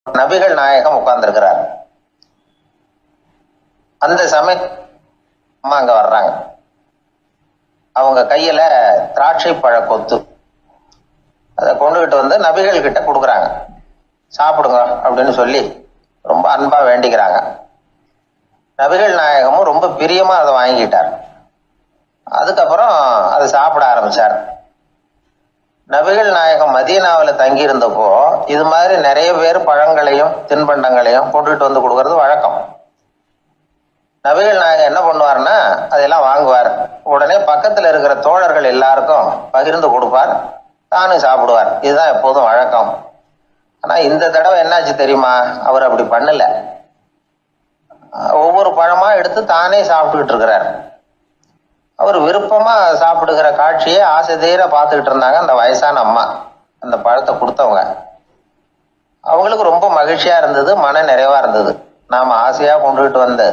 நபிகள் நாயகம் உட்கார்ந்திருக்கிறார். அந்த சமயம் அம்மா அங்க வர்றாங்க. அவங்க கையில திராட்சை பழ கொத்து அதை கொண்டுகிட்டு வந்து நபிகள் கிட்ட கொடுக்குறாங்க. சாப்பிடுங்க அப்படின்னு சொல்லி ரொம்ப அன்பா வேண்டிக்கிறாங்க. நபிகள் நாயகமும் ரொம்ப பிரியமா அதை வாங்கிட்டார். அதுக்கப்புறம் அதை சாப்பிட ஆரம்பிச்சார். நபிகள் நாயகம் மதீனாவில் தங்கி இருந்தப்போ இது மாதிரி நிறைய பேர் பழங்களையும் தின்பண்டங்களையும் கொண்டுட்டு வந்து கொடுக்கறது வழக்கம். நபிகள் நாயகம் என்ன பண்ணுவார்னா அதெல்லாம் வாங்குவார். உடனே பக்கத்துல இருக்கிற தோழர்கள் எல்லாருக்கும் பகிர்ந்து கொடுப்பார், தானும் சாப்பிடுவார். இதுதான் எப்போதும் வழக்கம். ஆனா இந்த தடவை என்னாச்சு தெரியுமா? அவர் அப்படி பண்ணல. ஒவ்வொரு பழமா எடுத்து தானே சாப்பிட்டுக்கிட்டு இருக்கிறார். அவர் விருப்பமா சாப்பிடுகிற காட்சியை ஆசை தீர பார்த்துக்கிட்டு இருந்தாங்க அந்த வயசான அம்மா, அந்த பழத்தை கொடுத்தவங்க. அவங்களுக்கு ரொம்ப மகிழ்ச்சியா இருந்தது, மன நிறைவா இருந்தது. நாம ஆசையா கொண்டுகிட்டு வந்து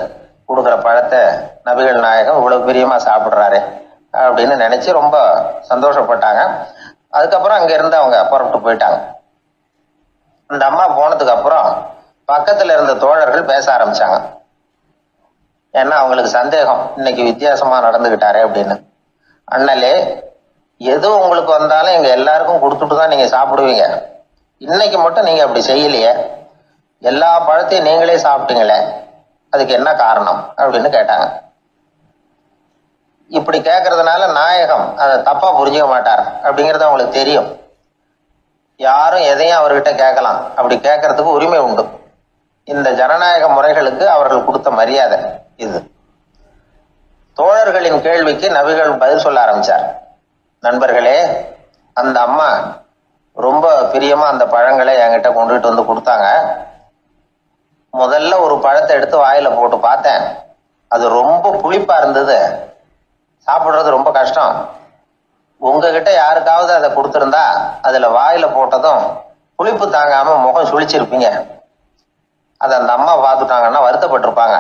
கொடுக்குற பழத்தை நபிகள் நாயகம் இவ்வளவு பிரியமா சாப்பிடுறாரு அப்படின்னு நினைச்சு ரொம்ப சந்தோஷப்பட்டாங்க. அதுக்கப்புறம் அங்க இருந்து அவங்க புறப்பட்டு போயிட்டாங்க. அந்த அம்மா போனதுக்கு அப்புறம் பக்கத்துல இருந்த தோழர்கள் பேச ஆரம்பிச்சாங்க. ஏன்னா அவங்களுக்கு சந்தேகம், இன்னைக்கு வித்தியாசமா நடந்துகிட்டாரே அப்படின்னு. அண்ணலே, எது உங்களுக்கு வந்தாலும் எங்க எல்லாருக்கும் கொடுத்துட்டு தான் நீங்க சாப்பிடுவீங்க. இன்னைக்கு மட்டும் நீங்க அப்படி செய்யலையே, எல்லா பழத்தையும் நீங்களே சாப்பிட்டீங்களே, அதுக்கு என்ன காரணம் அப்படின்னு கேட்டாங்க. இப்படி கேட்கறதுனால நாயகம் அதை தப்பா புரிஞ்சுக்க மாட்டார் அப்படிங்கிறது அவங்களுக்கு தெரியும். யாரும் எதையும் அவர்கிட்ட கேட்கலாம், அப்படி கேட்கறதுக்கு உரிமை உண்டு. இந்த ஜனநாயக முறைகளுக்கு அவர்கள் கொடுத்த மரியாதை இது. தோழர்களின் கேள்விக்கு நபிகள் பதில் சொல்ல ஆரம்பிச்சார். நண்பர்களே, அந்த அம்மா ரொம்ப பிரியமா அந்த பழங்களை என்கிட்ட கொண்டுகிட்டு வந்து கொடுத்தாங்க. முதல்ல ஒரு பழத்தை எடுத்து வாயில போட்டு பார்த்தேன். அது ரொம்ப புளிப்பா இருந்தது, சாப்பிடுறது ரொம்ப கஷ்டம். உங்ககிட்ட யாருக்காவது அதை கொடுத்திருந்தா அதுல வாயில போட்டதும் புளிப்பு தாங்காம முகம் சுழிச்சிருப்பீங்க. அதை அந்த அம்மா பார்த்துட்டாங்கன்னா வருத்தப்பட்டிருப்பாங்க.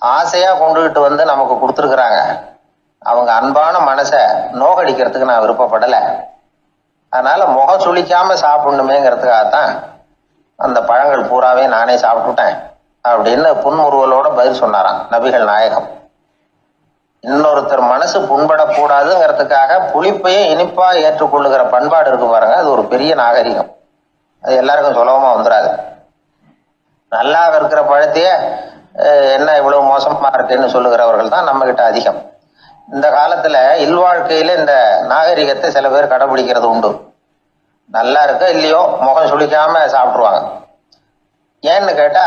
ஆசையா கொண்டுகிட்டு வந்து நமக்கு கொடுத்துருக்குறாங்க. அவங்க அன்பான மனசை நோகடிக்கிறதுக்கு நான் விருப்பப்படலை. அதனால முகம் சுழிக்காம சாப்பிடணுமேங்கிறதுக்காகத்தான் அந்த பழங்கள் பூராவே நானே சாப்பிட்டுட்டேன் அப்படின்னு புன்முறுவலோட பதில் சொன்னாராம் நபிகள் நாயகம். இன்னொருத்தர் மனசு புண்படக்கூடாதுங்கிறதுக்காக புளிப்பையும் இனிப்பா ஏற்றுக்கொள்ளுகிற பண்பாடு இருக்கு பாருங்க, அது ஒரு பெரிய நாகரிகம். அது எல்லாருக்கும் சுலபமா வந்துடாது. நல்லா இருக்கிற பழத்தையே என்ன இவ்வளவு மோசமா இருக்குன்னு சொல்லுகிறவர்கள் தான் நம்ம கிட்ட அதிகம். இந்த காலத்துல இல்வாழ்க்கையில இந்த நாகரிகத்தை சில பேர் கடைபிடிக்கிறது உண்டு. நல்லா இருக்க இல்லையோ முகம் சுளிக்காம சாப்பிடுவாங்க. ஏன்னு கேட்டா,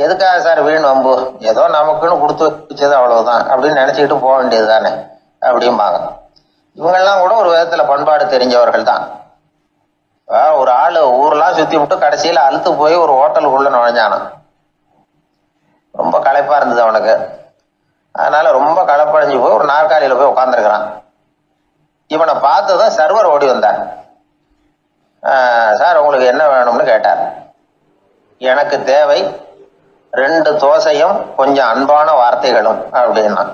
எதுக்காக சார் வீண் வம்பு, ஏதோ நமக்குன்னு கொடுத்து வச்சது அவ்வளவுதான் அப்படின்னு நினைச்சுக்கிட்டு போக வேண்டியது தானே அப்படிம்பாங்க. இவங்கெல்லாம் கூட ஒரு விதத்துல பண்பாடு தெரிஞ்சவர்கள் தான். ஒரு ஆளு ஊரெல்லாம் சுத்தி விட்டு கடைசியில அழுத்து போய் ஒரு ஹோட்டலுக்குள்ள நுழைஞ்சானான். ரொம்ப களைப்பா இருந்தது அவனுக்கு. அதனால ரொம்ப களைப்படைஞ்சு போய் ஒரு நாற்காலியில போய் உட்காந்துருக்கிறான். இவனை பார்த்துதான் சர்வர் ஓடி வந்தார். சார் உங்களுக்கு என்ன வேணும்னு கேட்டார். எனக்கு தேவை 2 தோசையும் கொஞ்சம் அன்பான வார்த்தைகளும் அப்படின்னா.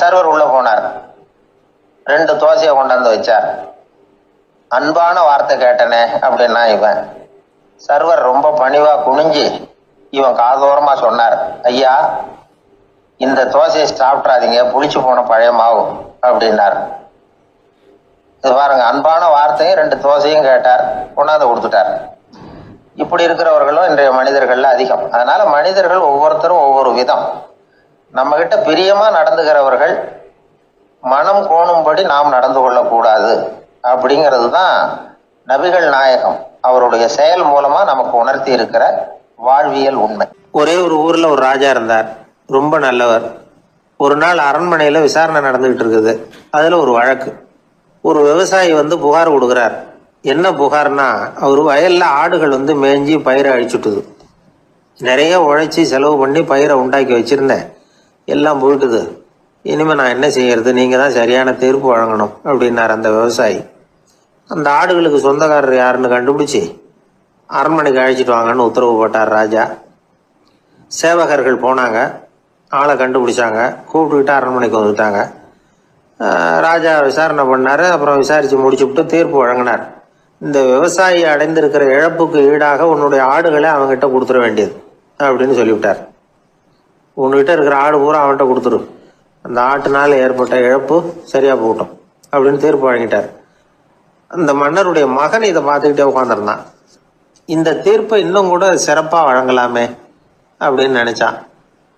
சர்வர் உள்ள போனார், 2 தோசையை கொண்டாந்து வச்சார். அன்பான வார்த்தை கேட்டனே அப்படின்னா இவன். சர்வர் ரொம்ப பணிவா குனிஞ்சு இவன் காதோரமா சொன்னார், ஐயா இந்த தோசையை சாப்பிட்றாதீங்க, புளிச்சு போன பழைய மாவு அப்படின்னார். இது பாருங்க, அன்பான வார்த்தையும் 2 தோசையும் கேட்டார், கொண்டாந்து கொடுத்துட்டார். இப்படி இருக்கிறவர்களும் இன்றைய மனிதர்கள்ல அதிகம். அதனால மனிதர்கள் ஒவ்வொருத்தரும் ஒவ்வொரு விதம். நம்ம கிட்ட பிரியமா நடந்துகிறவர்கள் மனம் கோணும்படி நாம் நடந்து கொள்ளக்கூடாது அப்படிங்கிறது தான் நபிகள் நாயகம் அவருடைய செயல் மூலமா நமக்கு உணர்த்தி இருக்கிற வாழ்வியல் உண்மை. ஒரே ஒரு ஊர்ல ஒரு ராஜா இருந்தார், ரொம்ப நல்லவர். ஒரு நாள் அரண்மனையில விசாரணை நடந்துகிட்டு இருக்குது. அதுல ஒரு வழக்கு. ஒரு விவசாயி வந்து புகார் கொடுக்குறார். என்ன புகார்னா, அவர் வயல்ல ஆடுகள் வந்து மேய்ஞ்சி பயிரை அழிச்சுட்டுது. நிறைய உழைச்சி செலவு பண்ணி பயிரை உண்டாக்கி வச்சிருந்தேன், எல்லாம் போயிட்டுது. இனிமே நான் என்ன செய்யறது, நீங்க தான் சரியான தீர்ப்பு வழங்கணும் அப்படின்னார் அந்த விவசாயி. அந்த ஆடுகளுக்கு சொந்தக்காரர் யாருன்னு கண்டுபிடிச்சி அரண்மனைக்கு அழைச்சிட்டு வாங்கன்னு உத்தரவு போட்டார் ராஜா. சேவகர்கள் போனாங்க, ஆளை கண்டுபிடிச்சாங்க, கூப்பிட்டுக்கிட்டு அரண்மனைக்கு வந்துட்டாங்க. ராஜா விசாரணை பண்ணாரு. அப்புறம் விசாரிச்சு முடிச்சுவிட்டு தீர்ப்பு வழங்கினார். இந்த விவசாயி அடைந்திருக்கிற இழப்புக்கு ஈடாக உன்னுடைய ஆடுகளை அவன்கிட்ட கொடுத்துட வேண்டியது அப்படின்னு சொல்லிவிட்டார். உன்கிட்ட இருக்கிற ஆடு பூரா அவன்கிட்ட கொடுத்துரு, அந்த ஆட்டுனால ஏற்பட்ட இழப்பு சரியா போகட்டும் அப்படின்னு தீர்ப்பு வழங்கிட்டார். அந்த மன்னருடைய மகன் இதை பார்த்துக்கிட்டே உட்காந்துருந்தான். இந்த தீர்ப்பை இன்னும் கூட சிறப்பாக வழங்கலாமே அப்படின்னு நினைச்சான்.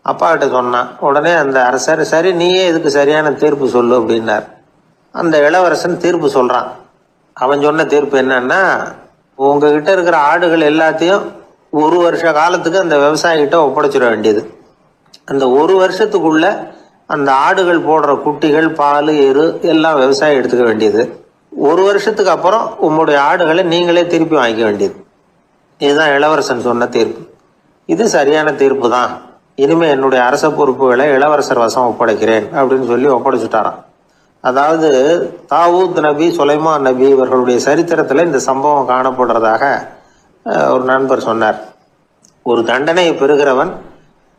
அப்பா கிட்ட சொன்னான். உடனே அந்த அரசர், சரி நீயே இதுக்கு சரியான தீர்ப்பு சொல்லு அப்படின்னார். அந்த இளவரசன் தீர்ப்பு சொல்றான். அவன் சொன்ன தீர்ப்பு என்னன்னா, உங்ககிட்ட இருக்கிற ஆடுகள் எல்லாத்தையும் 1 வருஷ காலத்துக்கு அந்த விவசாயிகிட்ட ஒப்படைச்சிட வேண்டியது. அந்த 1 வருஷத்துக்குள்ள அந்த ஆடுகள் போடுற குட்டிகள், பால், எரு எல்லாம் விவசாயி எடுத்துக்க வேண்டியது. 1 வருஷத்துக்கு அப்புறம் உங்களுடைய ஆடுகளை நீங்களே திருப்பி வாங்கிக்க வேண்டியது. இதுதான் இளவரசன் சொன்ன தீர்ப்பு. இது சரியான தீர்ப்பு தான். இனிமே என்னுடைய அரச பொறுப்புகளை இளவரசர் வசம் ஒப்படைக்கிறேன் அப்படின்னு சொல்லி ஒப்படைச்சுட்டாராம். அதாவது தாவூத் நபி, சுலைமான் நபி இவர்களுடைய சரித்திரத்துல இந்த சம்பவம் காணப்படுறதாக ஒரு நண்பர் சொன்னார். ஒரு தண்டனையை பெறுகிறவன்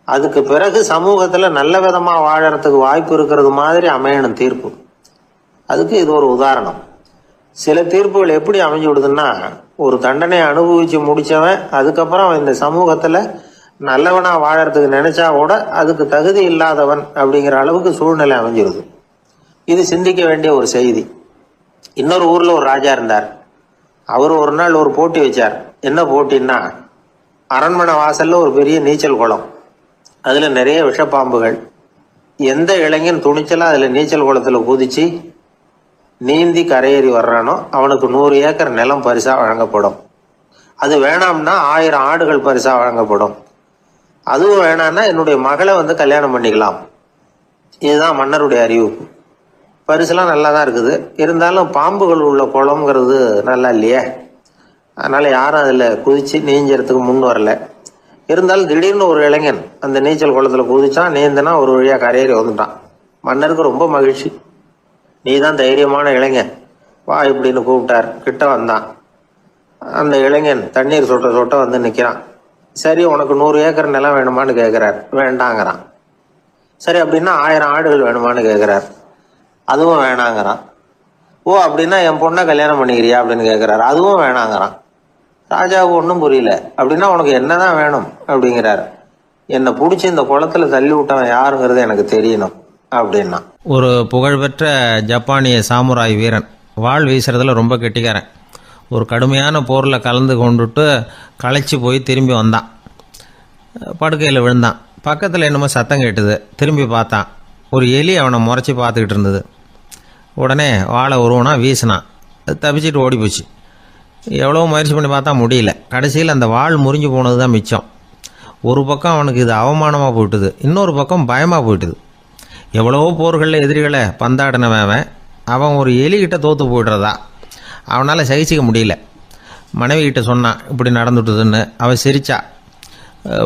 அதுக்கு பிறகு சமூகத்துல நல்ல விதமா வாழறதுக்கு வாய்ப்பு இருக்கிறது மாதிரி அமையணும் தீர்ப்பு. அதுக்கு இது ஒரு உதாரணம். சில தீர்ப்புகள் எப்படி அமைஞ்சு விடுதுன்னா, ஒரு தண்டனையை அனுபவிச்சு முடிச்சவன் அதுக்கப்புறம் அவன் இந்த சமூகத்துல நல்லவனா வாழறதுக்கு நினைச்சா கூட அதுக்கு தகுதி இல்லாதவன் அப்படிங்கிற அளவுக்கு சூழ்நிலை அமைஞ்சிருது. இது சிந்திக்க வேண்டிய ஒரு செய்தி. இன்னொரு ஊர்ல ஒரு ராஜா இருந்தார். அவர் ஒரு நாள் ஒரு போட்டி வச்சார். என்ன போட்டின்னா, அரண்மனை வாசல்ல ஒரு பெரிய நீச்சல் குளம், அதுல நிறைய விஷப்பாம்புகள். எந்த இளைஞன் துணிச்சலா அதுல நீச்சல் குளத்துல குதிச்சு நீந்தி கரையேறி வர்றானோ அவனுக்கு 100 ஏக்கர் நிலம் பரிசா வழங்கப்படும். அது வேணாம்னா 1000 ஆடுகள் பரிசா வழங்கப்படும். அதுவும் வேணாம்னா என்னுடைய மகளை கல்யாணம் பண்ணிக்கலாம். இதுதான் மன்னருடைய அறிவிப்பு. பரிசுலாம் நல்லா தான் இருக்குது. இருந்தாலும் பாம்புகள் உள்ள குளம்ங்கிறது நல்லா இல்லையே. அதனால யாரும் அதுல குதிச்சு நீஞ்சறதுக்கு முன் வரல. இருந்தாலும் திடீர்னு ஒரு இளைஞன் அந்த நீச்சல் குளத்துல குதிச்சான். நீந்தனா ஒரு வழியா கரையேறி வந்துட்டான். மன்னருக்கு ரொம்ப மகிழ்ச்சி. நீ தான் தைரியமான இளைஞன், வா இப்படின்னு கூப்பிட்டார். கிட்ட வந்தான். அந்த இளைஞன் தண்ணீர் சொட்ட சொட்ட வந்து நிக்கிறான். சரி, உனக்கு 100 ஏக்கர் நிலம் வேணுமான்னு கேட்கிறார். வேண்டாங்கிறான். சரி, அப்படின்னா 1000 ஆடுகள் வேணுமான்னு கேட்கிறார். அதுவும் வேணாங்கிறான். ஓ, அப்படின்னா என் பொண்ணை கல்யாணம் பண்ணிக்கிறியா அப்படின்னு கேட்கிறாரு. அதுவும் வேணாங்கிறான். ராஜாவுக்கு ஒன்றும் புரியல. அப்படின்னா உனக்கு என்னதான் வேணும் அப்படிங்கிறாரு. என்னை பிடிச்சி இந்த குளத்துல தள்ளி விட்டவன் யாருங்கிறது எனக்கு தெரியணும் அப்படின்னா. ஒரு புகழ்பெற்ற ஜப்பானிய சாமுராய் வீரன், வாள் வீசுறதுல ரொம்ப கெட்டிக்காரன். ஒரு கடுமையான போரில் கலந்து கொண்டுட்டு களைச்சி போய் திரும்பி வந்தான். படுக்கையில் விழுந்தான். பக்கத்தில் என்னமோ சத்தம் கேட்டுது. திரும்பி பார்த்தான். ஒரு எலி அவனை முறைச்சி பார்த்துக்கிட்டு இருந்தது. உடனே வாழை உருவனா வீசினான். தப்பிச்சிட்டு ஓடி போச்சு. எவ்வளோ முயற்சி பண்ணி பார்த்தா முடியல. கடைசியில் அந்த வாள் முறிஞ்சு போனது தான் மிச்சம். ஒரு பக்கம் அவனுக்கு இது அவமானமாக போயிட்டுது, இன்னொரு பக்கம் பயமாக போயிட்டுது. எவ்வளவோ போர்களில் எதிரிகளை பந்தாடினவன் அவன் ஒரு எலிகிட்ட தோற்று போய்டுறதா அவனால் சகிச்சிக்க முடியல. மனைவி கிட்ட சொன்னான் இப்படி நடந்துட்டுதுன்னு. அவள் சிரிச்சா.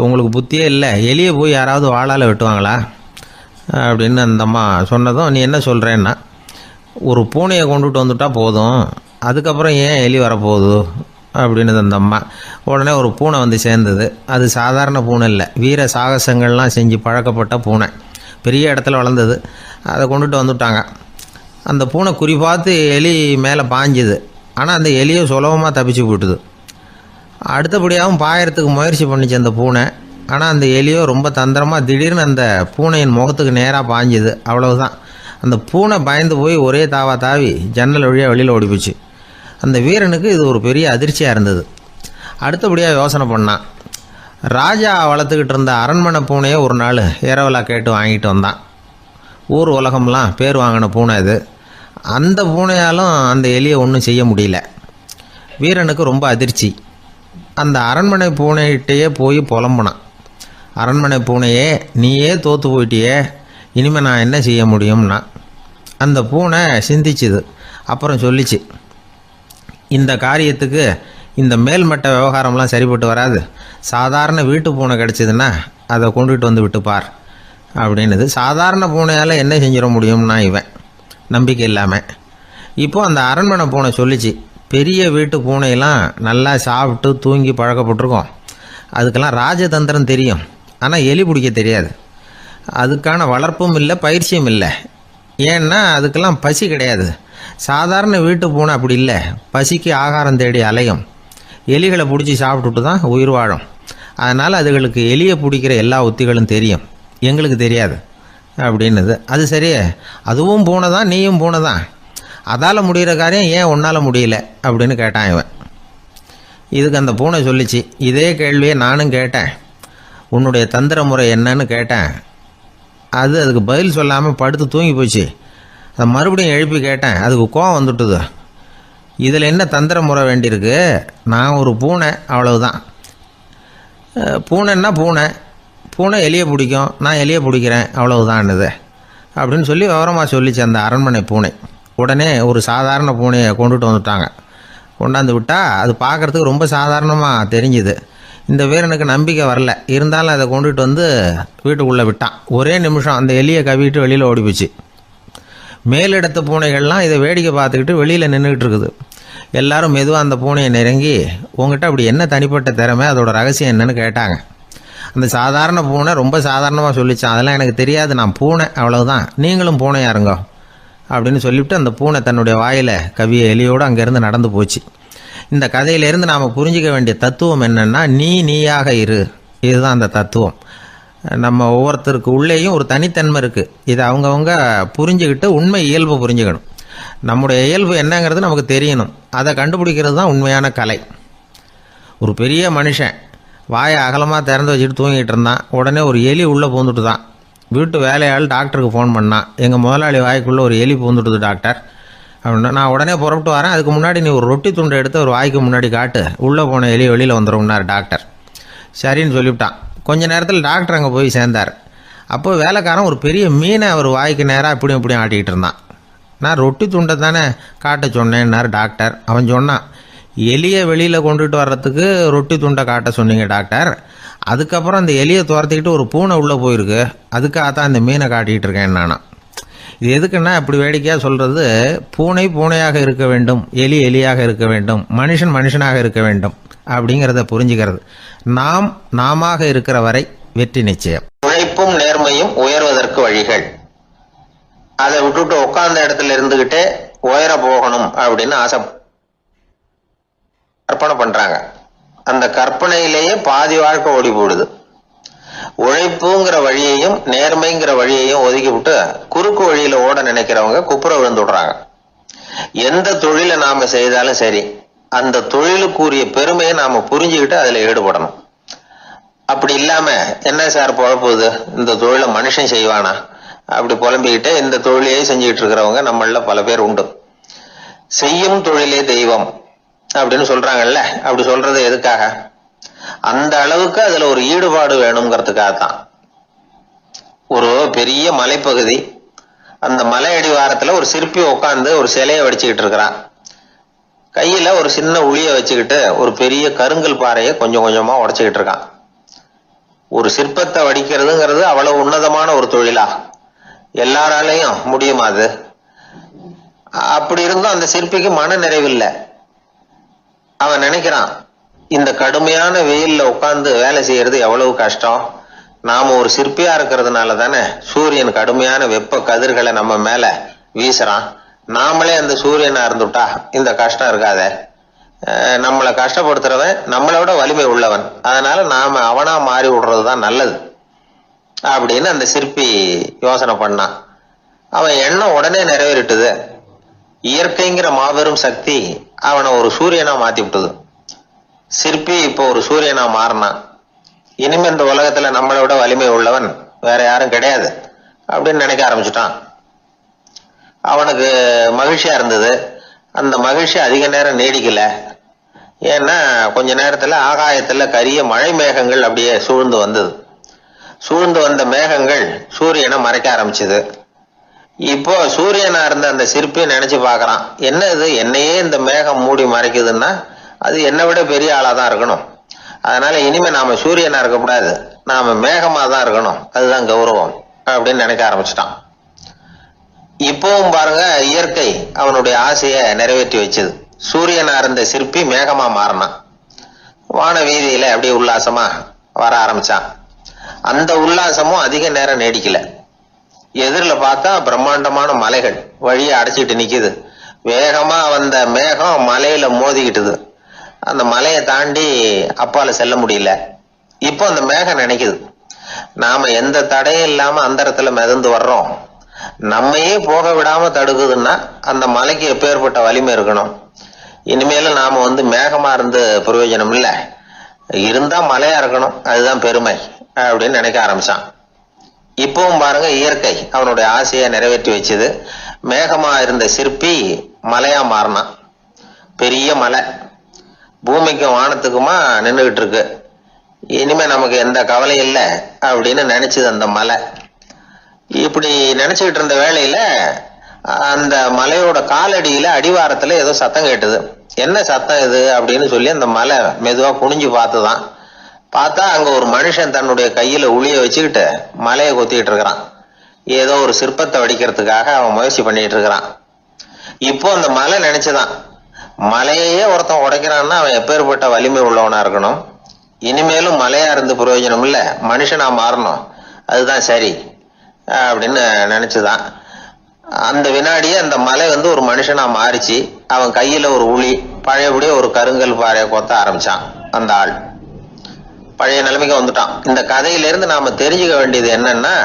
உங்களுக்கு புத்தியே இல்லை, எலியை போய் யாராவது வாளால் வெட்டுவாங்களா அப்படின்னு அந்த அம்மா சொன்னதும், நீ என்ன சொல்கிறேன்னா, ஒரு பூனையை கொண்டுட்டு வந்துட்டா போதும், அதுக்கப்புறம் ஏன் எலி வரப்போகுது அப்படின்னு அந்த அம்மா. உடனே ஒரு பூனை வந்து சேர்ந்தது. அது சாதாரண பூனை இல்லை, வீர சாகசங்கள்லாம் செஞ்சு பழக்கப்பட்ட பூனை. பெரிய இடத்துல வளர்ந்தது. அதை கொண்டுட்டு வந்துட்டாங்க. அந்த பூனை குறி பார்த்து எலி மேலே பாஞ்சுது. ஆனால் அந்த எலியை சுலபமாக தப்பிச்சு போட்டுது. அடுத்தபடியாகவும் பாயறதுக்கு முயற்சி பண்ணிச்சு அந்த பூனை. ஆனால் அந்த எலியோ ரொம்ப தந்திரமாக திடீர்னு அந்த பூனையின் முகத்துக்கு நேராக பாஞ்சுது. அவ்வளவுதான். அந்த பூனை பயந்து போய் ஒரே தாவி ஜன்னல் வழியாக வெளியில் ஓடிப்போச்சு. அந்த வீரனுக்கு இது ஒரு பெரிய அதிர்ச்சியாக இருந்தது. அடுத்தபடியாக யோசனை பண்ணான். ராஜா வளர்த்துக்கிட்டு இருந்த அரண்மனை பூனையை ஒரு நாள் இரவலா கேட்டு வாங்கிட்டு வந்தான். ஊர் உலகம்லாம் பேர் வாங்கின பூனை இது. அந்த பூனையாலும் அந்த எலியை ஒன்றும் செய்ய முடியல. வீரனுக்கு ரொம்ப அதிர்ச்சி. அந்த அரண்மனை பூனைகிட்டையே போய் புலம்புனான். அரண்மனை பூனையே, நீயே தோற்று போயிட்டியே, இனிமேல் நான் என்ன செய்ய முடியும்னா. அந்த பூனை சிந்திச்சுது. அப்புறம் சொல்லிச்சு, இந்த காரியத்துக்கு இந்த மேல்மட்ட விவகாரம்லாம் சரிப்பட்டு வராது. சாதாரண வீட்டு பூனை கிடச்சிதுன்னா அதை கொண்டுகிட்டு வந்து விட்டுப்பார் அப்படின்னுது. சாதாரண பூனையால் என்ன செஞ்சிட முடியும்னா இவன் நம்பிக்கை இல்லாமல். இப்போது அந்த அரண்மனை பூனை சொல்லிச்சு, பெரிய வீட்டு பூனையெல்லாம் நல்லா சாப்பிட்டு தூங்கி பழக்கப்பட்டிருக்கோம். அதுக்கெல்லாம் ராஜதந்திரம் தெரியும், ஆனால் எலி பிடிக்க தெரியாது. அதுக்கான வளர்ப்பும் இல்லை, பயிற்சியும் இல்லை. ஏன்னா அதுக்கெல்லாம் பசி கிடையாது. சாதாரண வீட்டு பூனை அப்படி இல்லை, பசிக்கு ஆகாரம் தேடி அலையும், எலிகளை பிடிச்சி சாப்பிட்டுட்டு தான் உயிர் வாழும். அதனால் அதுகளுக்கு எலியை பிடிக்கிற எல்லா உத்திகளும் தெரியும், எங்களுக்கு தெரியாது அப்படின்னுது. அது சரியே, அதுவும் பூனை தான், நீயும் பூனை தான், அதால் முடிகிற காரியம் ஏன் உன்னால் முடியல அப்படின்னு கேட்டான் இவன். இதுக்கு அந்த பூனை சொல்லிச்சு, இதே கேள்வியை நானும் கேட்டேன், உன்னுடைய தந்திர முறை என்னன்னு கேட்டேன். அதுக்கு பதில் சொல்லாமல் படுத்து தூங்கி போச்சு. அதை மறுபடியும் எழுப்பி கேட்டேன், அதுக்கு கோவம் வந்துட்டுது. இதில் என்ன தந்திர முறை வேண்டியிருக்கு, நான் ஒரு பூனை அவ்வளவுதான். பூனைன்னா பூனை, பூனை எலியை பிடிக்கும், நான் எலியை பிடிக்கிறேன் அவ்வளவுதான்னுது அப்படின்னு சொல்லி விவரமாக சொல்லிச்சு அந்த அரண்மனை பூனை. உடனே ஒரு சாதாரண பூனையை கொண்டுட்டு வந்துட்டாங்க. கொண்டாந்து விட்டால் அது பார்க்குறதுக்கு ரொம்ப சாதாரணமாக தெரிஞ்சுது. இந்த வீரனுக்கு நம்பிக்கை வரல, இருந்தாலும் அதை கொண்டுட்டு வந்து வீட்டுக்குள்ளே விட்டான். ஒரே நிமிஷம் அந்த எலியை கவிட்டு வெளியில் ஓடிப்போச்சு. மேலிடத்து பூனைகள்லாம் இதை வேடிக்கை பார்த்துக்கிட்டு வெளியில் நின்றுக்கிட்டு இருக்குது. எல்லாரும் மெதுவாக அந்த பூனையை நெருங்கி, உங்ககிட்ட அப்படி என்ன தனிப்பட்ட திறமை, அதோட ரகசியம் என்னன்னு கேட்டாங்க. அந்த சாதாரண பூனை ரொம்ப சாதாரணமாக சொல்லிச்சான், அதெல்லாம் எனக்கு தெரியாது, நான் பூனை அவ்வளவுதான், நீங்களும் பூனையா இருங்க அப்படின்னு சொல்லிவிட்டு அந்த பூனை தன்னுடைய வாயில் கவிய எலியோடு அங்கேருந்து நடந்து போச்சு. இந்த கதையிலேருந்து நாம் புரிஞ்சிக்க வேண்டிய தத்துவம் என்னென்னா, நீயாக இரு, இதுதான் அந்த தத்துவம். நம்ம ஒவ்வொருத்தருக்கு உள்ளேயும் ஒரு தனித்தன்மை இருக்குது. இதை அவங்கவுங்க புரிஞ்சுக்கிட்டு உண்மை இயல்பு புரிஞ்சுக்கணும். நம்முடைய இயல்பு என்னங்கிறது நமக்கு தெரியணும், அதை கண்டுபிடிக்கிறது தான் உண்மையான கலை. ஒரு பெரிய மனுஷன் வாயை அகலமாக திறந்து வச்சுட்டு தூங்கிட்டு இருந்தான். உடனே ஒரு எலி உள்ளே பூந்துட்டு தான். வீட்டு வேலையாள் டாக்டருக்கு ஃபோன் பண்ணான், எங்கள் முதலாளி வாய்க்குள்ளே ஒரு எலி பூந்துட்டுது டாக்டர் அப்படின்னா. நான் உடனே புறப்பட்டு வரேன், அதுக்கு முன்னாடி நீ ஒரு ரொட்டி துண்டை எடுத்து ஒரு வாய்க்கு முன்னாடி காட்டு, உள்ளே போன எலி வெளியில் வந்துடும்னார் டாக்டர். சரின்னு சொல்லிவிட்டான். கொஞ்ச நேரத்தில் டாக்டர் அங்கே போய் சேர்ந்தார். அப்போ வேலைக்காரன் ஒரு பெரிய மீனை அவர் வாய்க்கு நேராக இப்படியும் இப்படியும் ஆட்டிக்கிட்டு இருந்தான். நான் ரொட்டி துண்டை தானே காட்ட சொன்னேன்னார் டாக்டர். அவன் சொன்னான், எலியை வெளியில் கொண்டுட்டு வர்றதுக்கு ரொட்டி துண்டை காட்ட சொன்னீங்க டாக்டர், அதுக்கப்புறம் அந்த எலியை துரத்திக்கிட்டு ஒரு பூனை உள்ளே போயிருக்கு, அதுக்காக தான் இந்த மீனை காட்டிகிட்டு இருக்கேன் நானா. இது எதுக்குன்னா, இப்படி வேடிக்கையாக சொல்கிறது, பூனை பூனையாக இருக்க வேண்டும், எலி எலியாக இருக்க வேண்டும், மனுஷன் மனுஷனாக இருக்க வேண்டும் அப்படிங்கிறத புரிஞ்சுக்கிறது. நாமாக இருக்கிற வரை வெற்றி நிச்சயம். உழைப்பும் நேர்மையும் உயர்வதற்கு வழிகள். அதை விட்டுட்டு உட்கார்ந்த இடத்துல இருந்துகிட்டே உயர போகணும் அப்படின்னு ஆசை கற்பனை பண்றாங்க. அந்த கற்பனையிலேயே பாதி வாழ்க்கை ஓடி போடுது. உழைப்புங்கிற வழியையும் நேர்மைங்கிற வழியையும் ஒதுக்கி விட்டு குறுக்கு வழியில ஓட நினைக்கிறவங்க குப்புற விழுந்து விடுறாங்க. எந்த தொழிலை நாம செய்தாலும் சரி, அந்த தொழிலுக்குரிய பெருமையை நாம புரிஞ்சுக்கிட்டு அதுல ஈடுபடணும். அப்படி இல்லாம, என்ன சார் பொழப்புது, இந்த தொழிலை மனுஷன் செய்வானா அப்படி புலம்பிக்கிட்டு இந்த தொழிலையே செஞ்சுக்கிட்டு இருக்கிறவங்க நம்மள பல பேர் உண்டு. செய்யும் தொழிலே தெய்வம் அப்படின்னு சொல்றாங்கல்ல, அப்படி சொல்றது எதுக்காக? அந்த அளவுக்கு அதுல ஒரு ஈடுபாடு வேணுங்கிறதுக்காகத்தான். ஒரு பெரிய மலைப்பகுதி, அந்த மலை அடிவாரத்துல ஒரு சிற்பி உட்காந்து ஒரு சிலையை வடிச்சுக்கிட்டு இருக்கிறான். கையில ஒரு சின்ன உளிய வச்சுக்கிட்டு ஒரு பெரிய கருங்கல் பாறையை கொஞ்சம் கொஞ்சமா உடைச்சுக்கிட்டு இருக்கான். ஒரு சிற்பத்தை வடிக்கிறதுங்கிறது அவ்வளவு உன்னதமான ஒரு தொழிலா? எல்லாராலையும் முடியுமா அது? அப்படி இருந்தும் அந்த சிற்பிக்கு மன நிறைவில்லை. அவன் நினைக்கிறான், இந்த கடுமையான வெயில்ல உட்கார்ந்து வேலை செய்யறது எவ்வளவு கஷ்டம். நாம ஒரு சிற்பியா இருக்கிறதுனால தானே சூரியன் கடுமையான வெப்ப கதிர்களை நம்ம மேல வீசுறான். நாமளே அந்த சூரியனா இருந்துட்டா இந்த கஷ்டம் இருக்காதே. நம்மளை கஷ்டப்படுத்துறவன் நம்மளை விட வலிமை உள்ளவன், அதனால நாம அவனா மாறி விடுறதுதான் நல்லது அப்படின்னு அந்த சிற்பி யோசனை பண்ணான். அவன் எண்ணம் உடனே நிறைவேறிட்டுது. இயற்கைங்கிற மாபெரும் சக்தி அவனை ஒரு சூரியனா மாத்தி விட்டது. சிற்பி இப்போ ஒரு சூரியனா மாறினான். இனிமே இந்த உலகத்துல நம்மளை விட வலிமை உள்ளவன் வேற யாரும் கிடையாது அப்படின்னு நினைக்க ஆரம்பிச்சுட்டான். அவனுக்கு மகிழ்ச்சியா இருந்தது. அந்த மகிழ்ச்சி அதிக நேரம் நீடிக்கல. ஏன்னா கொஞ்ச நேரத்துல ஆகாயத்துல கரிய மழை மேகங்கள் அப்படியே சூழ்ந்து வந்தது. சூழ்ந்து வந்த மேகங்கள் சூரியனை மறைக்க ஆரம்பிச்சது. இப்போ சூரியனா இருந்த அந்த சிற்பி நினைச்சு பாக்குறான், என்ன இது, என்னையே இந்த மேகம் மூடி மறைக்குதுன்னா அது என்னை விட பெரிய ஆளாதான் இருக்கணும். அதனால இனிமே நாம சூரியனா இருக்கக்கூடாது, நாம மேகமா தான் இருக்கணும், அதுதான் கௌரவம் அப்படின்னு நினைக்க ஆரம்பிச்சிட்டான். இப்பவும் பாருங்க, இயற்கை அவனுடைய ஆசையை நிறைவேற்றி வச்சது. சூரியனா இருந்த சிற்பி மேகமா மாறினான். வான வீதியில அப்படியே உல்லாசமா வர ஆரம்பிச்சான். அந்த உல்லாசமும் அதிக நேரம் நீடிக்கல. எதிரில பார்த்தா பிரம்மாண்டமான மலைகள் வழியை அடைச்சிட்டு நிக்குது. வேகமா வந்த மேகம் மலையில மோதிக்கிட்டுது. அந்த மலையை தாண்டி அப்பால செல்ல முடியல. இப்போ அந்த மேகம் நினைக்குது, நாம எந்த தடையும் இல்லாம அந்தரத்துல மிதந்து வர்றோம், நம்மையே போக விடாம தடுக்குதுன்னா அந்த மலைக்கு எப்பேற்பட்ட வலிமை இருக்கணும். இனிமேலும் நாம மேகமா இருந்து பிரயோஜனம் இல்ல, இருந்தா மலையா இருக்கணும், அதுதான் பெருமை அப்படின்னு நினைக்க ஆரம்பிச்சான். இப்பவும் பாருங்க, இயற்கை அவனுடைய ஆசையை நிறைவேற்றி வச்சது. மேகமா இருந்த சிற்பி மலையா மாறினான். பெரிய மலை பூமிக்கும் வானத்துக்குமா நின்றுகிட்டு இருக்கு. இனிமே நமக்கு எந்த கவலை இல்லை அப்படின்னு நினைச்சது அந்த மலை. இப்படி நினைச்சுக்கிட்டு இருந்த வேளையில அந்த மலையோட காலடியில அடிவாரத்துல ஏதோ சத்தம் கேட்டுது. என்ன சத்தம் இது அப்படின்னு சொல்லி அந்த மலை மெதுவா குனிஞ்சு பார்த்துதான். பார்த்தா அங்க ஒரு மனுஷன் தன்னுடைய கையில உளிய வச்சுக்கிட்டு மலையை கொத்திக்கிட்டு இருக்கிறான். ஏதோ ஒரு சிற்பத்தை வடிக்கிறதுக்காக அவன் முயற்சி பண்ணிட்டு இருக்கிறான். இப்போ அந்த மலை நினைச்சுதான், மலையே ஒருத்தன் உடைக்கிறான்னா அவன் எப்பேற்பட்ட வலிமை உள்ளவனா இருக்கணும். இனிமேலும் மலையா இருந்து பிரயோஜனம் இல்ல, மனுஷனா மாறணும், அதுதான் சரி அப்படின்னு நினைச்சுதான். அந்த வினாடியே அந்த மலை ஒரு மனுஷனா மாறிச்சு. அவன் கையில ஒரு உளி, பழையபடியே ஒரு கருங்கல் பாறையை கொத்த ஆரம்பிச்சான். அந்த ஆள் பழைய நிலைமைக்கு வந்துட்டான். இந்த கதையிலிருந்து நாம தெரிஞ்சுக்க வேண்டியது என்னன்னா,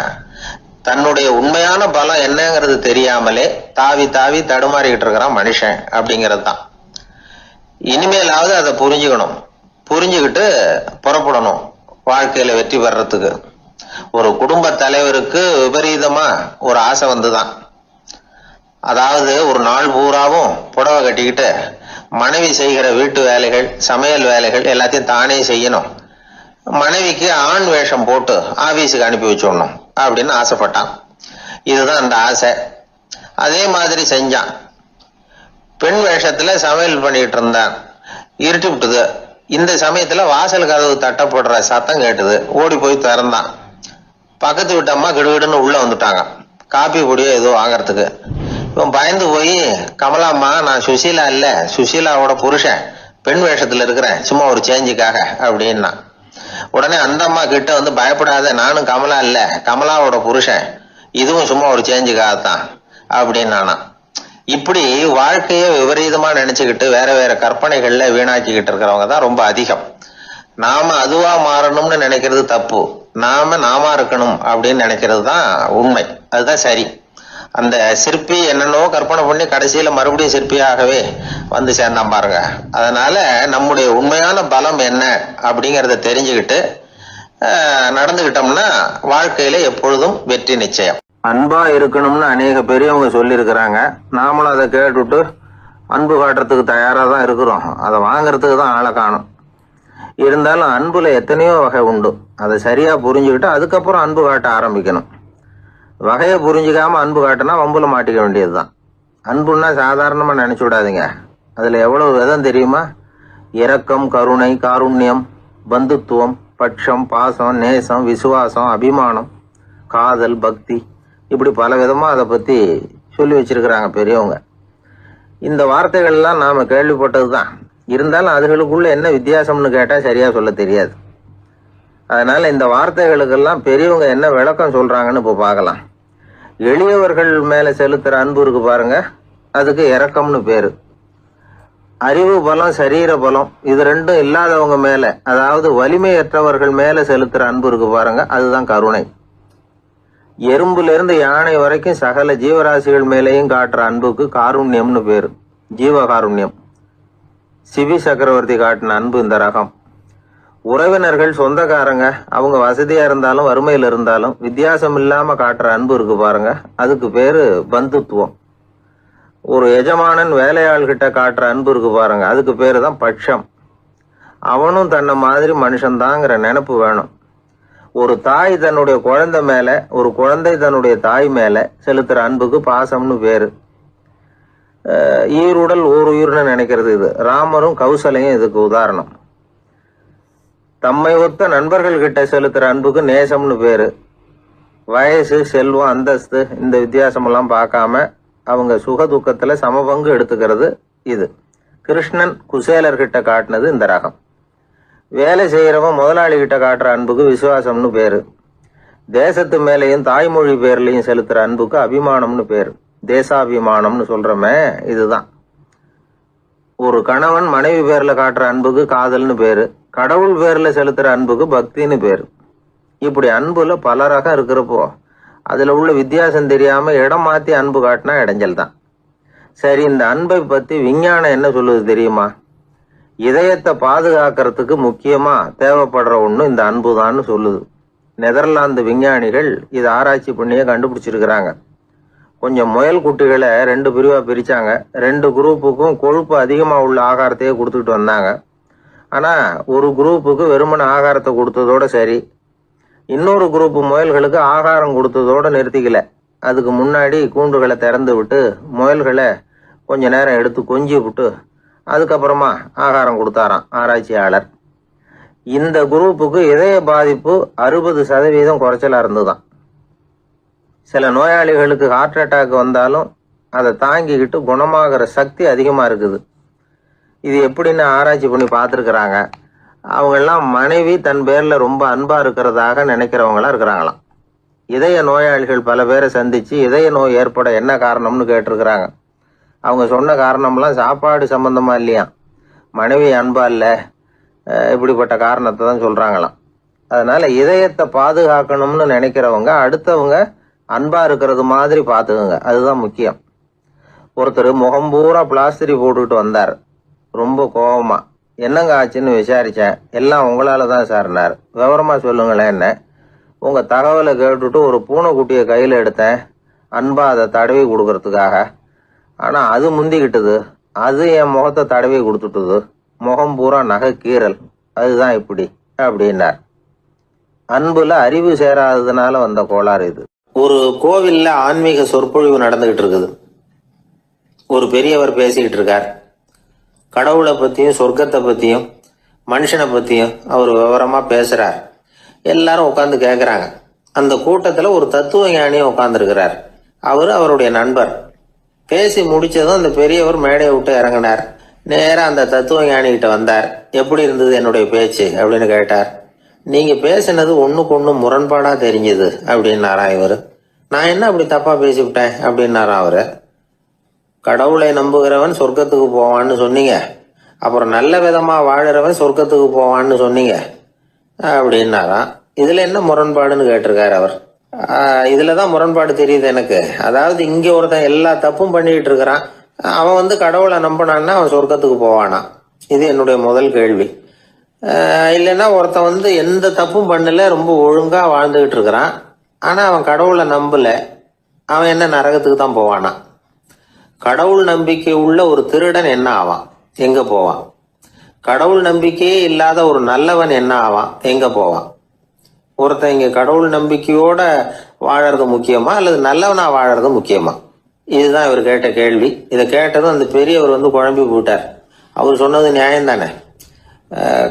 தன்னுடைய உண்மையான பலம் என்னங்கிறது தெரியாமலே தாவி தாவி தடுமாறிக்கிட்டு இருக்கிறான் மனுஷன் அப்படிங்கிறது தான். இனிமேலாவது அதை புரிஞ்சுக்கணும், புரிஞ்சுக்கிட்டு புறப்படணும் வாழ்க்கையில வெற்றி பெறறதுக்கு. ஒரு குடும்ப தலைவருக்கு விபரீதமா ஒரு ஆசை வந்துதான். அதாவது ஒரு நாள் பூராவும் புடவை கட்டிக்கிட்டு மனைவி செய்கிற வீட்டு வேலைகள், சமையல் வேலைகள் எல்லாத்தையும் தானே செய்யணும், மனைவிக்கு ஆண் வேஷம் போட்டு ஆபீஸுக்கு அனுப்பி வச்சுடணும் அப்படின்னு ஆசைப்பட்டான். இதுதான் அந்த ஆசை. அதே மாதிரி செஞ்சான். பெண் வேஷத்துல சமையல் பண்ணிட்டு இருந்தான். இருட்டி விட்டுது. இந்த சமயத்துல வாசல் கதவு தட்டப்படுற சத்தம் கேட்டுது. ஓடி போய் திறந்தான். பக்கத்து வீட்டு அம்மா கிடுகிடுன்னு உள்ள வந்துட்டாங்க, காப்பி பொடியோ ஏதோ வாங்கறதுக்கு. இவன் பயந்து போய், கமலாம்மா, நான் சுசீலா இல்ல, சுசீலாவோட புருஷன், பெண் வேஷத்துல இருக்கிறேன், சும்மா ஒரு சேஞ்சுக்காக அப்படின்னா. உடனே அந்த அம்மா கிட்ட பயப்படாத, நானும் கமலா இல்ல, கமலாவோட புருஷன், இதுவும் சும்மா ஒரு சேஞ்சுக்காகத்தான் அப்படின்னு. இப்படி வாழ்க்கைய விபரீதமா நினைச்சுக்கிட்டு வேற வேற கற்பனைகள்ல வீணாக்கிக்கிட்டு இருக்கிறவங்க தான் ரொம்ப அதிகம். நாம அதுவா மாறணும்னு நினைக்கிறது தப்பு, நாம இருக்கணும் அப்படின்னு நினைக்கிறது தான் உண்மை, அதுதான் சரி. அந்த சிற்பி என்னென்னோ கற்பனை பண்ணி கடைசியில மறுபடியும் சிற்பியாகவே சேர்ந்தான் பாருங்க. அதனால நம்முடைய உண்மையான பலம் என்ன அப்படிங்கறத தெரிஞ்சுக்கிட்டு நடந்துகிட்டோம்னா வாழ்க்கையில எப்பொழுதும் வெற்றி நிச்சயம். அன்பா இருக்கணும்னு அநேக பெரியவங்க சொல்லி இருக்கிறாங்க. நாமளும் அதை கேட்டுட்டு அன்பு காட்டுறதுக்கு தயாரா தான் இருக்கிறோம். அதை வாங்கறதுக்கு தான் ஆளை காணும். இருந்தாலும் அன்புல எத்தனையோ வகை உண்டு. அதை சரியா புரிஞ்சுக்கிட்டு அதுக்கப்புறம் அன்பு காட்ட ஆரம்பிக்கணும். வகையை புரிஞ்சுக்காம அன்பு காட்டினா வம்புல மாட்டிக்க வேண்டியதுதான். அன்புன்னா சாதாரணமா நினைச்சு விடாதீங்க. அதுல எவ்வளவு விதம் தெரியுமா? இரக்கம், கருணை, காருண்யம், பந்துத்துவம், பட்சம், பாசம், நேசம், விசுவாசம், அபிமானம், காதல், பக்தி, இப்படி பல விதமா அதை பத்தி சொல்லி வச்சிருக்கிறாங்க பெரியவங்க. இந்த வார்த்தைகள் எல்லாம் நாம கேள்விப்பட்டதுதான். இருந்தாலும் அதுகளுக்குள்ள என்ன வித்தியாசம்னு கேட்டா சரியா சொல்ல தெரியாது. அதனால இந்த வார்த்தைகளுக்கெல்லாம் பெரியவங்க என்ன விளக்கம் சொல்றாங்கன்னு இப்ப பார்க்கலாம். எளியவர்கள் மேல செலுத்துற அன்பு இருக்கு பாருங்க, அதுக்கு இரக்கம்னு பேரு. அறிவு பலம், சரீர பலம், இது ரெண்டும் இல்லாதவங்க மேல, அதாவது வலிமையற்றவர்கள் மேல செலுத்துற அன்பு இருக்கு பாருங்க, அதுதான் கருணை. எறும்புல இருந்து யானை வரைக்கும் சகல ஜீவராசிகள் மேலேயும் காட்டுற அன்புக்கு காருண்யம்னு பேரு, ஜீவகாருண்யம். சிவி சக்கரவர்த்தி காட்டின அன்பு இந்த ரகம். உறவினர்கள், சொந்தக்காரங்க, அவங்க வசதியா இருந்தாலும் வறுமையில இருந்தாலும் வித்தியாசம் இல்லாம காட்டுற அன்பு இருக்கு பாருங்க, அதுக்கு பேரு பந்துத்துவம். ஒரு எஜமானன் வேலையாள்கிட்ட காட்டுற அன்பு இருக்கு பாருங்க, அதுக்கு பேரு தான் பட்சம். அவனும் தன்னை மாதிரி மனுஷன்தாங்கிற நினைப்பு வேணும். ஒரு தாய் தன்னுடைய குழந்தை மேல, ஒரு குழந்தை தன்னுடைய தாய் மேல செலுத்துற அன்புக்கு பாசம்னு பேரு. ஈருடல் ஓர் உயிர்னு நினைக்கிறது இது. ராமரும் கௌசலையும் இதுக்கு உதாரணம். தம்மை ஒத்த நண்பர்கள் கிட்ட செலுத்துற அன்புக்கு நேசம்னு பேரு. வயசு, செல்வம், அந்தஸ்து, இந்த வித்தியாசமெல்லாம் பார்க்காம அவங்க சுக துக்கத்துல சமபங்கு எடுத்துக்கிறது இது. கிருஷ்ணன் குசேலர்கிட்ட காட்டினது இந்த ரகம். வேலை செய்யறவன் முதலாளி கிட்ட காட்டுற அன்புக்கு விசுவாசம்னு பேரு. தேசத்து மேலையும் தாய்மொழி பேர்லையும் செலுத்துற அன்புக்கு அபிமானம்னு பேரு. தேசாபிமானம்னு சொல்றமே இதுதான். ஒரு கணவன் மனைவி பேர்ல காட்டுற அன்புக்கு காதல்னு பேரு, கடவுள் பேர்ல செலுத்துற அன்புக்கு பக்தின்னு பேரு. இப்படி அன்புல பல ரகம் இருக்கிறப்போ அதுல உள்ள வித்தியாசம் தெரியாம இடம் மாத்தி அன்பு காட்டினா இடைஞ்சல் தான். சரி, இந்த அன்பை பத்தி விஞ்ஞானம் என்ன சொல்லுது தெரியுமா? இதயத்தை பாதுகாக்கிறதுக்கு முக்கியமா தேவைப்படுற ஒண்ணு இந்த அன்புதான்னு சொல்லுது. நெதர்லாந்து விஞ்ஞானிகள் இதை ஆராய்ச்சி பண்ணியே கண்டுபிடிச்சிருக்கிறாங்க. கொஞ்சம் முயல் குட்டிகளை 2 பிரிவா பிரிச்சாங்க. 2 குரூப்புக்கும் கொழுப்பு அதிகமா உள்ள ஆகாரத்தையே கொடுத்துட்டு வந்தாங்க. ஆனா ஒரு குரூப்புக்கு வெறுமன ஆகாரத்தை கொடுத்ததோட சரி, இன்னொரு குரூப் முயல்களுக்கு ஆகாரம் கொடுத்ததோட நிறுத்திக்கல. அதுக்கு முன்னாடி கூண்டுகளை திறந்து விட்டு முயல்களை கொஞ்ச நேரம் எடுத்து கொஞ்சி விட்டு அதுக்கப்புறமா ஆகாரம் கொடுத்தாராம் ஆராய்ச்சியாளர். இந்த குரூப்புக்கு இதய பாதிப்பு 60% குறைச்சலா இருந்துதான். சில நோயாளிகளுக்கு ஹார்ட் அட்டாக் வந்தாலும் அதை தாங்கிக்கிட்டு குணமாகிற சக்தி அதிகமா இருக்குது. இது எப்படின்னு ஆராய்ச்சி பண்ணி பார்த்துருக்குறாங்க. அவங்கெல்லாம் மனைவி தன் பேர்ல ரொம்ப அன்பா இருக்கிறதாக நினைக்கிறவங்களா இருக்கிறாங்களாம். இதய நோயாளிகள் பல பேரை சந்திச்சு இதய நோய் ஏற்பட என்ன காரணம்னு கேட்டிருக்கிறாங்க. அவங்க சொன்ன காரணம்லாம் சாப்பாடு சம்பந்தமா இல்லையா, மனைவி அன்பா இல்ல, இப்படிப்பட்ட காரணத்தை தான் சொல்றாங்களாம். அதனால இதயத்தை பாதுகாக்கணும்னு நினைக்கிறவங்க அடுத்தவங்க அன்பா இருக்கிறது மாதிரி பார்த்துக்குங்க, அதுதான் முக்கியம். ஒருத்தர் முகம் பூரா பிளாஸ்டரி போட்டுக்கிட்டு வந்தார். ரொம்ப கோபமா, என்னங்க ஆச்சுன்னு விசாரிச்சேன். எல்லாம் உங்களால தான் சார்னார். விவரமா சொல்லுங்களேன். என்ன? உங்க தகவலை கேட்டுட்டு ஒரு பூனைக்குட்டியை கையில எடுத்தேன், அன்பா அதை தடவி கொடுக்கறதுக்காக. ஆனா அது முந்திக்கிட்டது, அது என் முகத்தை தடவி கொடுத்துட்டுது. முகம் பூரா நகை கீறல், அதுதான் இப்படி அப்படின்னார். அன்புல அறிவு சேராததுனால வந்த கோளாறு இது. ஒரு கோவில்ல ஆன்மீக சொற்பொழிவு நடந்துகிட்டு இருக்குது. ஒரு பெரியவர் பேசிக்கிட்டு இருக்கார். கடவுளை பத்தியும் சொர்க்கத்தை பத்தியும் மனுஷனை பத்தியும் அவர் விவரமா பேசுறார். எல்லாரும் உட்காந்து கேட்கறாங்க. அந்த கூட்டத்துல ஒரு தத்துவ ஞானியும் உட்கார்ந்துருக்கிறார். அவரு அவருடைய நண்பர். பேசி முடிச்சதும் அந்த பெரியவர் மேடையை விட்டு இறங்கினார். நேரா அந்த தத்துவ ஞானி கிட்ட வந்தார். எப்படி இருந்தது என்னுடைய பேச்சு அப்படின்னு கேட்டார். நீங்க பேசினது ஒண்ணுக்கு ஒண்ணு முரண்பாடா தெரிஞ்சது அப்படின்னாராம் இவரு. நான் என்ன அப்படி தப்பா பேசிவிட்டேன் அப்படின்னாராம் அவரு. கடவுளை நம்புகிறவன் சொர்க்கத்துக்கு போவான்னு சொன்னீங்க, அப்புறம் நல்ல விதமா வாழறவன் சொர்க்கத்துக்கு போவான்னு சொன்னீங்க அப்படின்னாராம். இதுல என்ன முரண்பாடுன்னு கேட்டிருக்காரு அவர். இதுலதான் முரண்பாடு தெரியுது எனக்கு. அதாவது இங்க ஒருத்தன் எல்லா தப்பும் பண்ணிக்கிட்டு இருக்கிறான், அவன் கடவுளை நம்பினான்னா அவன் சொர்க்கத்துக்கு போவானா? இது என்னுடைய முதல் கேள்வி. இல்லைன்னா ஒருத்தன் எந்த தப்பும் பண்ணல, ரொம்ப ஒழுங்கா வாழ்ந்துகிட்டு இருக்கிறான், ஆனா அவன் கடவுளை நம்பல, அவன் என்ன நரகத்துக்கு தான் போவானா? கடவுள் நம்பிக்கை உள்ள ஒரு திருடன் என்ன ஆவான், எங்க போவான்? கடவுள் நம்பிக்கையே இல்லாத ஒரு நல்லவன் என்ன ஆவான், எங்க போவான்? ஒருத்தன் இங்க கடவுள் நம்பிக்கையோட வாழறது முக்கியமா அல்லது நல்லவனா வாழறது முக்கியமா? இதுதான் இவர் கேட்ட கேள்வி. இதை கேட்டதும் அந்த பெரியவர் குழம்பி போட்டார். அவர் சொன்னது நியாயம் தானே.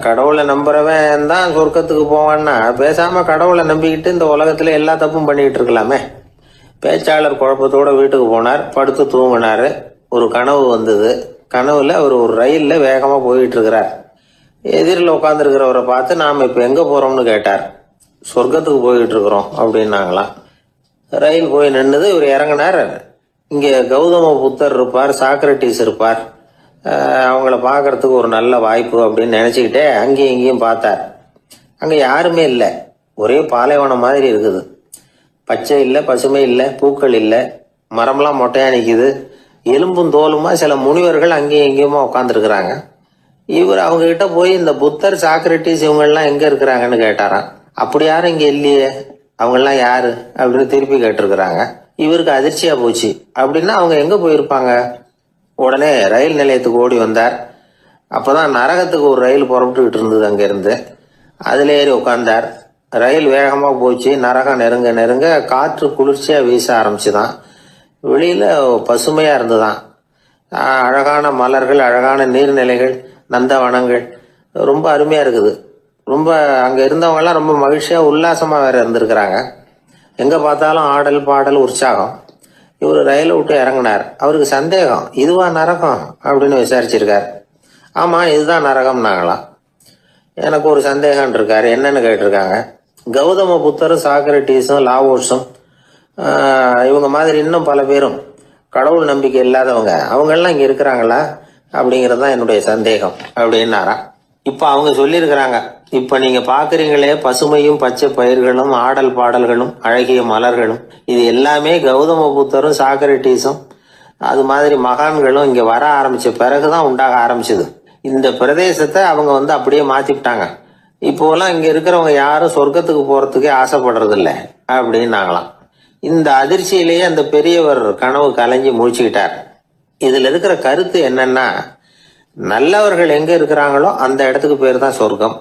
கடவுளை நம்புறவன் தான் சொர்க்கத்துக்கு போவான்னா பேசாம கடவுளை நம்பிக்கிட்டு இந்த உலகத்துல எல்லா தப்பும் பண்ணிக்கிட்டு இருக்கலாமே. பேச்சாளர் குழப்பத்தோட வீட்டுக்கு போனார். படுத்து தூங்கினாரு. ஒரு கனவு வந்தது. கனவுல அவர் ஒரு ரயில்ல வேகமா போயிட்டு இருக்கிறார். எதிரில் உட்காந்துருக்கிறவரை பார்த்து நாம இப்ப எங்க போறோம்னு கேட்டார். சொர்க்கத்துக்கு போயிட்டு இருக்கிறோம் அப்படின்னாங்களாம். ரயில் போய் நின்னுது. இவர் இறங்கினார். இங்க கௌதம புத்தர் இருப்பார், சாக்ரட்டிஸ் இருப்பார், அவங்கள பாக்குறதுக்கு ஒரு நல்ல வாய்ப்பு அப்படின்னு நினைச்சுக்கிட்டே அங்கேயும் இங்கேயும் பார்த்தார். அங்க யாருமே இல்லை. ஒரே பாலைவனம் மாதிரி இருக்குது. பச்சை இல்லை, பசுமை இல்லை, பூக்கள் இல்லை, மரம்லாம் மொட்டையா நிக்குது. எலும்பும் தோலுமா சில முனிவர்கள் அங்கேயும் இங்கேயுமா உட்காந்துருக்குறாங்க. இவர் அவங்க கிட்ட போய் இந்த புத்தர், சாக்ரட்டிஸ் இவங்கெல்லாம் எங்க இருக்கிறாங்கன்னு கேட்டாராம். அப்படி யாரும் இங்க இல்லையே, அவங்கெல்லாம் யாரு அப்படின்னு திருப்பி கேட்டிருக்கிறாங்க. இவருக்கு அதிர்ச்சியா போச்சு. அப்படின்னா அவங்க எங்க போயிருப்பாங்க? உடனே ரயில் நிலையத்துக்கு ஓடி வந்தார். அப்பதான் நரகத்துக்கு ஒரு ரயில் புறப்பட்டுக்கிட்டு இருந்தது. அங்க இருந்து அதுல ஏறி உட்கார்ந்தார். ரயில் வேகமா போச்சு. நரகம் நெருங்க நெருங்க காற்று குளிர்ச்சியா வீச ஆரம்பிச்சுதான். வெளியில பசுமையா இருந்துதான். அழகான மலர்கள், அழகான நீர்நிலைகள், நந்தவனங்கள், ரொம்ப அருமையா இருக்குது. ரொம்ப அங்க இருந்தவங்க எல்லாம் ரொம்ப மகிழ்ச்சியா உல்லாசமா வேற இருந்திருக்கிறாங்க. எங்க பார்த்தாலும் ஆடல் பாடல் உற்சாகம். இவர் ரயிலை விட்டு இறங்கினார். அவருக்கு சந்தேகம், இதுவா நரகம் அப்படின்னு விசாரிச்சிருக்காரு. ஆமா, இதுதான் நரகம்னாங்களாம். எனக்கு ஒரு சந்தேகம் இருக்காரு. என்னன்னு கேட்டிருக்காங்க. கௌதம புத்தரும் சாக்ரட்டிஸும் லாவோஸும் இவங்க மாதிரி இன்னும் பல பேரும் கடவுள் நம்பிக்கை இல்லாதவங்க, அவங்க எல்லாம் இங்க இருக்கிறாங்களா? அப்படிங்கிறது தான் என்னுடைய சந்தேகம் அப்படின்னாராம். இப்ப அவங்க சொல்லியிருக்கிறாங்க, இப்ப நீங்க பாக்குறீங்களே பசுமையும் பச்சை பயிர்களும் ஆடல் பாடல்களும் அழகிய மலர்களும், இது எல்லாமே கௌதம புத்தரும் சாக்ரட்டிஸும் அது மாதிரி மகான்களும் இங்க வர ஆரம்பிச்ச பிறகுதான் உண்டாக ஆரம்பிச்சது. இந்த பிரதேசத்தை அவங்க அப்படியே மாத்திவிட்டாங்க. இப்போலாம் இங்க இருக்கிறவங்க யாரும் சொர்க்கத்துக்கு போறதுக்கே ஆசைப்படுறது இல்லை அப்படின்னாங்களாம். இந்த அதிர்ச்சியிலேயே அந்த பெரியவர் கனவு கலைஞ்சி முழிச்சுக்கிட்டார். இதுல இருக்கிற கருத்து என்னன்னா, நல்லவர்கள் எங்க இருக்கிறாங்களோ அந்த இடத்துக்கு பேர் தான் சொர்க்கம்.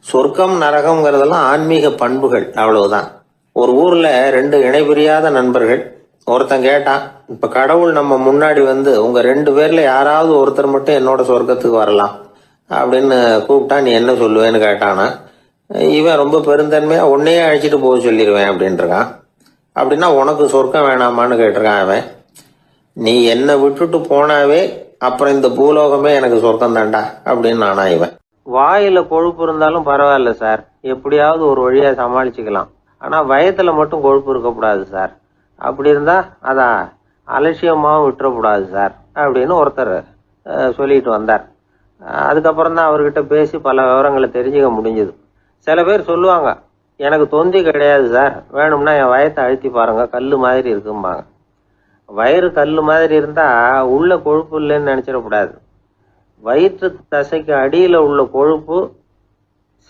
சொர்க்கம் நரகம்ங்கிறதெல்லாம் ஆன்மீக பண்புகள், அவ்வளவுதான். ஒரு ஊர்ல 2 இணைபிரியாத நண்பர்கள். ஒருத்தன் கேட்டான், இப்ப கடவுள் நம்ம முன்னாடி உங்க 2 பேர்ல யாராவது ஒருத்தர் மட்டும் என்னோட சொர்க்கத்துக்கு வரலாம் அப்படின்னு கூப்பிட்டா நீ என்ன சொல்லுவேன்னு கேட்டானா. இவன் ரொம்ப பெருந்தன்மையா உன்னையே அழைச்சிட்டு போக சொல்லிடுவேன் அப்படின்ட்டு இருக்கான். அப்படின்னா உனக்கு சொர்க்கம் வேணாமான்னு கேட்டிருக்கான் அவன். நீ என்னை விட்டுட்டு போனாவே அப்புறம் இந்த பூலோகமே எனக்கு சொர்க்கம் தாண்டா அப்படின்னு நானா இவன். வாயில கொழுப்பு இருந்தாலும் பரவாயில்ல சார், எப்படியாவது ஒரு வழியா சமாளிச்சுக்கலாம். ஆனா வயத்துல மட்டும் கொழுப்பு இருக்கக்கூடாது சார். அப்படி இருந்தா அதான் அலட்சியமாவும் விட்டுறக்கூடாது சார் அப்படின்னு ஒருத்தர் சொல்லிட்டு வந்தார். அதுக்கப்புறம் தான் அவர்கிட்ட பேசி பல விவரங்களை தெரிஞ்சுக்க முடிஞ்சது. சில பேர் சொல்லுவாங்க, எனக்கு தொந்தி கிடையாது சார், வேணும்னா என் வயத்தை அழுத்தி பாருங்க, கல்லு மாதிரி இருக்கும்பாங்க. வயிறு கல்லு மாதிரி இருந்தா உள்ள கொழுப்பு இல்லைன்னு நினைச்சிடக்கூடாது. வயிற்று தசைக்கு அடியில உள்ள கொழுப்பு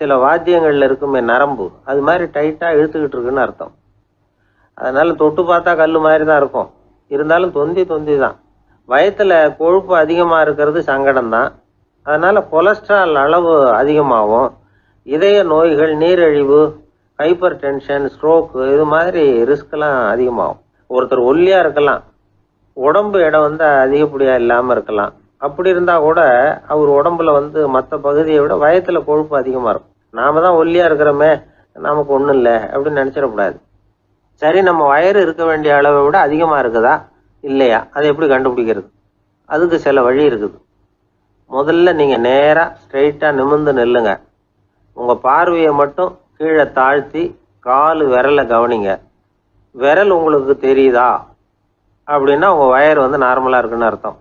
சில வாத்தியங்கள்ல இருக்குமே நரம்பு, அது மாதிரி டைட்டா இழுத்துக்கிட்டு இருக்குன்னு அர்த்தம். அதனால தொட்டு பார்த்தா கல்லு மாதிரி தான் இருக்கும், இருந்தாலும் தொந்தி தான். வயத்துல கொழுப்பு அதிகமா இருக்கிறது சங்கடம் தான். அதனால கொலஸ்ட்ரால் அளவு அதிகமாகும். இதய நோய்கள், நீரிழிவு, ஹைப்பர் டென்ஷன், ஸ்ட்ரோக், இது மாதிரி ரிஸ்க் எல்லாம் அதிகமாகும். ஒருத்தர் ஒல்லியா இருக்கலாம், உடம்பு இடம் அதிகப்படியா இல்லாம இருக்கலாம். அப்படி இருந்தா கூட அவர் உடம்புல மற்ற பகுதியை விட வயத்துல கொழுப்பு அதிகமா இருக்கும். நாம தான் ஒல்லியா இருக்கிறோமே, நமக்கு ஒண்ணும் இல்லை அப்படின்னு நினைச்சிடக்கூடாது. சரி, நம்ம வயிறு இருக்க வேண்டிய அளவை விட அதிகமா இருக்குதா இல்லையா, அதை எப்படி கண்டுபிடிக்கிறது? அதுக்கு சில வழி இருக்குது. முதல்ல நீங்க நேரா ஸ்ட்ரெயிட்டா நிமிர்ந்து நில்லுங்க. உங்க பார்வையை மட்டும் கீழே தாழ்த்தி காலு விரலை கவனிங்க. விரல் உங்களுக்கு தெரியுதா அப்படின்னா உங்க வயர் நார்மலா இருக்குன்னு அர்த்தம்.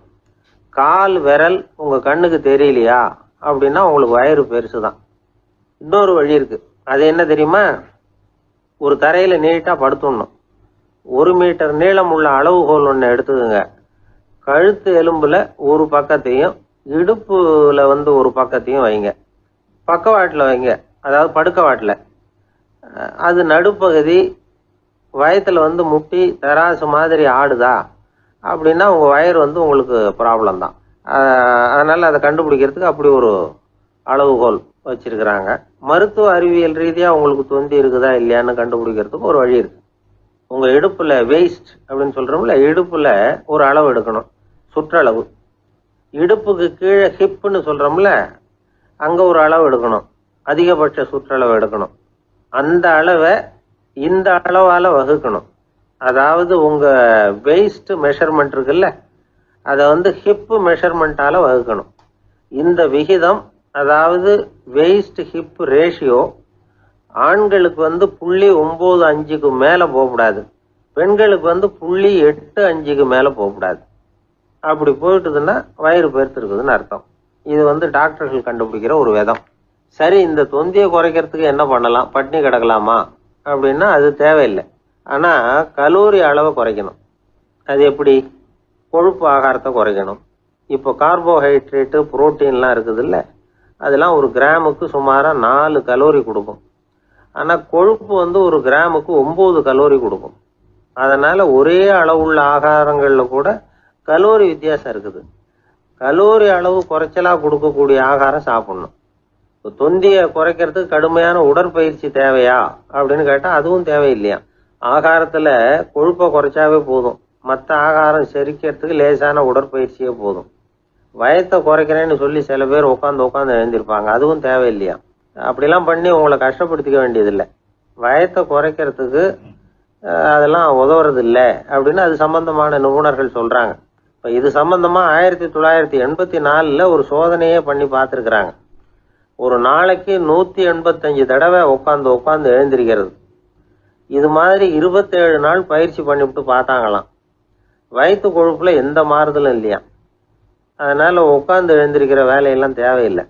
கால் விரல் உங்க கண்ணுக்கு தெரியலையா அப்படின்னா உங்களுக்கு வயிறு பெருசுதான். இன்னொரு வழி இருக்கு, அது என்ன தெரியுமா? ஒரு தரையில நீட்டா படுத்துடணும். 1 மீட்டர் நீளம் உள்ள அளவுகோல் ஒன்று எடுத்துக்கோங்க. கழுத்து எலும்புல ஒரு பக்கத்தையும் இடுப்புல ஒரு பக்கத்தையும் வைங்க. பக்கவாட்டில் வைங்க, அதாவது படுக்கவாட்டில். அது நடுப்பகுதி வயத்துல முட்டி தராசு மாதிரி ஆடுதா அப்படின்னா உங்க வயர் உங்களுக்கு ப்ராப்ளம் தான். அதனால அதை கண்டுபிடிக்கிறதுக்கு அப்படி ஒரு அளவுகோல் வச்சிருக்கிறாங்க. மருத்துவ அறிவியல் ரீதியா உங்களுக்கு தொந்தி இருக்குதா இல்லையான்னு கண்டுபிடிக்கிறதுக்கு ஒரு வழி இருக்கு. உங்க இடுப்புல வெயிஸ்ட் அப்படின்னு சொல்றோம்ல, இடுப்புல ஒரு அளவு எடுக்கணும், சுற்றளவு. இடுப்புக்கு கீழே ஹிப்னு சொல்றோம்ல, அங்க ஒரு அளவு எடுக்கணும், அதிகபட்ச சுற்றளவு எடுக்கணும். அந்த அளவை இந்த அளவால வகுக்கணும். அதாவது உங்க வெயிஸ்ட் மெஷர்மெண்ட் இருக்குல்ல, அதை ஹிப் மெஷர்மெண்டால வகுக்கணும். இந்த விகிதம், அதாவது வெயிஸ்ட் ஹிப் ரேஷியோ, ஆண்களுக்கு 0.95க்கு மேல போகக்கூடாது, பெண்களுக்கு 0.85க்கு மேல போகக்கூடாது. அப்படி போயிட்டுதுன்னா வயிறு பெருத்திருக்குதுன்னு அர்த்தம். இது டாக்டர்கள் கண்டுபிடிக்கிற ஒரு விதம். சரி, இந்த தொந்தியை குறைக்கிறதுக்கு என்ன பண்ணலாம்? பட்னி கிடக்கலாமா அப்படின்னா அது தேவையில்லை. ஆனா கலோரி அளவை குறைக்கணும். அது எப்படி? கொழுப்பு ஆகாரத்தை குறைக்கணும். இப்போ கார்போஹைட்ரேட்டு, புரோட்டீன்லாம் இருக்குது இல்லை, அதெல்லாம் ஒரு கிராமுக்கு சுமாரா 4 கலோரி கொடுக்கும். ஆனா கொழுப்பு 1 கிராமுக்கு 9 கலோரி கொடுக்கும். அதனால ஒரே அளவுள்ள ஆகாரங்கள்ல கூட கலோரி வித்தியாசம் இருக்குது. கலோரி அளவு குறைச்சலா கொடுக்கக்கூடிய ஆகாரம் சாப்பிடணும். தொந்தியை குறைக்கிறதுக்கு கடுமையான உடற்பயிற்சி தேவையா அப்படின்னு கேட்டா அதுவும் தேவையில்லையா. ஆகாரத்துல கொழுப்பை குறைச்சாவே போதும், மற்ற ஆகாரம் செரிக்கிறதுக்கு லேசான உடற்பயிற்சியே போதும். வயத்தை குறைக்கிறேன்னு சொல்லி சில பேர் உட்காந்து எழுந்திருப்பாங்க, அதுவும் தேவையில்லையா. அப்படிலாம் பண்ணி உங்களை கஷ்டப்படுத்திக்க வேண்டியதில்லை. வயத்தை குறைக்கிறதுக்கு அதெல்லாம் உதவுறது இல்லை அப்படின்னு அது சம்பந்தமான நிபுணர்கள் சொல்றாங்க. இப்ப இது சம்பந்தமா 1984 ஒரு சோதனையே பண்ணி பார்த்துருக்குறாங்க. ஒரு நாளைக்கு 185 தடவை உட்காந்து எழுந்திருக்கிறது. இது மாதிரி 27 நாள் பயிற்சி பண்ணிவிட்டு பார்த்தாங்களாம். வயிற்று கொழுப்புல எந்த மாறுதலும் இல்லையா. அதனால் உட்காந்து எழுந்திருக்கிற வேலையெல்லாம் தேவையில்லை.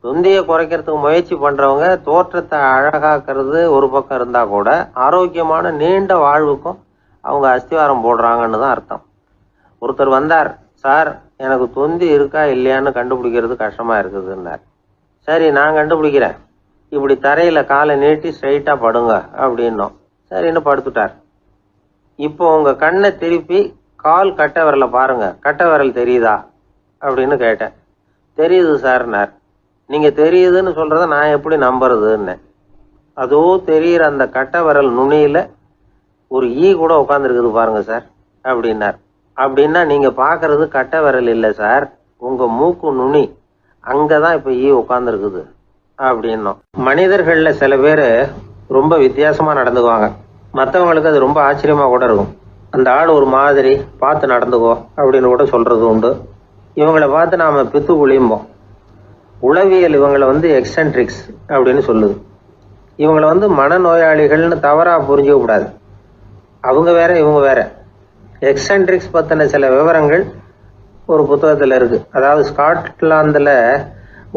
தொந்தியை குறைக்கிறதுக்கு முயற்சி பண்ணுறவங்க தோற்றத்தை அழகாக்கிறது ஒரு பக்கம் இருந்தால் கூட ஆரோக்கியமான நீண்ட வாழ்வுக்கும் அவங்க அஸ்திவாரம் போடுறாங்கன்னு தான் அர்த்தம். ஒருத்தர் வந்தார், சார் எனக்கு தொந்தி இருக்கா இல்லையான்னு கண்டுபிடிக்கிறது கஷ்டமாக இருக்குதுன்னார். சரி நான் கண்டுபிடிக்கிறேன், இப்படி தரையில் காலை நீட்டி ஸ்ட்ரைட்டாக படுங்க அப்படின்னோம். சரின்னு படுத்துட்டார். இப்போ உங்கள் கண்ணை திருப்பி கால் கட்டை விரலை பாருங்க, கட்டை விரல் தெரியுதா அப்படின்னு கேட்டேன். தெரியுது சார்னார். நீங்கள் தெரியுதுன்னு சொல்கிறத நான் எப்படி நம்புறதுன்னு. அதோ தெரிகிற அந்த கட்டை விரல் நுனியில் ஒரு ஈ கூட உட்காந்துருக்குது பாருங்க சார் அப்படின்னார். அப்படின்னா நீங்கள் பார்க்கறது கட்டை விரல் இல்லை சார், உங்கள் மூக்கு நுனி, அங்கே தான் இப்போ ஈ உட்காந்துருக்குது அப்படின்னோம். மனிதர்களில் சில பேர் ரொம்ப வித்தியாசமாக நடந்துக்குவாங்க. மற்றவங்களுக்கு அது ரொம்ப ஆச்சரியமாக கூட இருக்கும். அந்த ஆள் ஒரு மாதிரி பார்த்து நடந்துக்கோ அப்படின்னு கூட சொல்கிறது உண்டு. இவங்களை பார்த்து நாம் பித்து குளியும்போம். உளவியல் இவங்களை எக்ஸென்ட்ரிக்ஸ் அப்படின்னு சொல்லுது. இவங்களை மனநோயாளிகள்னு தவறாக புரிஞ்சிக்க கூடாது. அவங்க வேற இவங்க வேற. எக்ஸென்ட்ரிக்ஸ் பற்றின சில விவரங்கள் ஒரு புத்தகத்தில் இருக்குது. அதாவது ஸ்காட்லாந்தில்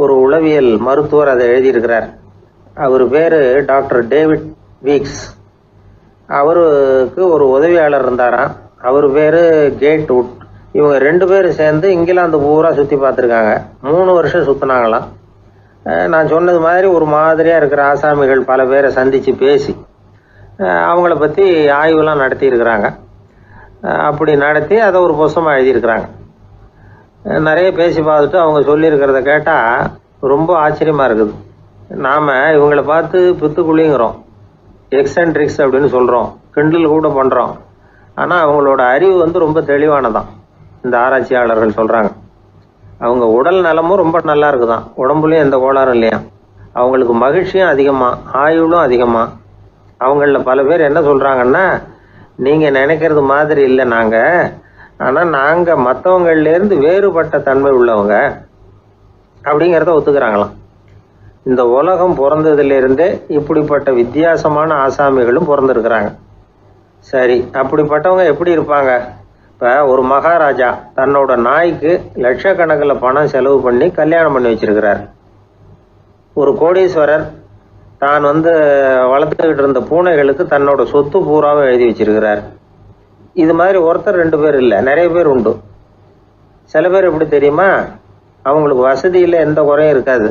ஒரு உளவியல் மருத்துவர் அதை எழுதியிருக்கிறார். அவர் பேர் டாக்டர் டேவிட் வீக்ஸ். அவருக்கு ஒரு உதவியாளர் இருந்தாராம், அவர் பேர் கேட் வுட். இவங்க 2 பேரும் சேர்ந்து இங்கிலாந்து பூரா சுற்றி பார்த்துருக்காங்க. 3 வருஷம் சுற்றினாங்களாம். நான் சொன்னது மாதிரி ஒரு மாதிரியாக இருக்கிற ஆசாமிகள் பல பேரை சந்தித்து பேசி அவங்கள பற்றி ஆய்வுலாம் நடத்தியிருக்கிறாங்க. அப்படி நடத்தி அதை ஒரு புஸ்தகமாக எழுதியிருக்கிறாங்க. நிறைய பேசி பார்த்துட்டு அவங்க சொல்லியிருக்கிறத கேட்டால் ரொம்ப ஆச்சரியமாக இருக்குது. நாம் இவங்களை பார்த்து பித்துக்குழிங்கிறோம், எக்ஸென்ட்ரிக்ஸ் அப்படின்னு சொல்கிறோம், கிண்டல் கூட பண்ணுறோம். ஆனால் அவங்களோட அறிவு ரொம்ப தெளிவானதான். இந்த ஆராய்ச்சியாளர்கள் சொல்கிறாங்க அவங்க உடல் நலமும் ரொம்ப நல்லா இருக்குதான், உடம்புலையும் எந்த கோளாறும் இல்லையா. அவங்களுக்கு மகிழ்ச்சியும் அதிகமாக, ஆயுளும் அதிகமாக. அவங்களில் பல பேர் என்ன சொல்கிறாங்கன்னா, நீங்கள் நினைக்கிறது மாதிரி இல்லை நாங்கள், ஆனால் நாங்கள் மற்றவங்கள்லேருந்து வேறுபட்ட தன்மை உள்ளவங்க அப்படிங்கிறத ஒத்துக்கிறாங்களாம். இந்த உலகம் பிறந்ததுலேருந்தே இப்படிப்பட்ட வித்தியாசமான ஆசாமிகளும் பிறந்திருக்கிறாங்க. சரி, அப்படிப்பட்டவங்க எப்படி இருப்பாங்க? இப்போ ஒரு மகாராஜா தன்னோட நாய்க்கு லட்சக்கணக்கில் பணம் செலவு பண்ணி கல்யாணம் பண்ணி வச்சிருக்கிறார். ஒரு கோடீஸ்வரர் தான் வளர்த்துக்கிட்டு இருந்த பூனைகளுக்கு தன்னோட சொத்து பூராவை எழுதி வச்சிருக்கிறார். இது மாதிரி ஒருத்தர் 2 பேர் இல்லை, நிறைய பேர் உண்டு. சில பேர் எப்படி தெரியுமா, அவங்களுக்கு வசதியில் எந்த குறையும் இருக்காது.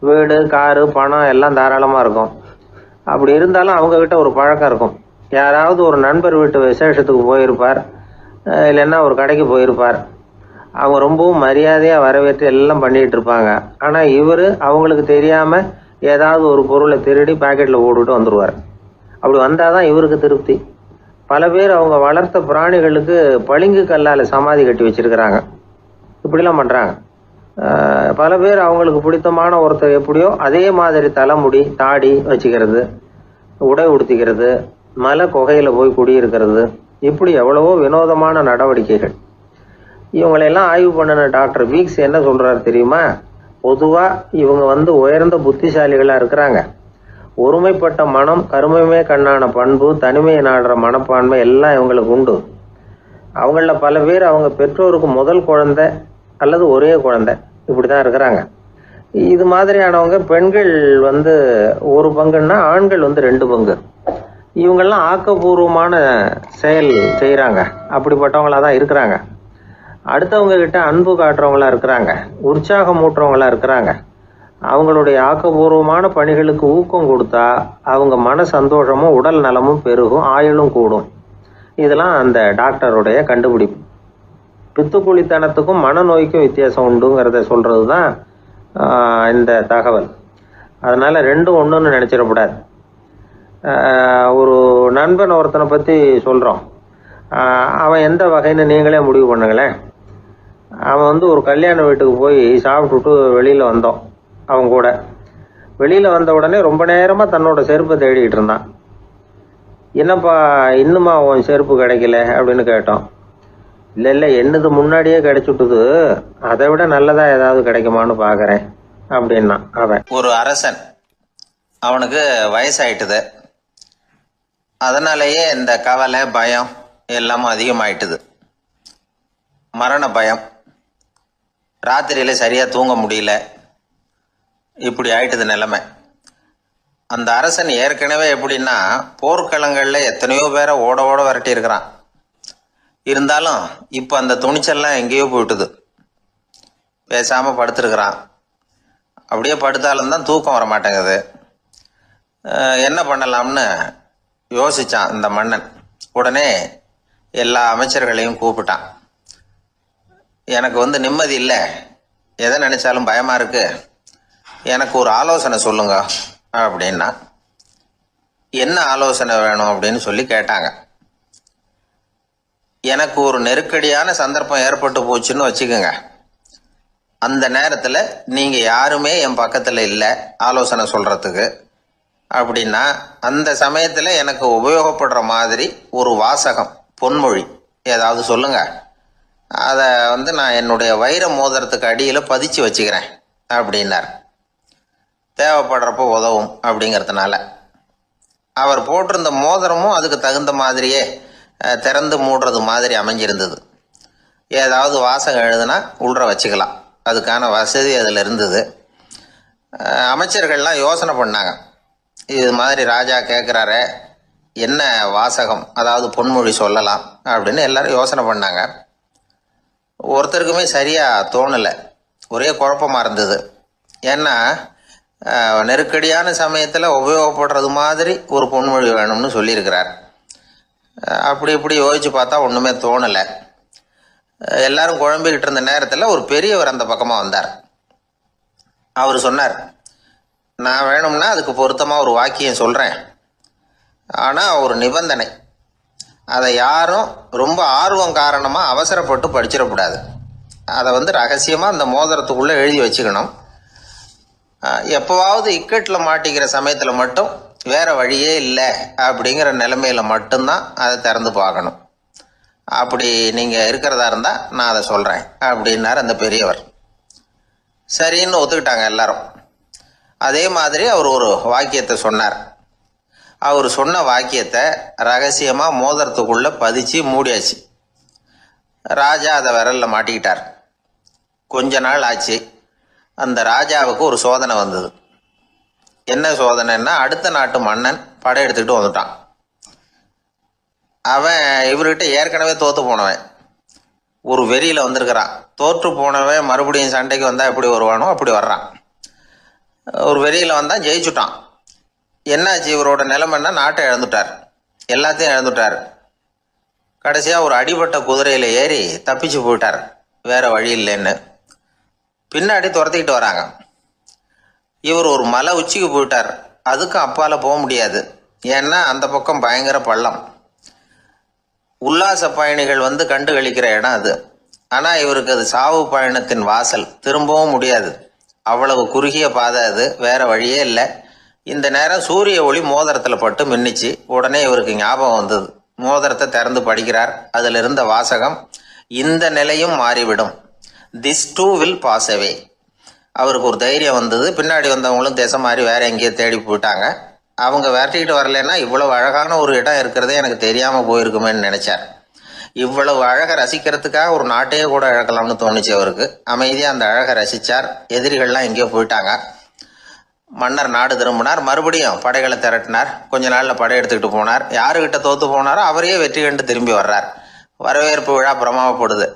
வீடு, காரு, பணம் எல்லாம் தாராளமாக இருக்கும். அப்படி இருந்தாலும் அவங்கக்கிட்ட ஒரு பழக்கம் இருக்கும். யாராவது ஒரு நண்பர் வீட்டு விசேஷத்துக்கு போயிருப்பார், இல்லைன்னா ஒரு கடைக்கு போயிருப்பார். அவங்க ரொம்பவும் மரியாதையாக வரவேற்று எல்லாம் பண்ணிகிட்டு இருப்பாங்க. ஆனால் இவர் அவங்களுக்கு தெரியாமல் ஏதாவது ஒரு பொருளை திருடி பாக்கெட்டில் போட்டுட்டு வந்துடுவார். அப்படி வந்தால் தான் இவருக்கு திருப்தி. பல பேர் அவங்க வளர்த்த பிராணிகளுக்கு பளிங்கு கல்லால் சமாதி கட்டி வச்சிருக்கிறாங்க. இப்படிலாம் பண்ணுறாங்க. பல பேர் அவங்களுக்கு பிடித்தமான ஒருத்தர் எப்படியோ அதே மாதிரி தலைமுடி, தாடி வச்சுக்கிறது, உடை உடுத்திக்கிறது, மலை குகையில் போய் குடியிருக்கிறது, இப்படி எவ்வளவோ வினோதமான நடவடிக்கைகள். இவங்களெல்லாம் ஆய்வு பண்ணின டாக்டர் வீக்ஸ் என்ன சொல்கிறாரு தெரியுமா? பொதுவாக இவங்க உயர்ந்த புத்திசாலிகளாக இருக்கிறாங்க. ஒருமைப்பட்ட மனம், கருமையுமே கண்ணான பண்பு, தனிமையை நாடுற மனப்பான்மை எல்லாம் இவங்களுக்கு உண்டு. அவங்களில் பல பேர் அவங்க பெற்றோருக்கு முதல் குழந்தை அல்லது ஒரே குழந்தை, இப்படி தான் இருக்கிறாங்க. இது மாதிரியானவங்க பெண்கள் 1 பங்குன்னா ஆண்கள் 2 பங்கு. இவங்கெல்லாம் ஆக்கப்பூர்வமான செயல் செய்கிறாங்க. அப்படிப்பட்டவங்களாக தான் இருக்கிறாங்க. அடுத்தவங்க கிட்ட அன்பு காட்டுறவங்களா இருக்கிறாங்க, உற்சாகம் ஊட்டுறவங்களா இருக்கிறாங்க. அவங்களுடைய ஆக்கப்பூர்வமான பணிகளுக்கு ஊக்கம் கொடுத்தா அவங்க மன சந்தோஷமும் உடல் நலமும் பெருகும், ஆயுளும் கூடும். இதெல்லாம் அந்த டாக்டருடைய கண்டுபிடிப்பு. பித்துக்குழித்தனத்துக்கும் மனநோய்க்கும் வித்தியாசம் உண்டுங்கிறத சொல்கிறது தான் இந்த தகவல். அதனால் 2ம் ஒன்றுன்னு நினச்சிடக்கூடாது. ஒரு நண்பன் ஒருத்தனை பற்றி சொல்கிறோம். அவன் எந்த வகைன்னு நீங்களே முடிவு பண்ணுங்களேன். அவன் ஒரு கல்யாண வீட்டுக்கு போய் சாப்பிட்டுட்டு வெளியில் வந்தோம். அவன் கூட வெளியில் வந்த உடனே ரொம்ப நேரமாக தன்னோட செருப்பை தேடிக்கிட்டு இருந்தான். என்னப்பா இன்னுமா உன் செருப்பு கிடைக்கல அப்படின்னு கேட்டோம். இல்லை என்னது முன்னாடியே கிடைச்சுட்டுது, அதை விட நல்லதா ஏதாவது கிடைக்குமான்னு பார்க்குறேன் அப்படின்னா அவன். ஒரு அரசன், அவனுக்கு வயசாயிட்டுது. அதனாலேயே இந்த கவலை, பயம் எல்லாமும் அதிகமாயிட்டுது. மரண பயம். ராத்திரியில் சரியாக தூங்க முடியல. இப்படி ஆயிட்டுது நிலைமை. அந்த அரசன் ஏற்கனவே எப்படின்னா போர்க்களங்களில் எத்தனையோ பேரை ஓட ஓட விரட்டி இருக்கிறான். இருந்தாலும் இப்போ அந்த துணிச்சல்லாம் எங்கேயோ போயிட்டுது. பேசாமல் படுத்துருக்கிறான். அப்படியே படுத்தாலும் தான் தூக்கம் வர மாட்டேங்குது. என்ன பண்ணலாம்னு யோசித்தான் இந்த மன்னன். உடனே எல்லா அமைச்சர்களையும் கூப்பிட்டான். எனக்கு நிம்மதி இல்லை, எதை நினைச்சாலும் பயமா இருக்கு, எனக்கு ஒரு ஆலோசனை சொல்லுங்க அப்படின்னா. என்ன ஆலோசனை வேணும் அப்படின்னு சொல்லி கேட்டாங்க. எனக்கு ஒரு நெருக்கடியான சந்தர்ப்பம் ஏற்பட்டு போச்சுன்னு வச்சுக்கோங்க. அந்த நேரத்தில் நீங்கள் யாருமே என் பக்கத்தில் இல்லை ஆலோசனை சொல்கிறதுக்கு அப்படின்னா, அந்த சமயத்தில் எனக்கு உபயோகப்படுற மாதிரி ஒரு வாசகம், பொன்மொழி ஏதாவது சொல்லுங்க. அதை நான் என்னுடைய வைர மோதிரத்துக்கு அடியில் பதிச்சு வச்சுக்கிறேன் அப்படின்னார். தேவைப்படுறப்போ உதவும் அப்படிங்கிறதுனால. அவர் போட்டிருந்த மோதிரமும் அதுக்கு தகுந்த மாதிரியே திறந்து மூடுறது மாதிரி அமைஞ்சிருந்தது. ஏதாவது வாசகம் எழுதுனா உள்ற வச்சுக்கலாம், அதுக்கான வசதி அதில் இருந்தது. அமைச்சர்கள்லாம் யோசனை பண்ணாங்க. இது மாதிரி ராஜா கேட்குறாரு, என்ன வாசகம், அதாவது பொன்மொழி சொல்லலாம் அப்படின்னு எல்லாரும் யோசனை பண்ணாங்க. ஒருத்தருக்குமே சரியாக தோணலை. ஒரே குழப்பமாக இருந்தது. ஏன்னா நெருக்கடியான சமயத்தில் உபயோகப்படுறது மாதிரி ஒரு பொன்மொழி வேணும்னு சொல்லியிருக்கிறார். அப்படி இப்படி யோசித்து பார்த்தா ஒன்றுமே தோணலை. எல்லாரும் குழம்பிக்கிட்டு இருந்த நேரத்தில் ஒரு பெரியவர் அந்த பக்கமாக வந்தார். அவர் சொன்னார், நான் வேணும்னா அதுக்கு பொருத்தமாக ஒரு வாக்கியம் சொல்கிறேன், ஆனால் ஒரு நிபந்தனை. அதை யாரும் ரொம்ப ஆர்வம் காரணமாக அவசரப்பட்டு படிச்சிடக்கூடாது. அதை ரகசியமாக அந்த மோதிரத்துக்குள்ளே எழுதி வச்சுக்கணும். எப்போவாவது இக்கட்டில் மாட்டிக்கிற சமயத்தில் மட்டும் வேறு வழியே இல்லை அப்படிங்கிற நிலைமையில் மட்டும்தான் அதை திறந்து பார்க்கணும். அப்படி நீங்கள் இருக்கிறதா இருந்தால் நான் அதை சொல்கிறேன் அப்படின்னார் அந்த பெரியவர். சரின்னு ஒத்துக்கிட்டாங்க எல்லாரும். அதே மாதிரி அவர் ஒரு வாக்கியத்தை சொன்னார். அவர் சொன்ன வாக்கியத்தை ரகசியமாக மோதிரத்துக்குள்ளே பதிச்சு மூடியாச்சு. ராஜா அதை விரலில் மாட்டிக்கிட்டார். கொஞ்ச நாள் ஆச்சு. அந்த ராஜாவுக்கு ஒரு சோதனை வந்தது. என்ன சோதனைன்னா, அடுத்த நாட்டு மன்னன் படையெடுத்துக்கிட்டு வந்துட்டான். அவன் இவர்கிட்ட ஏற்கனவே தோற்று போனவன், ஒரு வெறியில் வந்திருக்கிறான். தோற்று போனவன் மறுபடியும் சண்டைக்கு வந்தால் எப்படி வருவானோ அப்படி வர்றான். ஒரு வெறியில் வந்தான், ஜெயிச்சுட்டான். என்னாச்சு இவரோட நிலைமைன்னா, நாட்டை இழந்துட்டார், எல்லாத்தையும் இழந்துட்டார். கடைசியாக ஒரு அடிபட்ட குதிரையில் ஏறி தப்பிச்சு போயிட்டார், வேற வழி இல்லைன்னு. பின்னாடி துரத்திக்கிட்டு வராங்க. இவர் ஒரு மலை உச்சிக்கு போயிட்டார். அதுக்கும் அப்பால் போக முடியாது, ஏன்னா அந்த பக்கம் பயங்கர பள்ளம். உல்லாச பயணிகள் கண்டு கழிக்கிற இடம் அது. ஆனால் இவருக்கு அது சாவு பயணத்தின் வாசல், திரும்பவும் முடியாது. அவ்வளவு குறுகிய பாதை அது, வேற வழியே இல்லை. இந்த நேரம் சூரிய ஒளி மோதிரத்தில் பட்டு மின்னிச்சு. உடனே இவருக்கு ஞாபகம் வந்தது. மோதிரத்தை திறந்து படிக்கிறார். அதில் இருந்த வாசகம், இந்த நிலையும் மாறிவிடும், this too will pass away. அவருக்கு ஒரு தைரியம் வந்தது. பின்னாடி வந்தவங்களும் திசை மாறி வேற எங்கேயோ தேடி போயிட்டாங்க. அவங்க விரட்டிக்கிட்டு வரலன்னா இவ்வளவு அழகான ஒரு இடம் இருக்கிறதே எனக்கு தெரியாமல் போயிருக்குமேன்னு நினைச்சார். இவ்வளவு அழகை ரசிக்கிறதுக்காக ஒரு நாட்டையே கூட இழக்கலாம்னு தோணுச்சு அவருக்கு. அமைதியாக அந்த அழகை ரசித்தார். எதிரிகள்லாம் எங்கேயோ போயிட்டாங்க. மன்னர் நாடு திரும்பினார். மறுபடியும் படைகளை திரட்டினார். கொஞ்ச நாளில் படை எடுத்துக்கிட்டு போனார். யாருக்கிட்ட தோற்று போனாரோ அவரையே வெற்றி கண்டு திரும்பி வர்றார். வரவேற்பு விழா பிரமாவப்படுது.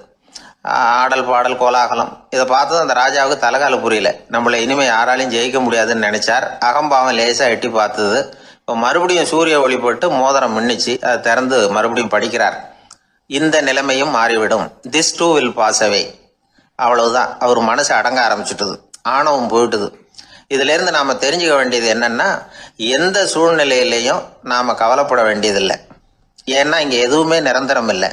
ஆடல் பாடல் கோலாகலம். இதை பார்த்தது அந்த ராஜாவுக்கு தலைகால புரியல. நம்மளை இனிமேல் யாராலையும் ஜெயிக்க முடியாதுன்னு நினைச்சார். அகம்பாவம் லேசாக எட்டி பார்த்தது. இப்போ மறுபடியும் சூரிய ஒளிப்பட்டு மோதிரம் மின்னிச்சு. அதை திறந்து மறுபடியும் படிக்கிறார். இந்த நிலைமையும் மாறிவிடும், this too will pass away. அவ்வளவுதான். அவர் மனசு அடங்க ஆரம்பிச்சுட்டுது, ஆணவம் போயிட்டுது. இதிலேருந்து நாம் தெரிஞ்சுக்க வேண்டியது என்னன்னா, எந்த சூழ்நிலையிலையும் நாம் கவலைப்பட வேண்டியதில்லை. ஏன்னா இங்கே எதுவுமே நிரந்தரம் இல்லை.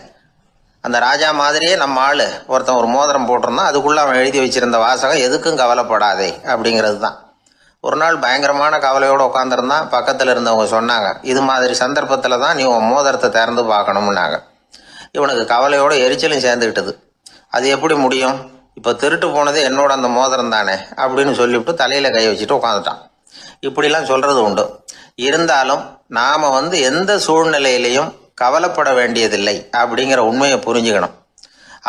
அந்த ராஜா மாதிரியே நம்ம ஆள் ஒருத்தன் ஒரு மோதிரம் போட்டிருந்தான், அதுக்குள்ளே அவன் எழுதி வச்சிருந்த வாசகம், எதுக்கும் கவலைப்படாதே அப்படிங்கிறது தான். ஒரு நாள் பயங்கரமான கவலையோடு உட்காந்துருந்தான். பக்கத்தில் இருந்தவங்க சொன்னாங்க, இது மாதிரி சந்தர்ப்பத்தில் தான் நீ உன் மோதிரத்தை திறந்து பார்க்கணும்னாங்க. இவனுக்கு கவலையோட எரிச்சலும் சேர்ந்துக்கிட்டது. அது எப்படி முடியும், இப்போ திருட்டு போனது என்னோட அந்த மோதிரம் தானே அப்படின்னு சொல்லிவிட்டு தலையில் கை வச்சுட்டு உட்காந்துட்டான். இப்படிலாம் சொல்கிறது உண்டு. இருந்தாலும் நாம் எந்த சூழ்நிலையிலையும் கவலைப்பட வேண்டியதில்லை அப்படிங்கிற உண்மையை புரிஞ்சுக்கணும்.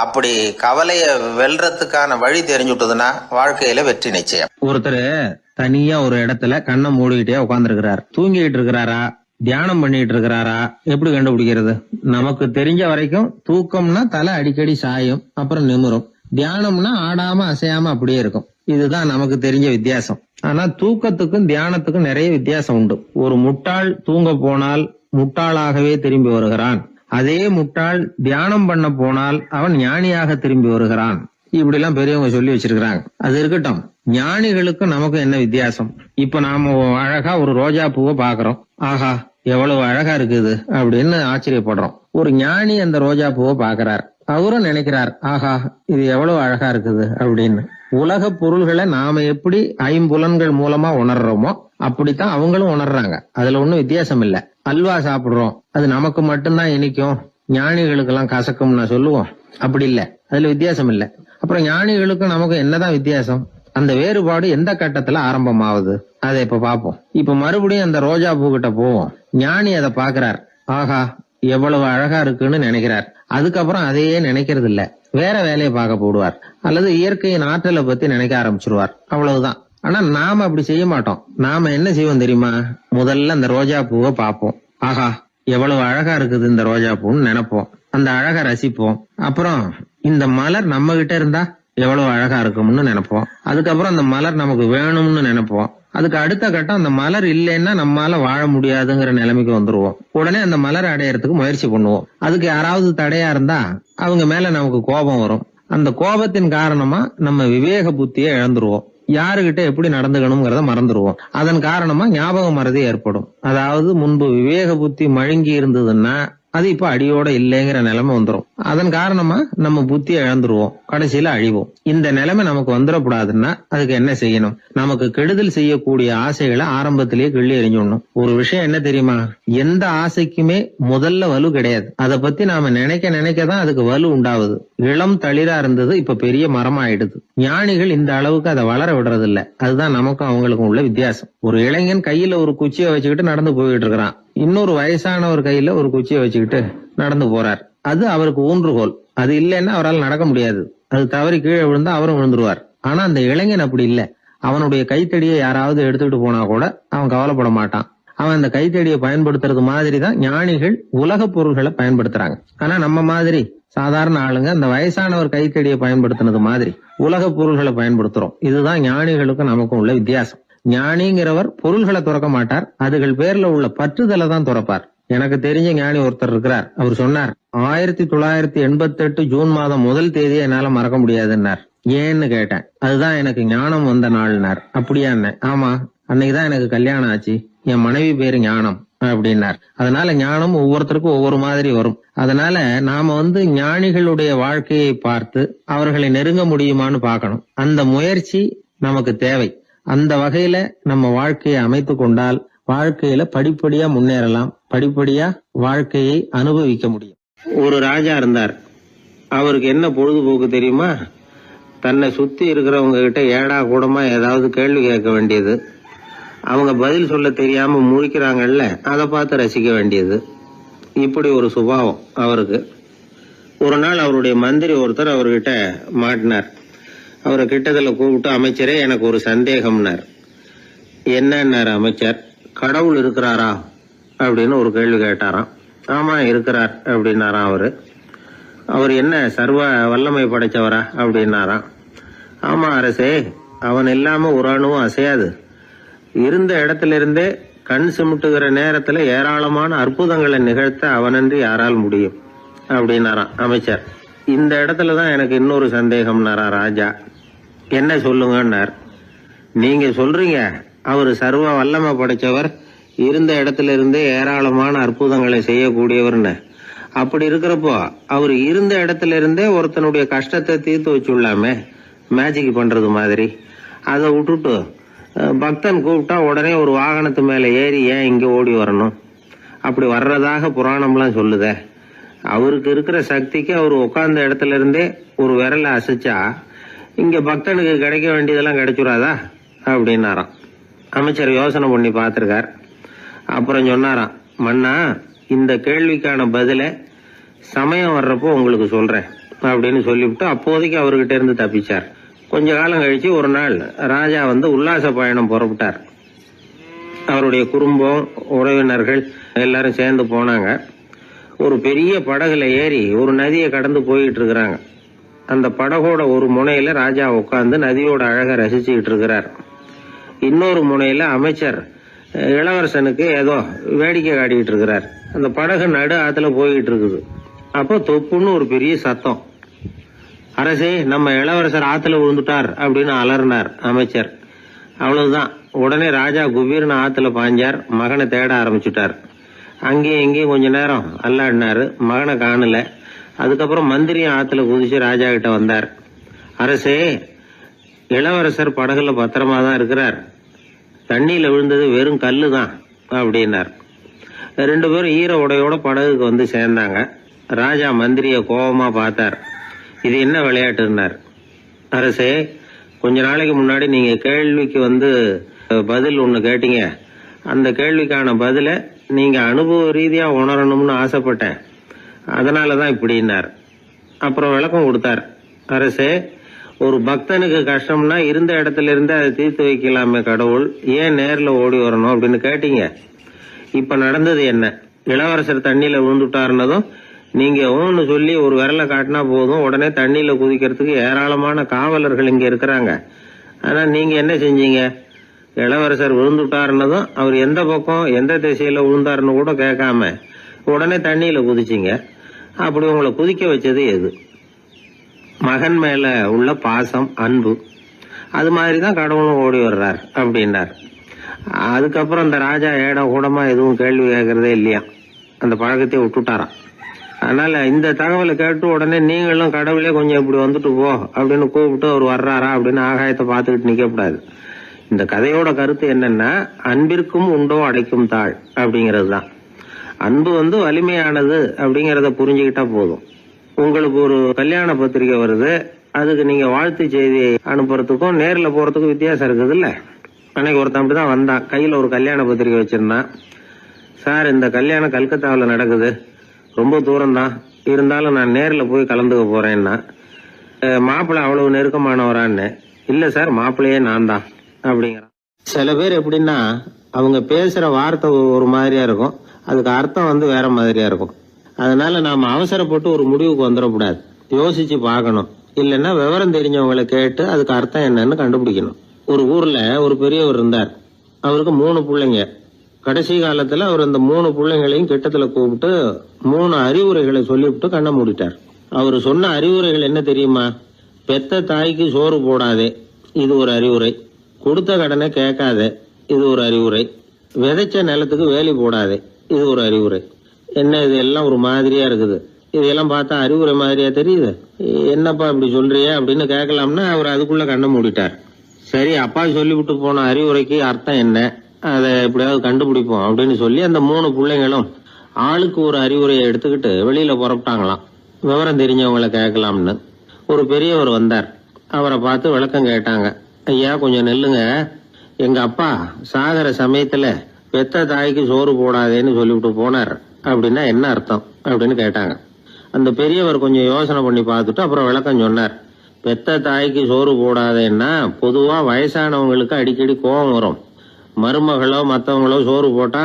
அப்படி கவலைய வெல்றதுக்கான வழி தெரிஞ்சுட்டதுன்னா வாழ்க்கையில வெற்றி நிச்சயம். ஒருத்தர் தனியா ஒரு இடத்துல கண்ணை மூடிக்கிட்டே உட்கார்ந்துருக்கிறார். தூங்கிட்டு இருக்கிறாரா, தியானம் பண்ணிட்டு இருக்கிறாரா, எப்படி கண்டுபிடிக்கிறது? நமக்கு தெரிஞ்ச வரைக்கும் தூக்கம்னா தலை அடிக்கடி சாயும், அப்புறம் நிமிரும். தியானம்னா ஆடாம அசையாம அப்படியே இருக்கும். இதுதான் நமக்கு தெரிஞ்ச வித்தியாசம். ஆனா தூக்கத்துக்கும் தியானத்துக்கும் நிறைய வித்தியாசம் உண்டு. ஒரு முட்டாள் தூங்க போனால் முட்டாளாகவே திரும்பி வருகிறான். அதே முட்டாள் தியானம் பண்ண போனால் அவன் ஞானியாக திரும்பி வருகிறான். இப்படி எல்லாம் பெரியவங்க சொல்லி வச்சிருக்கிறாங்க. அது இருக்கட்டும், ஞானிகளுக்கும் நமக்கும் என்ன வித்தியாசம்? இப்ப நாம அழகா ஒரு ரோஜா பூவை பாக்குறோம். ஆஹா, எவ்வளவு அழகா இருக்குது அப்படின்னு ஆச்சரியப்படுறோம். ஒரு ஞானி அந்த ரோஜா பூவை பாக்குறார். அவரும் நினைக்கிறார், ஆஹா, இது எவ்வளவு அழகா இருக்குது அப்படின்னு. உலக பொருள்களை நாம எப்படி ஐம்புலன்கள் மூலமா உணர்றோமோ அப்படித்தான் அவங்களும் உணர்றாங்க. அதுல ஒண்ணும் வித்தியாசம் இல்ல. அல்வா சாப்பிடுறோம், அது நமக்கு மட்டும்தான் இனிக்கும், ஞானிகளுக்கு எல்லாம் கசக்கும்னு சொல்லுவோம். அப்படி இல்ல, அதுல வித்தியாசம் இல்ல. அப்புறம் ஞானிகளுக்கும் நமக்கு என்னதான் வித்தியாசம்? அந்த வேறுபாடு எந்த கட்டத்துல ஆரம்பமாகுது அதை இப்ப பாப்போம். இப்ப மறுபடியும் அந்த ரோஜா பூ கிட்ட போவோம். ஞானி அதை பாக்குறார். ஆஹா, எவ்வளவு அழகா இருக்குன்னு நினைக்கிறார். அதுக்கப்புறம் அதையே நினைக்கிறது இல்ல, வேற வேலையை பார்க்க போடுவார். அல்லது இயற்கையின் ஆற்றலை பத்தி நினைக்க ஆரம்பிச்சிருவார். அவ்வளவுதான். ஆனா நாம அப்படி செய்ய மாட்டோம். நாம என்ன செய்வோம் தெரியுமா? முதல்ல அந்த ரோஜா பூவை பார்ப்போம். ஆஹா, எவ்வளவு அழகா இருக்குது இந்த ரோஜா பூன்னு நினைப்போம். அந்த அழகை ரசிப்போம். அப்புறம் இந்த மலர் நம்ம கிட்ட இருந்தா எவ்வளவு அழகா இருக்கும்னு நினைப்போம். அதுக்கப்புறம் அந்த மலர் நமக்கு வேணும்னு நினைப்போம். அதுக்கு அடுத்த கட்டம், அந்த மலர் இல்லைன்னா நம்மால வாழ முடியாதுங்கிற நிலைமைக்கு வந்துருவோம். உடனே அந்த மலர் அடையறதுக்கு முயற்சி பண்ணுவோம். அதுக்கு யாராவது தடையா இருந்தா அவங்க மேல நமக்கு கோபம் வரும். அந்த கோபத்தின் காரணமா நம்ம விவேக புத்தியை இழந்துருவோம். யாருகிட்ட எப்படி நடந்துக்கணுங்கிறத மறந்துடுவோம். அதன் காரணமா ஞாபக மறதி ஏற்படும். அதாவது முன்பு விவேக புத்தி மழுங்கி இருந்ததுன்னா அது இப்ப அடியோட இல்லைங்கிற நிலைமை வந்துடும். அதன் காரணமா நம்ம புத்தியை இழந்துருவோம், கடைசியில அழிவோம். இந்த நிலைமை நமக்கு வந்துடக்கூடாதுன்னா அதுக்கு என்ன செய்யணும்? நமக்கு கெடுதல் செய்யக்கூடிய ஆசைகளை ஆரம்பத்திலேயே கிள்ளி எறிஞ்சிடணும். ஒரு விஷயம் என்ன தெரியுமா? எந்த ஆசைக்குமே முதல்ல வலு கிடையாது. அதை பத்தி நாம நினைக்க நினைக்கதான் அதுக்கு வலு உண்டாகுது. இளம் தளிரா இருந்தது இப்ப பெரிய மரமா ஆயிடுது. ஞானிகள் இந்த அளவுக்கு அதை வளர விடுறது இல்ல. அதுதான் நமக்கும் அவங்களுக்கும் உள்ள வித்தியாசம். ஒரு இளைஞன் கையில ஒரு குச்சியை வச்சுக்கிட்டு நடந்து போயிட்டு இருக்கிறான். இன்னொரு வயசானவர் கையில ஒரு குச்சியை வச்சுக்கிட்டு நடந்து போறார். அது அவருக்கு ஊன்றுகோல். அது இல்லைன்னா அவரால் நடக்க முடியாது. அது தவறி கீழே விழுந்தா அவரும் விழுந்துருவார். ஆனா அந்த இளைஞன் அப்படி இல்ல. அவனுடைய கைத்தடியை யாராவது எடுத்துக்கிட்டு போனா கூட அவன் கவலைப்பட மாட்டான். அவன் அந்த கைத்தடியை பயன்படுத்துறது மாதிரி தான் ஞானிகள் உலக பொருள்களை பயன்படுத்துறாங்க. ஆனா நம்ம மாதிரி சாதாரண ஆளுங்க அந்த வயசானவர் கைத்தடியை பயன்படுத்தினது மாதிரி உலக பொருள்களை பயன்படுத்துறோம். இதுதான் ஞானிகளுக்கும் நமக்கும் உள்ள வித்தியாசம். ஞானிங்கிறவர் பொருள்களை துறக்க மாட்டார், அதுகள் பேர்ல உள்ள பற்றுதலை தான் துறப்பார். எனக்கு தெரிஞ்ச ஞானி ஒருத்தர் இருக்கிறார். அவர் சொன்னார், 1988 ஜூன் மாதம் 1 தேதியை என்னால மறக்க முடியாதுன்னார். ஏன்னு கேட்டேன். அதுதான் எனக்கு ஞானம் வந்த நாள்னார். அப்படியா? ஆமா, அன்னைக்குதான் எனக்கு கல்யாணம் ஆச்சு, என் மனைவி பேரு ஞானம் அப்படின்னார். அதனால ஞானம் ஒவ்வொருத்தருக்கும் ஒவ்வொரு மாதிரி வரும். அதனால நாம ஞானிகளுடைய வாழ்க்கையை பார்த்து அவர்களை நெருங்க முடியுமான்னு பார்க்கணும். அந்த முயற்சி நமக்கு தேவை. அந்த வகையில நம்ம வாழ்க்கையை அமைத்து கொண்டால் வாழ்க்கையில படிப்படியா முன்னேறலாம், படிப்படியா வாழ்க்கையை அனுபவிக்க முடியும். ஒரு ராஜா இருந்தார். அவருக்கு என்ன பொழுதுபோக்கு தெரியுமா? தன்னை சுத்தி இருக்கிறவங்க கிட்ட ஏடா கூடமா ஏதாவது கேள்வி கேட்க வேண்டியது, அவங்க பதில் சொல்ல தெரியாம முழிக்கிறாங்கல்ல, அதை பார்த்து ரசிக்க வேண்டியது. இப்படி ஒரு சுபாவம் அவருக்கு. ஒரு நாள் அவருடைய மந்திரி ஒருத்தர் அவர்கிட்ட மாட்டினார். அவரை கிட்டத்துல கூப்பிட்டு, அமைச்சரே, எனக்கு ஒரு சந்தேகம்னார். என்னன்னார் அமைச்சர். கடவுள் இருக்கிறாரா அப்படின்னு ஒரு கேள்வி கேட்டாராம். ஆமா, இருக்கிறார் அப்படின்னாராம் அவரு. அவர் என்ன சர்வ வல்லமை படைச்சவரா அப்படின்னாராம். ஆமா அரசே, அவன் இல்லாம ஒரு அணுவும் அசையாது. இருந்த இடத்துல இருந்தே கண் சிமிட்டுகிற நேரத்துல ஏராளமான அற்புதங்களை நிகழ்த்த அவனன்றி யாரால் முடியும் அப்படின்னாராம் அமைச்சர். இந்த இடத்துலதான் எனக்கு இன்னொரு சந்தேகம்னாரா ராஜா. என்ன சொல்லுங்கன்னார். நீங்க சொல்றீங்க அவர் சர்வ வல்லமை படைச்சவர், இருந்த இடத்துல இருந்தே ஏராளமான அற்புதங்களை செய்யக்கூடியவர்னு. அப்படி இருக்கிறப்போ அவர் இருந்த இடத்துல இருந்தே ஒருத்தனுடைய கஷ்டத்தை தீர்த்து வச்சுள்ளாமே, மேஜிக் பண்றது மாதிரி. அதை விட்டுட்டு பக்தன் கூப்பிட்டா உடனே ஒரு வாகனத்து மேல ஏறி ஏன் இங்க ஓடி வரணும்? அப்படி வர்றதாக புராணம்லாம் சொல்லுதே. அவருக்கு இருக்கிற சக்திக்கு அவர் உட்கார்ந்த இடத்துல இருந்தே ஒரு விரலை அசைச்சா இங்க பக்தனுக்கு கிடைக்க வேண்டியதெல்லாம் கிடைச்சுடாதா அப்படின்னாராம். அமைச்சர் யோசனை பண்ணி பார்த்திருக்கார். அப்புறம் சொன்னாராம், மன்னா, இந்த கேள்விக்கான பதில சமயம் வர்றப்போ உங்களுக்கு சொல்றேன். அப்படின்னு சொல்லிவிட்டு அப்போதைக்கு அவர்கிட்ட இருந்து தப்பிச்சார். கொஞ்ச காலம் கழிச்சு ஒரு நாள் ராஜா உல்லாச பயணம் புறப்பட்டார். அவருடைய குடும்பம், உறவினர்கள் எல்லாரும் சேர்ந்து போனாங்க. ஒரு பெரிய படகுல ஏறி ஒரு நதியை கடந்து போயிட்டு இருக்கிறாங்க. அந்த படகோட ஒரு முனையில ராஜா உட்கார்ந்து நதியோட அழகை ரசிச்சுக்கிட்டு இருக்கிறார். இன்னொரு முனையில அமைச்சர் இளவரசனுக்கு ஏதோ வேடிக்கை காட்டிக்கிட்டு இருக்கிறார். அந்த படகு நடு ஆத்துல போயிட்டு இருக்குது. அப்போ தொப்புன்னு ஒரு பெரிய சத்தம். அரசே, நம்ம இளவரசர் ஆத்துல விழுந்துட்டார் அப்படின்னு அலறினார் அமைச்சர். அவ்வளவுதான். உடனே ராஜா குபீர்னு ஆத்துல பாஞ்சார். மகனை தேட ஆரம்பிச்சுட்டார். அங்கேயும் இங்கேயும் கொஞ்ச நேரம் அல்லாடினாரு. மகனை காணல. அதுக்கப்புறம் மந்திரியும் ஆத்துல குதிச்சு ராஜா கிட்ட வந்தார். அரசே, இளவரசர் படகுல பத்திரமா தான் இருக்கிறார். தண்ணியில விழுந்தது வெறும் கல்லு தான் அப்படின்னார். 2 பேரும் ஈர உடையோட படகுக்கு சேர்ந்தாங்க. ராஜா மந்திரிய கோபமா பார்த்தார். இது என்ன விளையாட்டுன்னார். அரசே, கொஞ்ச நாளைக்கு முன்னாடி நீங்க கேள்விக்கு பதில் ஒண்ணு கேட்டீங்க. அந்த கேள்விக்கான பதில நீங்க அனுபவ ரீதியா உணரணும்னு ஆசைப்பட்டேன். அதனாலதான் இப்படின்னார். அப்புறம் விளக்கம் கொடுத்தார். அரசே, ஒரு பக்தனுக்கு கஷ்டம்னா இருந்த இடத்துல இருந்து அதை தீர்த்து வைக்கலாமே கடவுள், ஏன் நேர்ல ஓடி வரணும் அப்படின்னு கேட்டீங்க. இப்ப நடந்தது என்ன? இளவரசர் தண்ணியில விழுந்துட்டாருன்னதும் நீங்க ஊன்னு சொல்லி ஒரு விரலை காட்டினா போதும், உடனே தண்ணியில குதிக்கிறதுக்கு ஏராளமான காவலர்கள் இங்க இருக்கிறாங்க. ஆனா நீங்க என்ன செஞ்சீங்க? இளவரசர் விழுந்துட்டாருன்னதும் அவர் எந்த பக்கம் எந்த திசையில விழுந்தாருன்னு கூட கேட்காம உடனே தண்ணியில குதிச்சிங்க. அப்படி உங்களை குதிக்க வச்சது எது? மகன் மேல உள்ள பாசம், அன்பு. அது மாதிரிதான் கடவுளும் ஓடி வர்றார் அப்படின்னார். அதுக்கப்புறம் அந்த ராஜா ஏடம் கூடமா எதுவும் கேள்வி கேட்கறதே இல்லையா. அந்த பழக்கத்தை விட்டுட்டாராம். அதனால இந்த தகவலை கேட்டு உடனே நீங்களும் கடவுளே கொஞ்சம் இப்படி வந்துட்டு போ அப்படின்னு கூப்பிட்டு அவர் வர்றாரா அப்படின்னு ஆகாயத்தை பார்த்துக்கிட்டு நிக்கக்கூடாது. இந்த கதையோட கருத்து என்னன்னா, அன்பிற்கும் உண்டோ அடைக்கும் தாழ் அப்படிங்கிறது தான். அன்பு வலிமையானது அப்படிங்கறத புரிஞ்சுக்கிட்டா போதும். உங்களுக்கு ஒரு கல்யாண பத்திரிகை வருது, அதுக்கு நீங்க வாழ்த்து செய்தி அனுப்புறதுக்கும் நேர்ல போறதுக்கும் வித்தியாசம் இருக்குது இல்ல. அன்னைக்கு ஒருத்தன் அப்படிதான் வந்தான். கையில ஒரு கல்யாண பத்திரிகை வச்சிருந்தான். சார், இந்த கல்யாணம் கல்கத்தாவில் நடக்குது, ரொம்ப தூரம் தான், இருந்தாலும் நான் நேர்ல போய் கலந்துக்க போறேன்னா. மாப்பிள்ளை அவ்வளவு நெருக்கமானவரான்னு. இல்ல சார், மாப்பிள்ளையே நான் தான் அப்படிங்கிறான். சில பேர் எப்படின்னா, அவங்க பேசுற வார்த்தை ஒரு மாதிரியா இருக்கும், அதுக்கு அர்த்தம் வேற மாதிரியா இருக்கும். அதனால நாம அவசரப்பட்டு ஒரு முடிவுக்கு வந்துடக்கூடாது. யோசிச்சு பார்க்கணும். இல்லைன்னா விவரம் தெரிஞ்சவங்களை கேட்டு அதுக்கு அர்த்தம் என்னன்னு கண்டுபிடிக்கணும். ஒரு ஊர்ல ஒரு பெரியவர் இருந்தார். அவருக்கு 3 பிள்ளைங்க. கடைசி காலத்துல அவர் அந்த 3 பிள்ளைங்களையும் கிட்டத்துல கூப்பிட்டு 3 அறிவுரைகளை சொல்லிவிட்டு கண்ணை மூடிட்டார். அவர் சொன்ன அறிவுரைகள் என்ன தெரியுமா? பெத்த தாய்க்கு சோறு போடாதே, இது ஒரு அறிவுரை. கொடுத்த கடனை கேட்காதே, இது ஒரு அறிவுரை. விதைச்ச நிலத்துக்கு வேலி போடாதே, இது ஒரு அறிவுரை. என்ன இது எல்லாம் ஒரு மாதிரியா இருக்குது, இதெல்லாம் பார்த்தா அறிவுரை மாதிரியா தெரியுது, என்னப்பா இப்படி சொல்றிய அப்படின்னு கேட்கலாம்னா அவர் அதுக்குள்ள கண்ணை மூடிட்டார். சரி, அப்பா சொல்லிவிட்டு போன அறிவுரைக்கு அர்த்தம் என்ன, அதை எப்படியாவது கண்டுபிடிப்போம் அப்படின்னு சொல்லி அந்த 3 பிள்ளைங்களும் ஆளுக்கு ஒரு அறிவுரையை எடுத்துக்கிட்டு வெளியில புறப்பட்டாங்களாம், விவரம் தெரிஞ்சவங்களை கேட்கலாம்னு. ஒரு பெரியவர் வந்தார். அவரை பார்த்து விளக்கம் கேட்டாங்க. ஐயா, கொஞ்சம் நெல்லுங்க, எங்க அப்பா சாகர சமயத்துல பெத்த தாய்க்கு சோறு போடாதேன்னு சொல்லிவிட்டு போனார், அப்படின்னா என்ன அர்த்தம் அப்படின்னு கேட்டாங்க. அந்த பெரியவர் கொஞ்சம் யோசனை பண்ணி பார்த்துட்டு அப்புறம் விளக்கம் சொன்னார். பெத்த தாய்க்கு சோறு போடாதேன்னா பொதுவா வயசானவங்களுக்கு அடிக்கடி கோபம் வரும். மருமகளோ மற்றவங்களோ சோறு போட்டா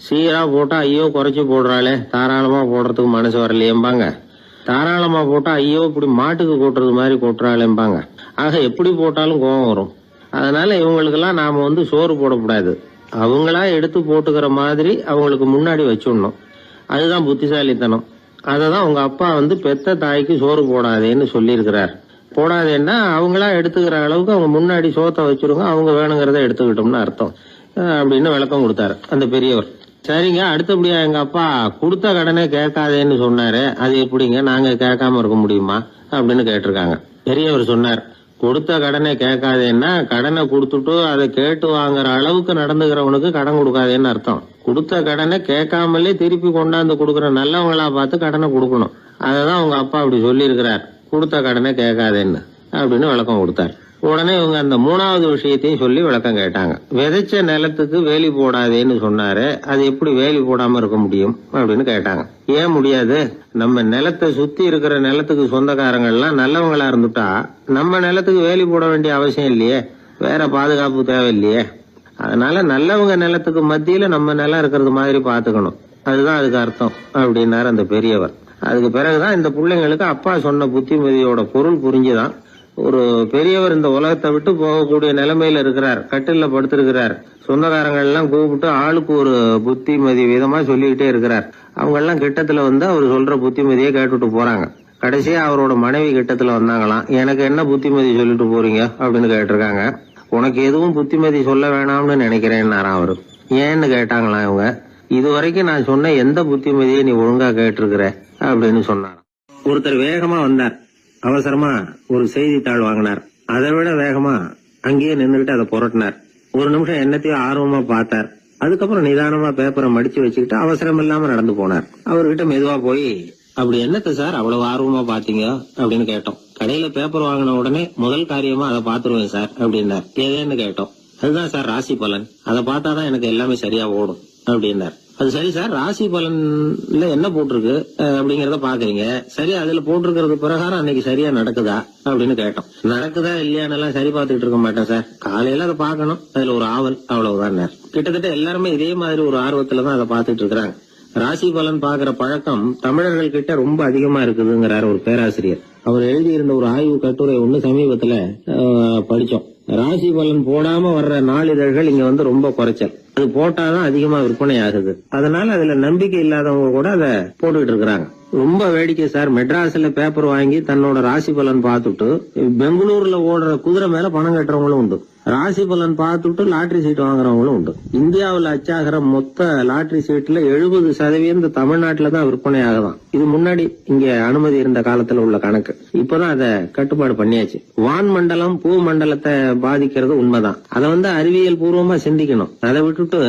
சீரா போட்டா ஐயோ குறைச்சி போடுறாளே, தாராளமா போடுறதுக்கு மனசு வரலையேம்பாங்க. தாராளமா போட்டா ஐயோ இப்படி மாட்டுக்கு கூட்டுறது மாதிரி கூட்டுறாளேம்பாங்க. ஆக எப்படி போட்டாலும் கோபம் வரும். அதனால இவங்களுக்கெல்லாம் நாம சோறு போடக்கூடாது, அவங்களா எடுத்து போட்டுக்கிற மாதிரி அவங்களுக்கு முன்னாடி வச்சுடணும். அதுதான் புத்திசாலித்தனம். அததான் உங்க அப்பா பெத்த தாய்க்கு சோறு போடாதேன்னு சொல்லியிருக்கிறார். போடாதேன்னா அவங்களா எடுத்துக்கிற அளவுக்கு அவங்க முன்னாடி சோத்தை வச்சிருங்க, அவங்க வேணுங்கிறத எடுத்துக்கிட்டோம்னு அர்த்தம் அப்படின்னு விளக்கம் கொடுத்தாரு அந்த பெரியவர். சரிங்க, அடுத்தபடியா எங்க அப்பா கொடுத்த கடனே கேட்காதேன்னு சொன்னாரு, அது எப்படிங்க நாங்க கேட்காம இருக்க முடியுமா அப்படின்னு கேட்டிருக்காங்க. பெரியவர் சொன்னார், கொடுத்த கடனை கேட்காதேன்னா கடனை கொடுத்துட்டு அதை கேட்டு வாங்குற அளவுக்கு நடந்துக்கிறவனுக்கு கடன் கொடுக்காதேன்னு அர்த்தம். கொடுத்த கடனை கேட்காமலே திருப்பி கொண்டாந்து கொடுக்கற நல்லவங்களா பார்த்து கடனை கொடுக்கணும். அததான் உங்க அப்பா அப்படி சொல்லி இருக்கிறார், கொடுத்த கடனை கேட்காதேன்னு அப்படின்னு விளக்கம் கொடுத்தார். உடனே இவங்க அந்த மூணாவது விஷயத்தையும் சொல்லி விளக்கம் கேட்டாங்க. விதைச்ச நிலத்துக்கு வேலி போடாதேன்னு சொன்னாரு, அது எப்படி வேலி போடாம இருக்க முடியும் அப்படின்னு கேட்டாங்க. ஏன் முடியாது? நம்ம நிலத்தை சுத்தி இருக்கிற நிலத்துக்கு சொந்தக்காரங்க எல்லாம் நல்லவங்களா இருந்துட்டா நம்ம நிலத்துக்கு வேலி போட வேண்டிய அவசியம் இல்லையே, வேற பாதுகாப்பு தேவையில்லையே. அதனால நல்லவங்க நிலத்துக்கு மத்தியில நம்ம நிலம் இருக்கிறது மாதிரி பாத்துக்கணும், அதுதான் அதுக்கு அர்த்தம் அப்படின்னாரு அந்த பெரியவர். அதுக்கு பிறகுதான் இந்த பிள்ளைங்களுக்கு அப்பா சொன்ன புத்திமதியோட பொருள் புரிஞ்சுதான். ஒரு பெரியவர் இந்த உலகத்தை விட்டு போகக்கூடிய நிலைமையில இருக்கிறார், கட்டில்ல படுத்திருக்கிறார். சொந்தக்காரங்க எல்லாம் கூப்பிட்டு ஆளுக்கு ஒரு புத்திமதி விதமா சொல்லிக்கிட்டே இருக்கிறார். அவங்க எல்லாம் கிட்டத்துல வந்து அவர் சொல்ற புத்திமதியை கேட்டுட்டு போறாங்க. கடைசியா அவரோட மனைவி கிட்டத்துல வந்தாங்களாம். எனக்கு என்ன புத்திமதி சொல்லிட்டு போறீங்க அப்படின்னு கேட்டிருக்காங்க. உனக்கு எதுவும் புத்திமதி சொல்ல வேணாம்னு நினைக்கிறேன்னாராம் அவரு. ஏன்னு கேட்டாங்களாம் இவங்க. இதுவரைக்கும் நான் சொன்ன எந்த புத்திமதியை நீ ஒழுங்கா கேட்டிருக்கிற அப்படின்னு சொன்னாராம். ஒருத்தர் வேகமா வந்தார், அவசரமா ஒரு செய்தித்தாள் வாங்கினார். அதை விட வேகமா அங்கேயே நின்றுட்டு அதை புரட்டினார். ஒரு நிமிஷம் என்னத்தையும் ஆர்வமா பார்த்தார். அதுக்கப்புறம் நிதானமா பேப்பரை மடிச்சு வச்சுக்கிட்டு அவசரம் இல்லாம நடந்து போனார். அவர்கிட்ட மெதுவா போய், அப்படி என்னத்த சார் அவ்வளவு ஆர்வமா பாத்தீங்க அப்படின்னு கேட்டோம். கடையில பேப்பர் வாங்கின உடனே முதல் காரியமா அதை பாத்துருவேன் சார் அப்படின்னார். ஏதேன்னு கேட்டோம். அதுதான் சார் ராசி பலன், அதை பார்த்தாதான் எனக்கு எல்லாமே சரியா ஓடும் அப்படின்னார். அது சரி சார், ராசி பலன்ல என்ன போட்டிருக்கு அப்படிங்கறத பாக்குறீங்க, சரி அதுல போட்டிருக்கிறது பிரகாரம் அன்னைக்கு சரியா நடக்குதா அப்படின்னு கேட்டோம். நடக்குதா இல்லையான்னு எல்லாம் சரி பார்த்துட்டு இருக்க மாட்டேன் சார், காலையில அதை பாக்கணும், அதுல ஒரு ஆவல், அவ்வளவுதான். கிட்டத்தட்ட எல்லாருமே இதே மாதிரி ஒரு ஆர்வத்துலதான் அதை பாத்துட்டு இருக்கிறாங்க. ராசி பலன் பாக்குற பழக்கம் தமிழர்கள் கிட்ட ரொம்ப அதிகமா இருக்குதுங்கிறாரு ஒரு பேராசிரியர். அவர் எழுதியிருந்த ஒரு ஆய்வு கட்டுரை ஒண்ணு சமீபத்துல படிச்சோம். ராசி பலன் போடாம வர்ற நாளிதழ்கள் இங்க வந்து ரொம்ப குறைச்சல், அது போட்டாதான் அதிகமா விற்பனை ஆகுது. அதனால அதுல நம்பிக்கை இல்லாதவங்க கூட அதை போட்டுக்கிட்டு இருக்கிறாங்க. ரொம்ப வேடிக்கை சார், மெட்ராஸ்ல பேப்பர் வாங்கி தன்னோட ராசி பலன் பார்த்துட்டு பெங்களூர்ல ஓடுற குதிரை மேல பணம் கட்டுறவங்களும் உண்டு. ராசி பலன் பார்த்துட்டு லாட்டரி சீட் வாங்குறவங்களும் உண்டு. இந்தியாவில் அச்சாகிற மொத்த லாட்டரி சீட்ல 70% தமிழ்நாட்டுல தான் விற்பனை ஆகுதான். இது முன்னாடி இங்க அனுமதி இருந்த காலத்துல உள்ள கணக்கு. இப்பதான் அதை கட்டுப்பாடு பண்ணியாச்சு. வான் மண்டலம் பூ மண்டலத்தை பாதிக்கிறது உண்மைதான், அதை வந்து அறிவியல் பூர்வமா சிந்திக்கணும். அதை விட்டுட்டு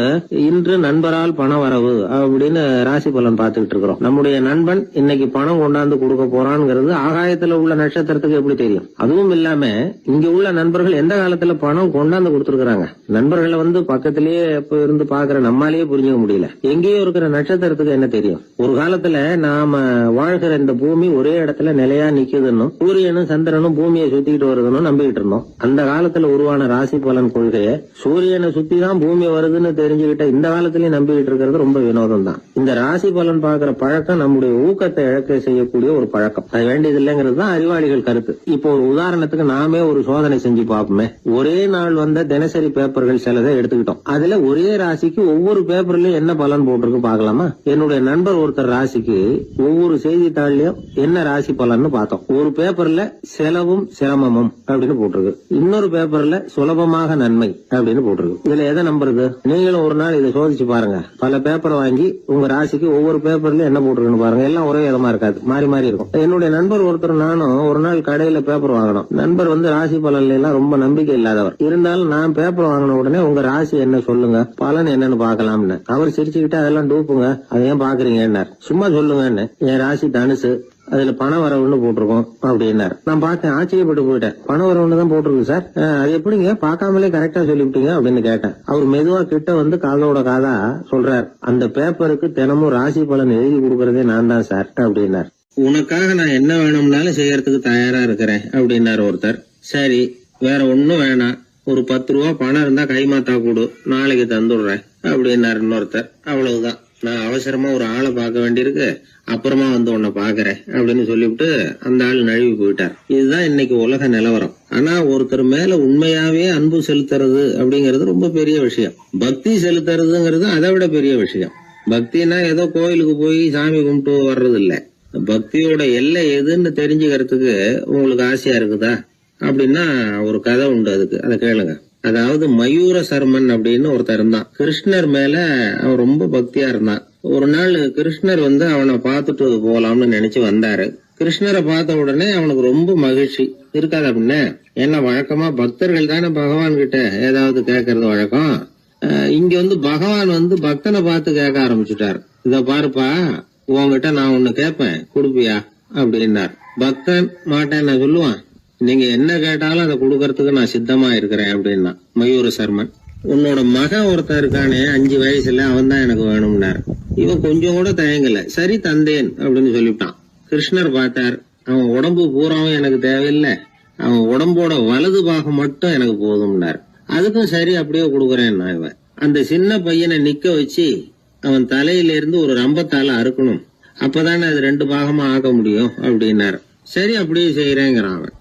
இன்று நண்பரால் பண வரவு அப்படின்னு ராசி பலன் பார்த்துக்கிட்டு இருக்கிறோம். நம்முடைய நண்பன் இன்னைக்கு பணம் கொண்டாந்து கொடுக்க போறான்ங்கிறது ஆகாயத்துல உள்ள நட்சத்திரத்துக்கு எப்படி தெரியும்? அதுவும் இல்லாம இங்க உள்ள நண்பர்கள் எந்த காலத்துல பணம் கொண்டாந்து கொடுத்திருக்காங்க? நண்பர்களை வந்து பக்கத்திலேயே இருந்து பாக்குற நம்மாலேயே புரிஞ்சுக்க முடியல, எங்கேயோ இருக்கிற நட்சத்திரத்துக்கு என்ன தெரியும்? ஒரு காலத்துல நாம வாழ்கிற இந்த பூமி ஒரே இடத்துல நிலையா நிக்குதுன்னு, சூரியனும் சந்திரனும் பூமியை சுத்திக்கிட்டு வருதுன்னு நம்பிக்கிட்டு இருந்தோம். அந்த காலத்துல உருவான ராசி பலன் கொள்கையை சூரியனை சுத்தி தான் பூமி வருதுன்னு தெரிஞ்சுக்கிட்ட இந்த காலத்திலயும் நம்பிக்கிட்டு இருக்கிறது ரொம்ப வினோதம் தான். இந்த ராசி பலன் பாக்குற பழக்கம் நம்முடைய ஊக்கத்தை இழக்க செய்யக்கூடிய ஒரு பழக்கம், அது வேண்டியது இல்லைங்கிறது தான் அறிவாளிகள் கருத்து. இப்போ ஒரு உதாரணத்துக்கு நாமே ஒரு சோதனை செஞ்சு பார்ப்போமே. ஒரே நாள் வந்த தினசரி பேப்பர்கள் சிலதை எடுத்துக்கிட்டோம். அதுல ஒரே ராசிக்கு ஒவ்வொரு பேப்பர்லயும் என்ன பலன் போட்டிருக்கு பாக்கலாமா? என்னுடைய நண்பர் ஒருத்தர் ராசிக்கு ஒவ்வொரு செய்தித்தாள்லயும் என்ன ராசி பலன்னு பார்த்தோம். ஒரு பேப்பர்ல செலவும் சிரமமும் அப்படின்னு போட்டிருக்கு, இன்னொரு பேப்பர்ல சுலபமாக நன்மை அப்படின்னு போட்டிருக்கு. இதுல எதை நம்புறது? நீங்களும் ஒரு நாள் இதை சோதிச்சு பாருங்க. பல பேப்பர் வாங்கி உங்க ராசிக்கு ஒவ்வொரு பேப்பர்லயும் என்ன போட்டிருக்குன்னு பாருங்க. எல்லாம் ஒரே விதமா இருக்காது, மாறி மாறி இருக்கும். என்னுடைய நண்பர் ஒருத்தர் நானும் ஒரு நாள் கடையில பேப்பர் வாங்கணும். நண்பர் வந்து ராசி பலன்ல எல்லாம் ரொம்ப நம்பிக்கை இல்லாதவர். இருந்தாலும் நான் பேப்பர் வாங்கின உடனே உங்க ராசி என்ன சொல்லுங்க, பலன் என்னன்னு பாக்கலாம்னு. அவர் சிரிச்சுக்கிட்டு அதெல்லாம் டூப்புங்க, அதை ஏன் பாக்குறீங்க, சும்மா சொல்லுங்கன்னு. என் ராசி தனுசு, அதுல பண வரவுன்னு போட்டிருக்கோம் அப்படின்னாரு. நான் பார்த்தேன், ஆச்சரியப்பட்டு போயிட்டேன். பண வரவுன்னு தான் போட்டிருக்கு சார், அது எப்படிங்க பார்க்காமலே கரெக்டா சொல்லிவிட்டீங்க அப்படின்னு கேட்டேன். அவர் மெதுவா கிட்ட வந்து காதோட காதா சொல்றார், அந்த பேப்பருக்கு தினமும் ராசி பலன் எழுதி கொடுக்கறதே நான் தான் சார் அப்படின்னார். உனக்காக நான் என்ன வேணும்னாலும் செய்யறதுக்கு தயாரா இருக்கிறேன் அப்படின்னாரு ஒருத்தர். சரி, வேற ஒன்னும் வேணாம், ஒரு 10 ரூபா பணம் இருந்தா கைமாத்தா கொடு, நாளைக்கு தந்துடுறேன் அப்படின்னாரு இன்னொருத்தர். அவ்வளவுதான், நான் அவசரமா ஒரு ஆளை பார்க்க வேண்டியிருக்கு, அப்புறமா வந்து உன்னை பாக்குறேன் அப்படின்னு சொல்லிவிட்டு அந்த ஆள் நழுவி போயிட்டார். இதுதான் இன்னைக்கு உலக நிலவரம். ஆனா ஒருத்தர் மேல உண்மையாவே அன்பு செலுத்துறது அப்படிங்கறது ரொம்ப பெரிய விஷயம். பக்தி செலுத்துறதுங்கிறது அதை விட பெரிய விஷயம். பக்தினா ஏதோ கோயிலுக்கு போய் சாமி கும்பிட்டு வர்றது இல்ல. பக்தியோட எல்லை எதுன்னு தெரிஞ்சுக்கிறதுக்கு உங்களுக்கு ஆசையா இருக்குதா அப்படின்னா ஒரு கதை உண்டு, அதுக்கு அதை கேளுங்க. அதாவது மயூர சர்மன் அப்படின்னு ஒருத்தர் இருந்தான். கிருஷ்ணர் மேல அவன் ரொம்ப பக்தியா இருந்தான். ஒரு நாள் கிருஷ்ணர் வந்து அவனை பார்த்துட்டு போலாம்னு நினைச்சு வந்தாரு. கிருஷ்ணரை பார்த்த உடனே அவனுக்கு ரொம்ப மகிழ்ச்சி இருக்காது அப்படின்னு. ஏன்னா வழக்கமா பக்தர்கள் தானே பகவான் கிட்ட ஏதாவது கேட்கறது வழக்கம். இங்க வந்து பகவான் வந்து பக்தனை பார்த்து கேட்க ஆரம்பிச்சுட்டாரு. இத பாருப்பா, உன்கிட்ட நான் ஒண்ணு கேட்பேன், கொடுப்பியா அப்படின்னார். பக்தன் மாட்டேன் நான் சொல்லுவான், நீங்க என்ன கேட்டாலும் அதை கொடுக்கறதுக்கு நான் சித்தமா இருக்கிறேன் அப்படின்னா மயூர சர்மன். உன்னோட மகன் ஒருத்தன் இருக்கானே 5 வயசுல, அவன் தான் எனக்கு வேணும்னாரு. இவன் கொஞ்சம் கூட தயங்கல, சரி தந்தேன் அப்படின்னு சொல்லிவிட்டான். கிருஷ்ணர் பார்த்தார், அவன் உடம்பு பூராவும் எனக்கு தேவையில்லை, அவன் உடம்போட வலது பாகம் மட்டும் எனக்கு போதும்னார். அதுக்கும் சரி அப்படியே கொடுக்குறேன். இவன் அந்த சின்ன பையனை நிக்க வச்சு அவன் தலையில இருந்து ஒரு ரம்பத்தால அறுக்கணும், அப்பதானே அது 2 பாகமா ஆக்க முடியும் அப்படின்னாரு. சரி அப்படியே செய்யறேங்கிறான் அவன்.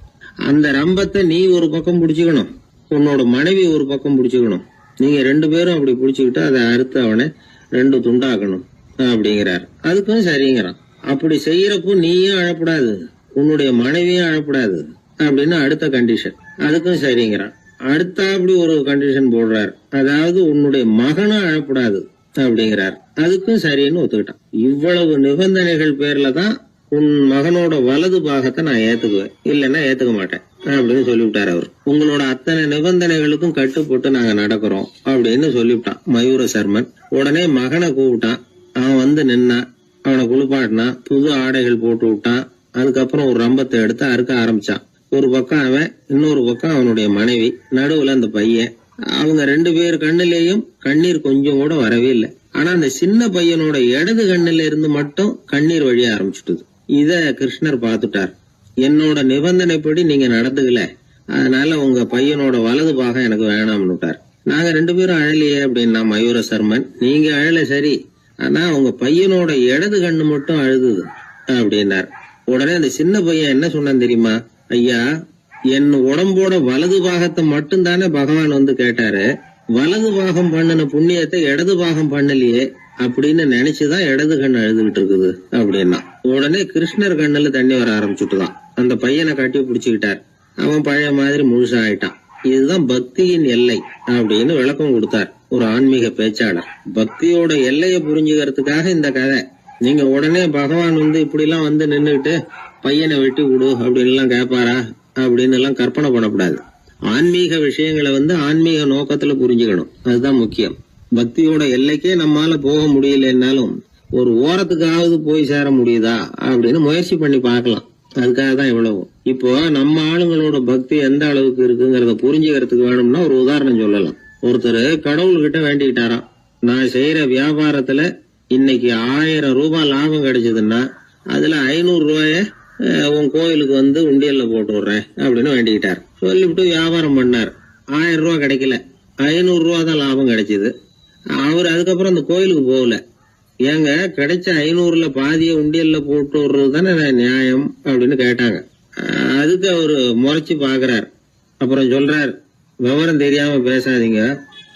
அந்த ரம்பத்தை நீ ஒரு பக்கம் பிடிச்சுக்கணும், உன்னோட மனைவி ஒரு பக்கம் பிடிச்சுக்கணும், நீங்க 2 பேரும் அப்படி பிடிச்சுக்கிட்டு அதை அறுத்து அவனை 2 துண்டாக்கணும் அப்படிங்கிறார். அதுக்கும் சரிங்கிறான். அப்படி செய்யறப்போ நீயும் அழப்படாது, உன்னுடைய மனைவியும் அழப்படாது அப்படின்னு அடுத்த கண்டிஷன். அதுக்கும் சரிங்கிறான். அடுத்த அப்படி ஒரு கண்டிஷன் போடுறார், அதாவது உன்னுடைய மகனும் அழப்படாது அப்படிங்கிறார். அதுக்கும் சரின்னு ஒத்துக்கிட்டான். இவ்வளவு நிபந்தனைகள் பேர்ல தான் உன் மகனோட வலது பாகத்தை நான் ஏத்துக்குவேன், இல்லைன்னா ஏத்துக்க மாட்டேன் அப்படின்னு சொல்லிவிட்டார் அவர். உங்களோட அத்தனை நிபந்தனைகளுக்கும் கட்டுப்பட்டு நாங்க நடக்கிறோம் அப்படின்னு சொல்லிவிட்டான் மயூர சர்மன். உடனே மகனை கூப்பிட்டான். அவன் வந்து நின்னான், அவனை குளிப்பாட்டினான், புது ஆடைகள் போட்டு விட்டான். அதுக்கப்புறம் ஒரு ரம்பத்தை எடுத்து அறுக்க ஆரம்பிச்சான். ஒரு பக்கம் அவன், இன்னொரு பக்கம் அவனுடைய மனைவி, நடுவுல அந்த பையன். அவங்க 2 பேர் கண்ணிலேயும் கண்ணீர் கொஞ்சம் கூட வரவே இல்லை. ஆனா அந்த சின்ன பையனோட இடது கண்ணில இருந்து மட்டும் கண்ணீர் வழிய ஆரம்பிச்சுட்டுது. இத கிருஷ்ணர் பார்த்துட்டார். என்னோட நிபந்தனைப்படி நீங்க நடந்துக்கல, அதனால உங்க பையனோட வலது பாகம் எனக்கு வேணாம்னு விட்டார். நாங்க 2 பேரும் அழலையே அப்படின்னா மயூர சர்மன். நீங்க அழல சரி, ஆனா உங்க பையனோட இடது கண்ணு மட்டும் அழுதுது அப்படின்னார். உடனே அந்த சின்ன பையன் என்ன சொன்னான் தெரியுமா? ஐயா, என் உடம்போட வலது பாகத்தை மட்டும் தானே பகவான் வந்து கேட்டாரு, வலது பாகம் பண்ணின புண்ணியத்தை இடது பாகம் பண்ணலையே அப்படின்னு நினைச்சுதான் இடது கண் அழுதுகிட்டு இருக்குது அப்படின்னா. உடனே கிருஷ்ணர் கண்ணுல தண்ணி வர ஆரம்பிச்சுட்டுதான். அந்த பையனை கட்டி பிடிச்சுக்கிட்டார். அவன் பழைய மாதிரி முழுசா ஆயிட்டான். இதுதான் பக்தியின் எல்லை அப்படின்னு விளக்கம் கொடுத்தார் ஒரு ஆன்மீக பேச்சாளர். பக்தியோட எல்லையை புரிஞ்சுக்கிறதுக்காக இந்த கதை. நீங்க உடனே பகவான் வந்து இப்படி எல்லாம் வந்து நின்னுகிட்டு பையனை வெட்டி கொடு அப்படின்னு எல்லாம் கேட்பாரா அப்படின்னு எல்லாம் கற்பனை பண்ணக்கூடாது. ஆன்மீக விஷயங்களை வந்து ஆன்மீக நோக்கத்துல புரிஞ்சுக்கணும், அதுதான் முக்கியம். பக்தியோட எல்லைக்கே நம்மால போக முடியலன்னாலும் ஒரு ஓரத்துக்காவது போய் சேர முடியுதா அப்படின்னு முயற்சி பண்ணி பார்க்கலாம். அதுக்காக தான் இவ்வளவு. இப்போ நம்ம ஆளுங்களோட பக்தி எந்த அளவுக்கு இருக்குங்கிறத புரிஞ்சுக்கிறதுக்கு வேணும்னா ஒரு உதாரணம் சொல்லலாம். ஒருத்தர் கடவுள்கிட்ட வேண்டிக்கிட்டாராம், நான் செய்யற வியாபாரத்துல இன்னைக்கு 1000 ரூபாய் லாபம் கிடைச்சதுன்னா அதுல 500 ரூபாய உன் கோயிலுக்கு வந்து உண்டியல்ல போட்டு விடுறேன் அப்படின்னு வேண்டிக்கிட்டார். சொல்லிவிட்டு வியாபாரம் பண்ணார். 1000 ரூபாய் கிடைக்கல, 500 ரூபா தான் லாபம் கிடைச்சது. அவர் அதுக்கப்புறம் அந்த கோயிலுக்கு போகல. ஏங்க, கிடைச்ச 500ல பாதிய உண்டியல்ல போட்டு விடுறது தானே நியாயம் அப்படின்னு கேட்டாங்க. அதுக்கு அவரு முறைச்சு பாக்குறார். அப்புறம் சொல்றார், விவரம் தெரியாம பேசாதீங்க,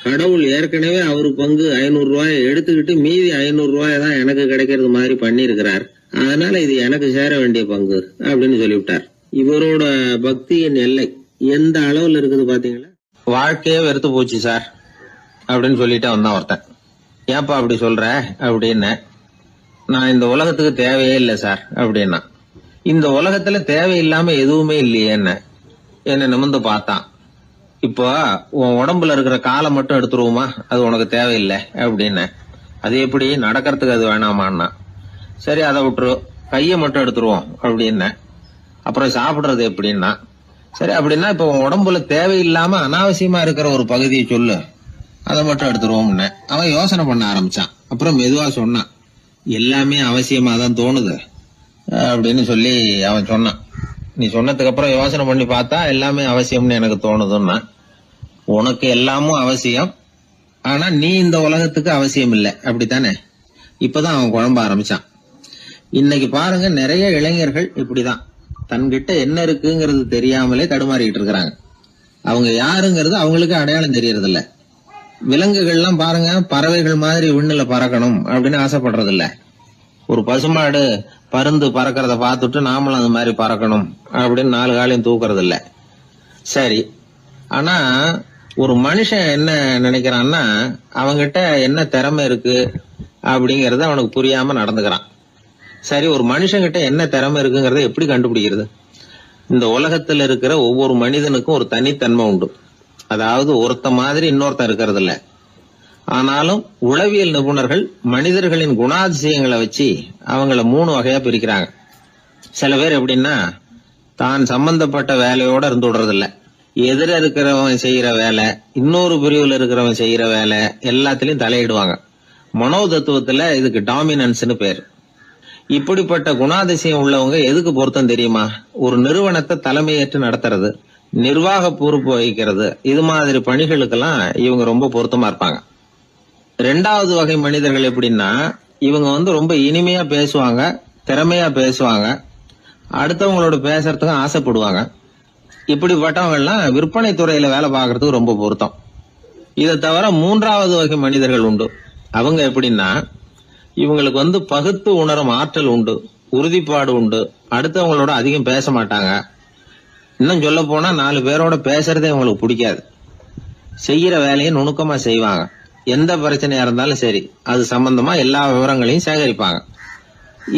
கடவுள் ஏற்கனவே அவரு பங்கு 500 ரூபாயை எடுத்துக்கிட்டு மீதி 500 ரூபாய் தான் எனக்கு கிடைக்கிறது மாதிரி பண்ணிருக்கிறார், அதனால இது எனக்கு சேர வேண்டிய பங்கு அப்படின்னு சொல்லிவிட்டார். இவரோட பக்தியின் எல்லை எந்த அளவுல இருக்குது பாத்தீங்களா? வாழ்க்கையே வெறுத்து போச்சு சார் அப்படின்னு சொல்லிட்டு வந்தான் ஒருத்தன். ஏன்பா அப்படி சொல்ற அப்படின்னு. நான் இந்த உலகத்துக்கு தேவையே இல்லை சார் அப்படின்னா. இந்த உலகத்துல தேவையில்லாம எதுவுமே இல்லையே என்ன நிமிர்ந்து பார்த்தான். இப்போ உன் உடம்புல இருக்கிற காலை மட்டும் எடுத்துருவோமா, அது உனக்கு தேவையில்லை அப்படின்னு. அது எப்படி, நடக்கிறதுக்கு அது வேணாமான்னா. சரி அதை விட்டுரு, கையை மட்டும் எடுத்துருவோம் அப்படின்னு. அப்புறம் சாப்பிடுறது எப்படின்னா. சரி அப்படின்னா இப்போ உன் உடம்புல தேவையில்லாம அனாவசியமா இருக்கிற ஒரு பகுதியை சொல்லு, அதை மட்டும் எடுத்துருவோம்னு. அவன் யோசனை பண்ண ஆரம்பிச்சான். அப்புறம் மெதுவா சொன்னான், எல்லாமே அவசியமா தான் தோணுது அப்படின்னு சொல்லி அவன் சொன்னான். நீ சொன்னதுக்கு அப்புறம் யோசனை பண்ணி பார்த்தா எல்லாமே அவசியம்னு எனக்கு தோணுதுன்னா. உனக்கு எல்லாமும் அவசியம், ஆனா நீ இந்த உலகத்துக்கு அவசியம் இல்லை அப்படித்தானே? இப்பதான் அவன் குழம்ப ஆரம்பிச்சான். இன்னைக்கு பாருங்க, நிறைய இளைஞர்கள் இப்படிதான் தன்கிட்ட என்ன இருக்குங்கிறது தெரியாமலே தடுமாறிட்டு இருக்கிறாங்க. அவங்க யாருங்கிறது அவங்களுக்கு அடையாளம் தெரியறது இல்ல. விலங்குகள்லாம் பாருங்க, பறவைகள் மாதிரி விண்ணுல பறக்கணும் அப்படின்னு ஆசைப்படுறது இல்ல. ஒரு பசுமாடு பருந்து பறக்கிறத பார்த்துட்டு நாமளும் அது மாதிரி பறக்கணும் அப்படின்னு 4 காலையும் தூக்குறது இல்ல. சரி, ஆனா ஒரு மனுஷன் என்ன நினைக்கிறான்னா, அவங்கிட்ட என்ன திறமை இருக்கு அப்படிங்கறத அவனுக்கு புரியாம நடந்துக்கிறான். சரி, ஒரு மனுஷங்கிட்ட என்ன திறமை இருக்குங்கிறத எப்படி கண்டுபிடிக்கிறது? இந்த உலகத்துல இருக்கிற ஒவ்வொரு மனிதனுக்கும் ஒரு தனித்தன்மை உண்டு. அதாவது ஒருத்த மாதிரி இன்னொருத்த இருக்கிறது இல்ல. ஆனாலும் உளவியல் நிபுணர்கள் மனிதர்களின் குணாதிசயங்களை வச்சு அவங்கள 3 வகையா பிரிக்கிறாங்க. சில பேர் எப்படின்னா, தான் சம்பந்தப்பட்ட வேலையோட இருந்து விடுறதில்ல. எதிர இருக்கிறவன் செய்யற வேலை, இன்னொரு பிரிவுல இருக்கிறவன் செய்யற வேலை எல்லாத்திலயும் தலையிடுவாங்க. மனோ தத்துவத்துல இதுக்கு டாமினன்ஸ்னு பேர். இப்படிப்பட்ட குணாதிசயம் உள்ளவங்க எதுக்கு பொருத்தம் தெரியுமா? ஒரு நிறுவனத்தை தலைமையேற்று நடத்துறது, நிர்வாக பொறுப்பு வகிக்கிறது, இது மாதிரி பணிகளுக்கெல்லாம் இவங்க ரொம்ப பொருத்தமா இருப்பாங்க. 2வது வகை மனிதர்கள் எப்படின்னா, இவங்க ரொம்ப இனிமையா பேசுவாங்க, திறமையா பேசுவாங்க, அடுத்தவங்களோட பேசுறதுக்கு ஆசைப்படுவாங்க. இப்படிப்பட்டவங்க எல்லாம் விற்பனை துறையில வேலை பார்க்கறதுக்கு ரொம்ப பொருத்தம். இதை தவிர 3வது வகை மனிதர்கள் உண்டு. அவங்க எப்படின்னா, இவங்களுக்கு பகுத்து உணரும் ஆற்றல் உண்டு, உறுதிப்பாடு உண்டு, அடுத்தவங்களோட அதிகம் பேச மாட்டாங்க. இன்னும் சொல்ல போனா 4 பேரோட பேசுறதே அவங்களுக்கு பிடிக்காது. செய்யற வேலையை நுணுக்கமா செய்வாங்க. எந்த பிரச்சனையா இருந்தாலும் சரி, அது சம்பந்தமா எல்லா விவரங்களையும் சேகரிப்பாங்க.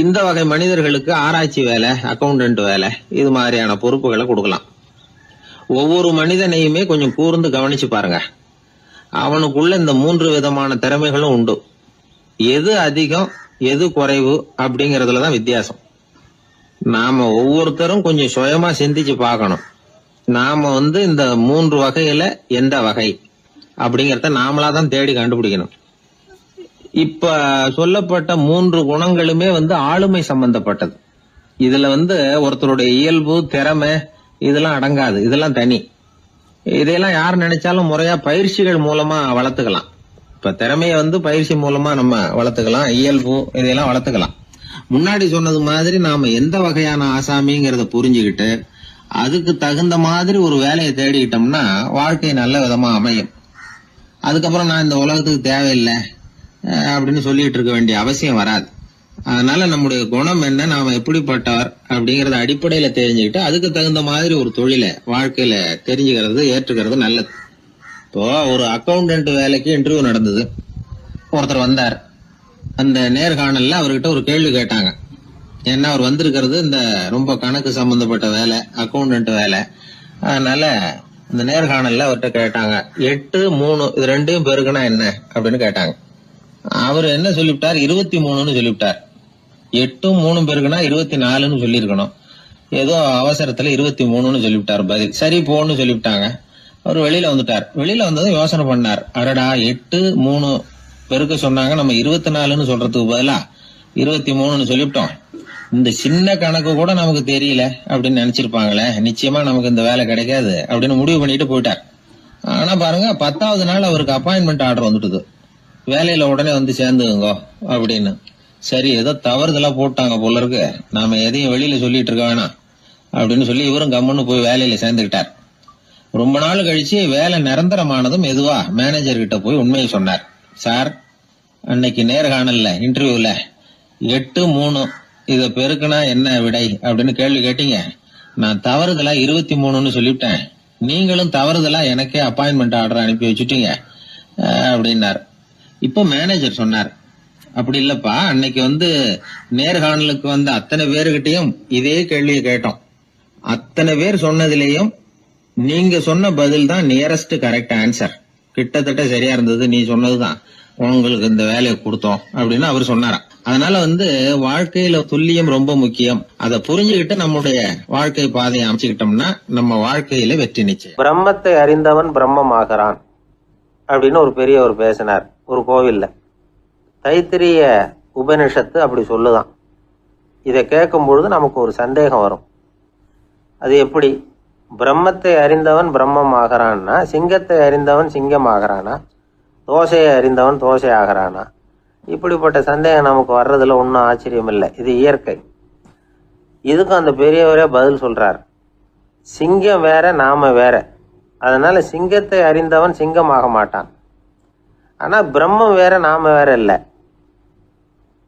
இந்த வகை மனிதர்களுக்கு ஆராய்ச்சி வேலை, அக்கௌண்டன்ட் வேலை, இது மாதிரியான பொறுப்புகளை கொடுக்கலாம். ஒவ்வொரு மனிதனையுமே கொஞ்சம் கூர்ந்து கவனிச்சு பாருங்க. அவனுக்குள்ள இந்த 3 விதமான திறமைகளும் உண்டு. எது அதிகம் எது குறைவு அப்படிங்கறதுலதான் வித்தியாசம். நாம ஒவ்வொருத்தரும் கொஞ்சம் சுயமா சிந்திச்சு பார்க்கணும். நாம இந்த 3 வகையில எந்த வகை அப்படிங்கறத நாமளாதான் தேடி கண்டுபிடிக்கணும். இப்ப சொல்லப்பட்ட 3 குணங்களுமே ஆளுமை சம்பந்தப்பட்டது. இதுல ஒருத்தருடைய இயல்பு, திறமை இதெல்லாம் அடங்காது. இதெல்லாம் தனி. இதையெல்லாம் யார் நினைச்சாலும் முறையா பயிற்சிகள் மூலமா வளர்த்துக்கலாம். இப்ப திறமைய பயிற்சி மூலமா நம்ம வளர்த்துக்கலாம், இயல்பு இதையெல்லாம் வளர்த்துக்கலாம். முன்னாடி சொன்னது மாதிரி நாம எந்த வகையான ஆசாமிங்கிறத புரிஞ்சுக்கிட்டு அதுக்கு தகுந்த மாதிரி ஒரு வேலையை தேடிக்கிட்டோம்னா வாழ்க்கை நல்ல விதமா அமையும். அதுக்கப்புறம் நான் இந்த உலகத்துக்கு தேவையில்லை அப்படின்னு சொல்லிட்டு இருக்க வேண்டிய அவசியம் வராது. அதனால நம்முடைய குணம் என்ன, நாம எப்படிப்பட்டவர் அப்படிங்கறத அடிப்படையில தெரிஞ்சுக்கிட்டு அதுக்கு தகுந்த மாதிரி ஒரு தொழிலை வாழ்க்கையில தெரிஞ்சுக்கிறது, ஏற்றுக்கிறது நல்லது. இப்போ ஒரு அக்கௌண்டன்ட் வேலைக்கு இன்டர்வியூ நடந்தது. ஒருத்தர் வந்தார். அந்த நேர்காணல்ல அவர்கிட்ட ஒரு கேள்வி கேட்டாங்க. ஏன்னா அவர் வந்திருக்கிறது இந்த ரொம்ப கணக்கு சம்பந்தப்பட்ட வேலை, அக்கௌண்டன்ட் வேலை. அதனால இந்த நேர்காணல்ல அவர்கிட்ட கேட்டாங்க, 8, 3 இது 2 பெருக்குனா என்ன அப்படின்னு கேட்டாங்க. அவர் என்ன சொல்லிவிட்டார், 23ன்னு சொல்லிவிட்டார். 8, 3 பெருக்குனா 24ன்னு சொல்லியிருக்கணும். ஏதோ அவசரத்துல 23ன்னு சொல்லிவிட்டார் பதில். சரி போன்னு சொல்லிவிட்டாங்க. அவர் வெளியில வந்துட்டார். வெளியில வந்ததும் யோசனை பண்ணார், அடடா 8, 3 பெருக்க சொன்னாங்க, நம்ம 24ன்னு சொல்றதுக்கு பதிலா 23ன்னு சொல்லிவிட்டோம். இந்த சின்ன கணக்கு கூட நமக்கு தெரியல அப்படின்னு நினைச்சிருப்பாங்களே, நிச்சயமா நமக்கு இந்த வேலை கிடைக்காது அப்படின்னு முடிவு பண்ணிட்டு போயிட்டார். ஆனா பாருங்க, 10வது நாள் அவருக்கு அப்பாயின்மெண்ட் ஆர்டர் வந்துட்டுது. வேலையில உடனே சேர்ந்துங்க அப்படின்னு. சரி, ஏதோ தவறுதலா போட்டாங்க போல இருக்கு, நாம எதையும் வெளியில சொல்லிட்டு இருக்க வேணாம் அப்படின்னு சொல்லி இவரும் கம்முன்னு போய் வேலையில சேர்ந்துக்கிட்டார். ரொம்ப நாள் கழிச்சு வேலை நிரந்தரமானதும் மெதுவா மேனேஜர் கிட்ட போய் உண்மையை சொன்னார். சார், அன்னைக்கு நேர்காணல்ல இன்டர்வியூல 8, 3 இத பெருக்குனா என்ன விடை அப்படின்னு கேள்வி கேட்டீங்க. நான் தவறுதலா 23ன்னு சொல்லிவிட்டேன். நீங்களும் தவறுதலா எனக்கே அப்பாயின்மெண்ட் ஆர்டர் அனுப்பி வச்சுட்டீங்க அப்படின்னார். இப்ப மேனேஜர் சொன்னார், அப்படி இல்லப்பா, அன்னைக்கு நேர்காணலுக்கு அத்தனை பேருகிட்டையும் இதே கேள்வியை கேட்டோம். அத்தனை பேர் சொன்னதிலேயும் நீங்க சொன்ன பதில் தான் நியரஸ்ட் கரெக்ட் ஆன்சர், கிட்டத்தட்ட சரியா இருந்தது, நீ சொன்னதுதான், உங்களுக்கு இந்த வேலையை கொடுத்தோம் அப்படின்னு அவர் சொன்னாராம். அதனால வாழ்க்கையில துல்லியம் ரொம்ப முக்கியம். அதை புரிஞ்சுக்கிட்டு நம்முடைய வாழ்க்கை பாதையை அமைச்சுக்கிட்டோம்னா நம்ம வாழ்க்கையில வெற்றி நிச்சயம். பிரம்மத்தை அறிந்தவன் பிரம்மமாகிறான் அப்படின்னு ஒரு பெரியவர் பேசினார் ஒரு கோவில்ல. தைத்திரிய உபனிஷத்து அப்படி சொல்லுதான். இதை கேட்கும் பொழுது நமக்கு ஒரு சந்தேகம் வரும். அது எப்படி? பிரம்மத்தை அறிந்தவன் பிரம்மம் ஆகிறான்னா, சிங்கத்தை அறிந்தவன் சிங்கம் ஆகிறானா, தோசையை அறிந்தவன் தோசை ஆகிறானா? இப்படிப்பட்ட சந்தேகம் நமக்கு வர்றதுல ஒன்றும் ஆச்சரியம் இல்லை. இது இயற்கை. இதுக்கும் அந்த பெரியவரே பதில் சொல்றார். சிங்கம் வேற, நாம வேற. அதனால சிங்கத்தை அறிந்தவன் சிங்கம் ஆக மாட்டான். ஆனா பிரம்மம் வேற, நாம வேற இல்லை.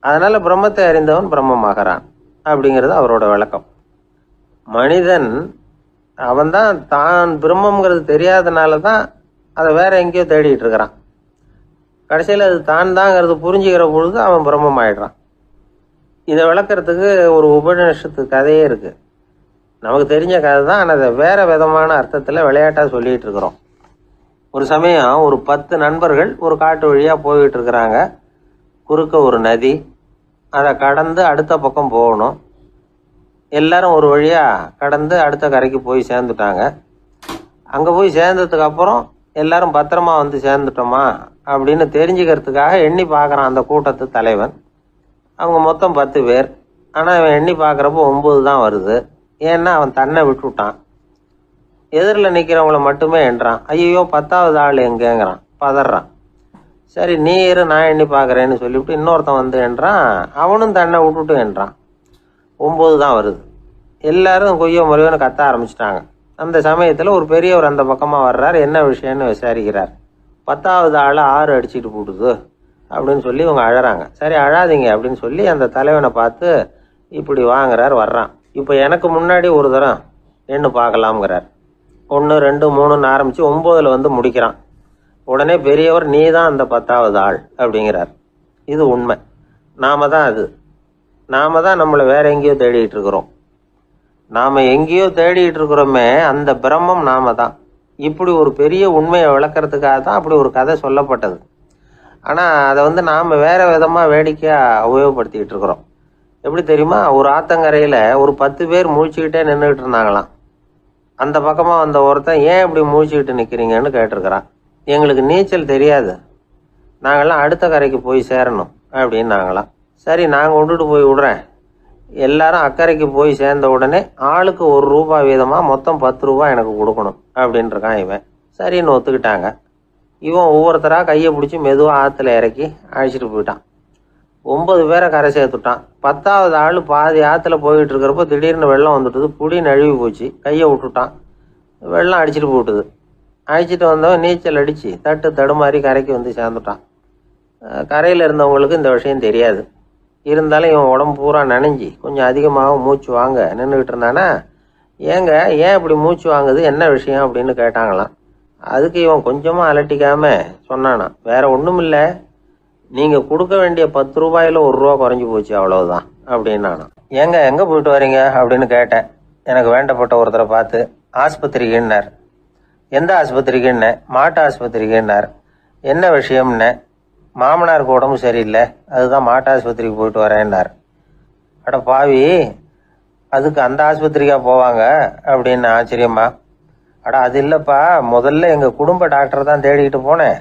அதனால பிரம்மத்தை அறிந்தவன் பிரம்மமாகிறான் அப்படிங்கிறது அவரோட விளக்கம். மனிதன் அவன்தான் தான் பிரம்மங்கிறது தெரியாதனால தான் அதை வேற எங்கேயோ தேடிட்டு இருக்கிறான். கடைசியில் அது தான் தாங்கிறது புரிஞ்சுக்கிற பொழுது அவன் பிரம்மம் ஆயிடுறான். இதை விளக்கறதுக்கு ஒரு உபநிஷத்து கதையே இருக்கு. நமக்கு தெரிஞ்ச கதை தான், ஆனால் அதை வேற விதமான அர்த்தத்தில் விளையாட்டாக சொல்லிட்டு இருக்கிறோம். ஒரு சமயம் ஒரு 10 நண்பர்கள் ஒரு காட்டு வழியாக போய்கிட்டு இருக்கிறாங்க. குறுக்க ஒரு நதி, அதை கடந்து அடுத்த பக்கம் போகணும். எல்லாரும் ஒரு வழியாக கடந்து அடுத்த கரைக்கு போய் சேர்ந்துட்டாங்க. அங்கே போய் சேர்ந்ததுக்கு அப்புறம் எல்லாரும் பத்திரமா வந்து சேர்ந்துட்டோமா அப்படின்னு தெரிஞ்சுக்கிறதுக்காக எண்ணி பார்க்குறான் அந்த கூட்டத்து தலைவன். அவங்க மொத்தம் 10 பேர். ஆனால் அவன் எண்ணி பார்க்குறப்போ 9 தான் வருது. ஏன்னா அவன் தன்னை விட்டுவிட்டான். எதிரில் நிற்கிறவங்கள மட்டுமே எண்றான். ஐயோ 10வது ஆள் எங்கேங்கிறான், பதறான். சரி நீ இரு, நான் எண்ணி பார்க்குறேன்னு சொல்லிவிட்டு இன்னொருத்தன் வந்து எண்றான். அவனும் தன்னை விட்டுட்டு எண்றான். 9 தான் வருது. எல்லாரும் கொய்யோ முறையோன்னு கத்த ஆரம்பிச்சிட்டாங்க. அந்த சமயத்தில் ஒரு பெரியவர் அந்த பக்கமாக வர்றார். என்ன விஷயம்னு விசாரிக்கிறார். 10வது ஆள் 6 அடிச்சுட்டு போட்டுது அப்படின்னு சொல்லி இவங்க அழறாங்க. சரி அழாதீங்க அப்படின்னு சொல்லி அந்த தலைவனை பார்த்து இப்படி வாங்குறார். வர்றான். இப்போ எனக்கு முன்னாடி ஒரு தரம் எண்ணு பார்க்கலாம்ங்கிறார். 1 2 3ன்னு ஆரம்பித்து 9ல் வந்து முடிக்கிறான். உடனே பெரியவர் நீ தான் அந்த 10வது ஆள் அப்படிங்கிறார். இது உண்மை. நாம தான் அது. நாம தான் நம்மளை வேற எங்கேயோ தேடிட்டு இருக்கிறோம். நாம எங்கேயோ தேடிட்டு இருக்கிறோமே, அந்த பிரம்மம் நாம தான். இப்படி ஒரு பெரிய உண்மையை விளக்கறதுக்காக தான் அப்படி ஒரு கதை சொல்லப்பட்டது. ஆனால் அதை வந்து நாம் வேற விதமாக வேடிக்கையாக உபயோகப்படுத்திக்கிட்டு இருக்கிறோம். எப்படி தெரியுமா? ஒரு ஆத்தங்கரையில் ஒரு 10 பேர் முழிச்சுக்கிட்டே நின்றுக்கிட்டு இருந்தாங்களாம். அந்த பக்கமாக வந்த ஒருத்தன் ஏன் இப்படி முழிச்சுக்கிட்டு நிற்கிறீங்கன்னு கேட்டிருக்கிறான். எங்களுக்கு நீச்சல் தெரியாது, நாங்கள்லாம் அடுத்த கரைக்கு போய் சேரணும் அப்படின்னு நாங்களாம். சரி நாங்கள் விட்டுட்டு போய் விடுறேன். எல்லாரும் அக்கறைக்கு போய் சேர்ந்த உடனே ஆளுக்கு ₹1 வீதமாக மொத்தம் ₹10 எனக்கு கொடுக்கணும் அப்படின்ட்டுருக்கான் இவன். சரின்னு ஒத்துக்கிட்டாங்க. இவன் ஒவ்வொருத்தராக கையை பிடிச்சி மெதுவாக ஆற்றுல இறக்கி அழைச்சிட்டு போயிட்டான். 9 பேரை கரை சேர்த்துட்டான். 10வது ஆள் பாதி ஆற்றுல போயிட்டு இருக்கிறப்போ திடீர்னு வெள்ளம் வந்துட்டுது. புடி நழுவி போச்சு. கையை விட்டுட்டான். வெள்ளம் அடிச்சிட்டு போட்டுது. அழைச்சிட்டு வந்தவன் நீச்சல் அடித்து தடுமாறி கரைக்கு வந்து சேர்ந்துட்டான். கரையில் இருந்தவங்களுக்கு இந்த விஷயம் தெரியாது. இருந்தாலும் இவன் உடம்பு பூரா நனைஞ்சி கொஞ்சம் அதிகமாக மூச்சு வாங்க நின்றுக்கிட்டு இருந்தானா, ஏங்க ஏன் இப்படி மூச்சு வாங்குது, என்ன விஷயம் அப்படின்னு கேட்டாங்களாம். அதுக்கு இவன் கொஞ்சமாக அலட்டிக்காம சொன்னானா, வேற ஒன்றும் இல்லை, நீங்கள் கொடுக்க வேண்டிய ₹10ல் ₹1 குறைஞ்சி போச்சு அவ்வளவுதான் அப்படின்னானா. ஏங்க எங்கே போயிட்டு வரீங்க அப்படின்னு கேட்டேன். எனக்கு வேண்டப்பட்ட ஒருத்தரை பார்த்து. ஆஸ்பத்திரிக்குன்னார். எந்த ஆஸ்பத்திரிக்குன்னே? மாட்டு ஆஸ்பத்திரிக்குன்னார். என்ன விஷயம்னே? மாமனாருக்கு உடம்பு சரியில்லை, அதுதான் மாட்டு ஆஸ்பத்திரிக்கு போயிட்டு வரேன்னார். அட பாவி, அதுக்கு அந்த ஆஸ்பத்திரிக்கா போவாங்க அப்படின்னு ஆச்சரியமா. அட அது இல்லைப்பா, முதல்ல எங்கள் குடும்ப டாக்டர் தான் தேடிக்கிட்டு போனேன்.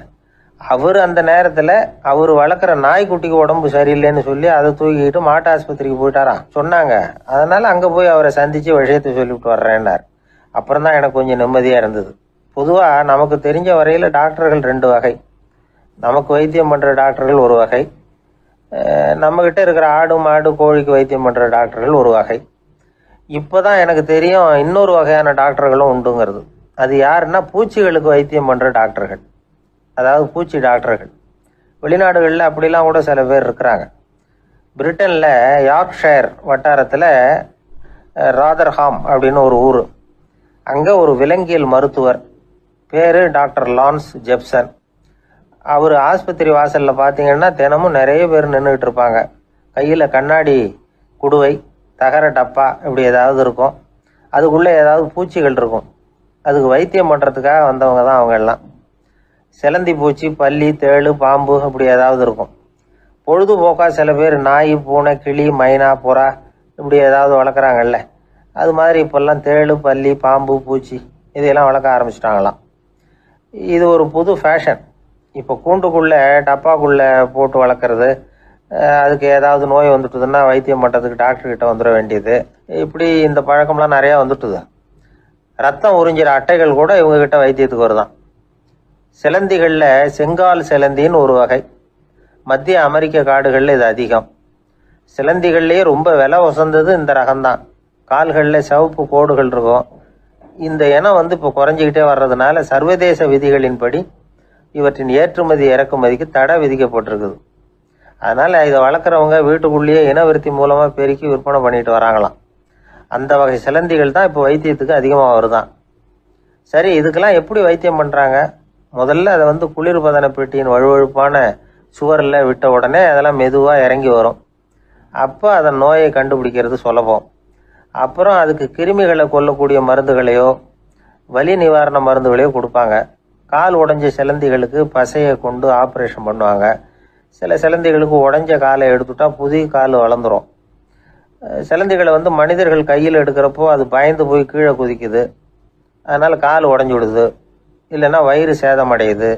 அவர் அந்த நேரத்தில் அவர் வளர்க்குற நாய்க்குட்டிக்கு உடம்பு சரியில்லைன்னு சொல்லி அதை தூக்கிக்கிட்டு மாட்டு ஆஸ்பத்திரிக்கு போயிட்டாராம் சொன்னாங்க. அதனால் அங்கே போய் அவரை சந்தித்து விஷயத்தை சொல்லிவிட்டு வர்றேன்னார். அப்புறம் தான் எனக்கு கொஞ்சம் நிம்மதியாக இருந்தது. பொதுவாக நமக்கு தெரிஞ்ச வரையில் டாக்டர்கள் 2 வகை. நமக்கு வைத்தியம் பண்ணுற டாக்டர்கள் ஒரு வகை, நம்மக்கிட்ட இருக்கிற ஆடு மாடு கோழிக்கு வைத்தியம் பண்ணுற டாக்டர்கள் ஒரு வகை. இப்போ தான் எனக்கு தெரியும் இன்னொரு வகையான டாக்டர்களும் உண்டுங்கிறது. அது யாருன்னா பூச்சிகளுக்கு வைத்தியம் பண்ணுற டாக்டர்கள், அதாவது பூச்சி டாக்டர்கள். வெளிநாடுகளில் அப்படிலாம் கூட சில பேர் இருக்கிறாங்க. பிரிட்டனில் யார்க்ஷயர் வட்டாரத்தில் ராதர்ஹாம் அப்படின்னு ஒரு ஊர். அங்கே ஒரு விலங்கியல் மருத்துவர் பேர் டாக்டர் லான்ஸ் ஜெப்சன். அவர் ஆஸ்பத்திரி வாசலில் பார்த்தீங்கன்னா தினமும் நிறைய பேர் நின்றுக்கிட்டு இருப்பாங்க. கையில் கண்ணாடி குடுவை, தகர டப்பா இப்படி ஏதாவது இருக்கும். அதுக்குள்ளே ஏதாவது பூச்சிகள் இருக்கும். அதுக்கு வைத்தியம் பண்ணுறதுக்காக வந்தவங்க தான் அவங்க எல்லாம். சிலந்தி பூச்சி, பல்லி, தேளு, பாம்பு இப்படி ஏதாவது இருக்கும். பொழுதுபோக்காக சில பேர் நாய், பூனை, கிளி, மைனா, புறா இப்படி ஏதாவது வளர்க்குறாங்கல்ல, அது மாதிரி இப்போல்லாம் தேளு, பல்லி, பாம்பு, பூச்சி இதையெல்லாம் வளர்க்க ஆரம்பிச்சிட்டாங்களாம். இது ஒரு புது ஃபேஷன். இப்போ கூண்டுக்குள்ளே டப்பாக்குள்ளே போட்டு வளர்க்குறது, அதுக்கு ஏதாவது நோய் வந்துட்டுதுன்னா வைத்தியம் பண்ணுறதுக்கு டாக்டர்கிட்ட வந்துட வேண்டியது, இப்படி இந்த பழக்கம்லாம் நிறையா வந்துட்டுது. ரத்தம் உறிஞ்சிற அட்டைகள் கூட இவங்ககிட்ட வைத்தியத்துக்கு வருதான். சிலந்திகளில் செங்கால் சிலந்தின்னு ஒரு வகை. மத்திய அமெரிக்க காடுகளில் இது அதிகம். சிலந்திகள்லேயே ரொம்ப விலை உசந்தது இந்த ரகம்தான். கால்களில் சிவப்பு கோடுகள் இருக்கும். இந்த இனம் இப்போ குறைஞ்சிக்கிட்டே வர்றதுனால சர்வதேச விதிகளின்படி இவற்றின் ஏற்றுமதி இறக்குமதிக்கு தடை விதிக்கப்பட்டிருக்குது. அதனால் இதை வளர்க்குறவங்க வீட்டுக்குள்ளேயே இனவிருத்தி மூலமாக பெருக்கி விற்பனை பண்ணிட்டு வராங்களாம். அந்த வகை சிலந்திகள் தான் இப்போ வைத்தியத்துக்கு அதிகமாக வருதான். சரி, இதுக்கெல்லாம் எப்படி வைத்தியம் பண்ணுறாங்க? முதல்ல அதை குளிர்பதன பெட்டியின் வழுவழுப்பான சுவரில் விட்ட உடனே அதெல்லாம் மெதுவாக இறங்கி வரும். அப்போ அதன் நோயை கண்டுபிடிக்கிறது சுலபம். அப்புறம் அதுக்கு கிருமிகளை கொல்லக்கூடிய மருந்துகளையோ வலி நிவாரண மருந்துகளையோ கொடுப்பாங்க. கால் உடைஞ்ச சிலந்திகளுக்கு பசையை கொண்டு ஆப்ரேஷன் பண்ணுவாங்க. சில சிலந்திகளுக்கு உடைஞ்ச காலை எடுத்துட்டா புதிய கால் வளர்ந்துடும். சிலந்திகளை வந்து மனிதர்கள் கையில் எடுக்கிறப்போ அது பயந்து போய் கீழே குதிக்குது, அதனால் கால் உடஞ்சி விடுது, இல்லைன்னா வயிறு சேதமடையுது.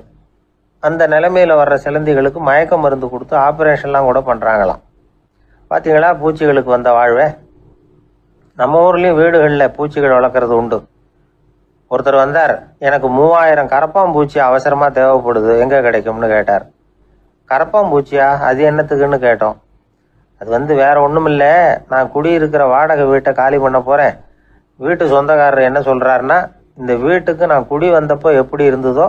அந்த நிலைமையில் வர்ற சிலந்திகளுக்கு மயக்க மருந்து கொடுத்து ஆப்ரேஷன்லாம் கூட பண்ணுறாங்களாம். பார்த்தீங்களா பூச்சிகளுக்கு வந்த வாழ்வே. நம்ம ஊர்லேயும் வீடுகளில் பூச்சிகள் வளர்க்குறது உண்டு. ஒருத்தர் வந்தார், எனக்கு 3000 கரப்பாம்பூச்சி அவசரமாக தேவைப்படுது, எங்கே கிடைக்கும்னு கேட்டார். கரப்பாம்பூச்சியா, அது என்னத்துக்குன்னு கேட்டோம். அது வந்து வேற ஒன்றும் இல்லை, நான் குடியிருக்கிற வாடகை வீட்டை காலி பண்ண போகிறேன். வீட்டு சொந்தக்காரர் என்ன சொல்கிறாருன்னா, இந்த வீட்டுக்கு நான் குடி வந்தப்போ எப்படி இருந்ததோ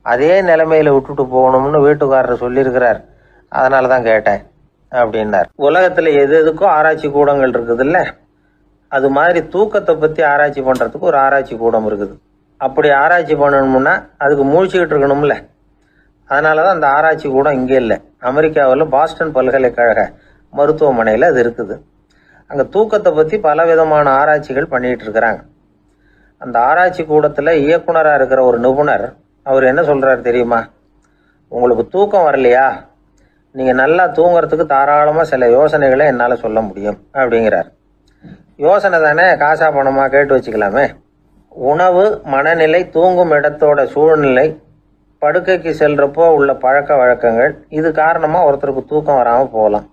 அதே நிலைமையில் விட்டுட்டு போகணும்னு வீட்டுக்காரர் சொல்லியிருக்கிறார், அதனால தான் கேட்டேன் அப்படின்னார். உலகத்தில் எது எதுக்கும் ஆராய்ச்சி கூடங்கள் இருக்குதுல்ல, அது மாதிரி தூக்கத்தை பற்றி ஆராய்ச்சி பண்ணுறதுக்கு ஒரு ஆராய்ச்சி கூடம் இருக்குது. அப்படி ஆராய்ச்சி பண்ணணும்னா அதுக்கு மூழ்கிக்கிட்டு இருக்கணும்ல, அதனால தான் அந்த ஆராய்ச்சி கூடம் இங்கே இல்லை. அமெரிக்காவில் பாஸ்டன் பல்கலைக்கழக மருத்துவமனையில் அது இருக்குது. அங்கே தூக்கத்தை பற்றி பல விதமான ஆராய்ச்சிகள் பண்ணிகிட்டு இருக்கிறாங்க. அந்த ஆராய்ச்சி கூடத்தில் இயக்குனராக இருக்கிற ஒரு நிபுணர், அவர் என்ன சொல்கிறார் தெரியுமா? உங்களுக்கு தூக்கம் வரலையா, நீங்கள் நல்லா தூங்குறதுக்கு தாராளமாக சில யோசனைகளை என்னால் சொல்ல முடியும் அப்படிங்கிறார். யோசனை தானே, காசா பணமாக கேட்டு வச்சுக்கலாமே. உணவு, மனநிலை, தூங்கும் இடத்தோட சூழ்நிலை, படுக்கைக்கு செல்றப்போ உள்ள பழக்க வழக்கங்கள், இது காரணமாக ஒருத்தருக்கு தூக்கம் வராமல் போகலாம்.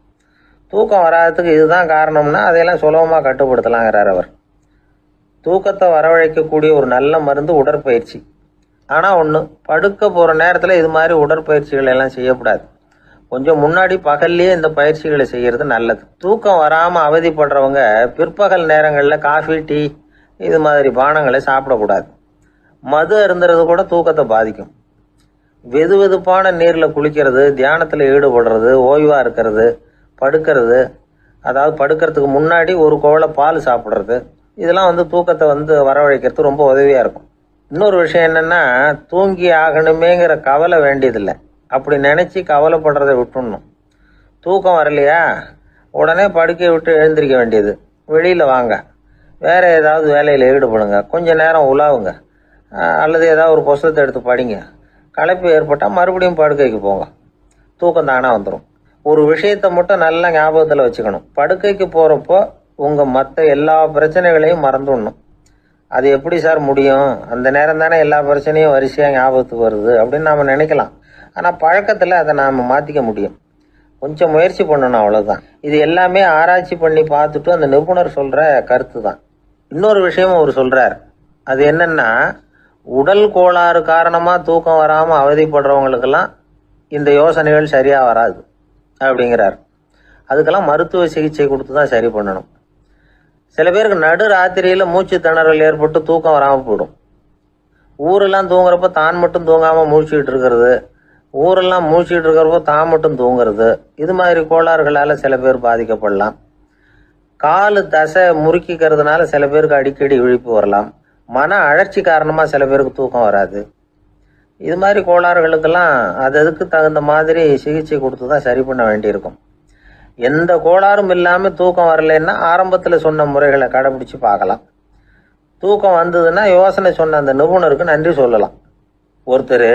தூக்கம் வராததுக்கு இதுதான் காரணம்னா அதையெல்லாம் சுலபமாக கட்டுப்படுத்தலாங்கிறார் அவர். தூக்கத்தை வரவழைக்கக்கூடிய ஒரு நல்ல மருந்து உடற்பயிற்சி. ஆனால் ஒன்று, படுக்க போகிற நேரத்தில் இது மாதிரி உடற்பயிற்சிகள் எல்லாம் செய்யக்கூடாது. கொஞ்சம் முன்னாடி பகல்லையே இந்த பயிற்சிகளை செய்கிறது நல்லது. தூக்கம் வராமல் அவதிப்படுறவங்க பிற்பகல் நேரங்களில் காஃபி, டீ இது மாதிரி பானங்களை சாப்பிடக்கூடாது. மது அருந்துறது கூட தூக்கத்தை பாதிக்கும். வெது வெதுப்பான நீரில் குளிக்கிறது, தியானத்தில் ஈடுபடுறது, ஓய்வாக இருக்கிறது, படுக்கிறது, அதாவது படுக்கிறதுக்கு முன்னாடி ஒரு குவளை பால் சாப்பிட்றது, இதெல்லாம் வந்து தூக்கத்தை வந்து வரவழைக்கிறது ரொம்ப உதவியாக இருக்கும். இன்னொரு விஷயம் என்னென்னா, தூங்கி ஆகணுமேங்கிற கவலை வேண்டியதில்லை. அப்படி நினச்சி கவலைப்படுறதை விட்டுடணும். தூக்கம் வரலையா, உடனே படுக்கையை விட்டு எழுந்திரிக்க வேண்டியது. வெளியில் வாங்க, வேறு ஏதாவது வேலையில் ஈடுபடுங்க, கொஞ்சம் நேரம் உலாவுங்க, அல்லது ஏதாவது ஒரு புஸ்தகத்தை எடுத்து படிங்க. களைப்பு ஏற்பட்டால் மறுபடியும் படுக்கைக்கு போங்க, தூக்கம் தானாக வந்துடும். ஒரு விஷயத்தை மட்டும் நல்லா ஞாபகத்தில் வச்சுக்கணும், படுக்கைக்கு போகிறப்போ உங்கள் மற்ற எல்லா பிரச்சனைகளையும் மறந்துடணும். அது எப்படி சார் முடியும், அந்த நேரம் தானே எல்லா பிரச்சனையும் வரிசையாக ஞாபகத்துக்கு வருது அப்படின்னு நாம் நினைக்கலாம். ஆனால் பழக்கத்தில் அதை நாம் மாற்றிக்க முடியும். கொஞ்சம் முயற்சி பண்ணணும், அவ்வளோதான். இது எல்லாமே ஆராய்ச்சி பண்ணி பார்த்துட்டு அந்த நிபுணர் சொல்கிற கருத்து தான். இன்னொரு விஷயமும் அவர் சொல்கிறார். அது என்னென்னா, உடல் கோளாறு காரணமாக தூக்கம் வராமல் அவதிப்படுறவங்களுக்கெல்லாம் இந்த யோசனைகள் சரியாக வராது அப்படிங்கிறார். அதுக்கெல்லாம் மருத்துவ சிகிச்சை கொடுத்து தான் சரி பண்ணணும். சில பேருக்கு நடு ராத்திரியில் மூச்சு திணறல் ஏற்பட்டு தூக்கம் வராமல் போயிடும். ஊரெல்லாம் தூங்குறப்ப தான் மட்டும் தூங்காமல் மூழ்கிட்டு இருக்கிறது, ஊரெல்லாம் மூழ்கிட்டு இருக்கிறப்போ தான் மட்டும் தூங்குறது, இது மாதிரி கோளாறுகளால் சில பேர் பாதிக்கப்படலாம். காலு தசை முறுக்கிக்கிறதுனால சில பேருக்கு அடிக்கடி இழிப்பு வரலாம். மன அழற்சி காரணமாக சில பேருக்கு தூக்கம் வராது. இது மாதிரி கோளாறுகளுக்கெல்லாம் அதுக்கு தகுந்த மாதிரி சிகிச்சை கொடுத்து தான் சரி பண்ண வேண்டியிருக்கும். எந்த கோளாறும் இல்லாமல் தூக்கம் வரலைன்னா ஆரம்பத்தில் சொன்ன முறைகளை கடைபிடிச்சு பார்க்கலாம். தூக்கம் வந்ததுன்னா யோசனை சொன்ன அந்த நிபுணருக்கு நன்றி சொல்லலாம். ஒருத்தர்,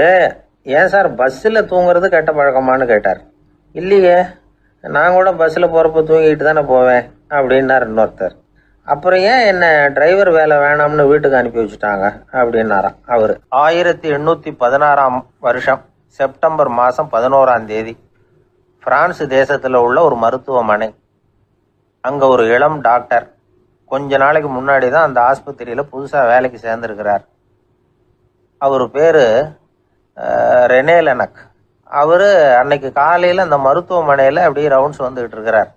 ஏன் சார் பஸ்ஸில் தூங்குறது கெட்ட பழக்கமானு கேட்டார். இல்லையே, நான் கூட பஸ்ஸில் போகிறப்ப தூங்கிட்டு தானே போவேன் அப்படின்னார் இன்னொருத்தர். அப்புறம் ஏன் என்ன டிரைவர் வேலை வேணாம்னு வீட்டுக்கு அனுப்பி வச்சுட்டாங்க அப்படின்னாராம் அவர். 1816 வருஷம் செப்டம்பர் மாதம் 11 பிரான்ஸ் தேசத்தில் உள்ள ஒரு மருத்துவமனை. அங்கே ஒரு இளம் டாக்டர் கொஞ்ச நாளைக்கு முன்னாடி தான் அந்த ஆஸ்பத்திரியில் புதுசாக வேலைக்கு சேர்ந்துருக்கிறார். அவர் பேர் ரெனே லெனக். அவர் அன்னைக்கு காலையில் அந்த மருத்துவமனையில் அப்படியே ரவுண்ட்ஸ் வந்துக்கிட்டு இருக்கிறார்.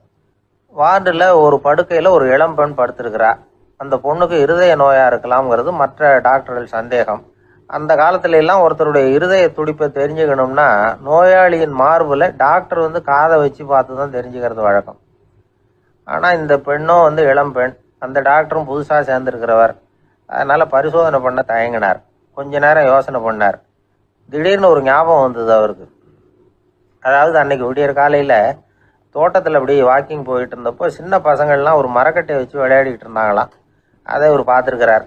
வார்டில் ஒரு படுக்கையில் ஒரு இளம் பெண் படுத்திருக்கிறார். அந்த பொண்ணுக்கு இருதய நோயாக இருக்கலாம்ங்கிறது மற்ற டாக்டர்கள் சந்தேகம். அந்த காலத்துல எல்லாம் ஒருத்தருடைய இருதய துடிப்பை தெரிஞ்சுக்கணும்னா நோயாளியின் மார்பில் டாக்டர் வந்து காதை வச்சு பார்த்து தான் தெரிஞ்சுக்கிறது வழக்கம். ஆனால் இந்த பெண்ணும் வந்து இளம் பெண், அந்த டாக்டரும் புதுசாக சேர்ந்துருக்கிறவர். அதனால் பரிசோதனை பண்ண தயங்கினார். கொஞ்ச நேரம் யோசனை பண்ணார். திடீர்னு ஒரு ஞாபகம் வந்தது அவருக்கு. அதாவது அன்னைக்கு விடியற் காலையில் தோட்டத்தில் அப்படி வாக்கிங் போயிட்டு இருந்தப்போ சின்ன பசங்கள்லாம் ஒரு மரக்கட்டையை வச்சு விளையாடிக்கிட்டு இருந்தாங்களாம். அதை இவர் பார்த்துருக்கிறார்.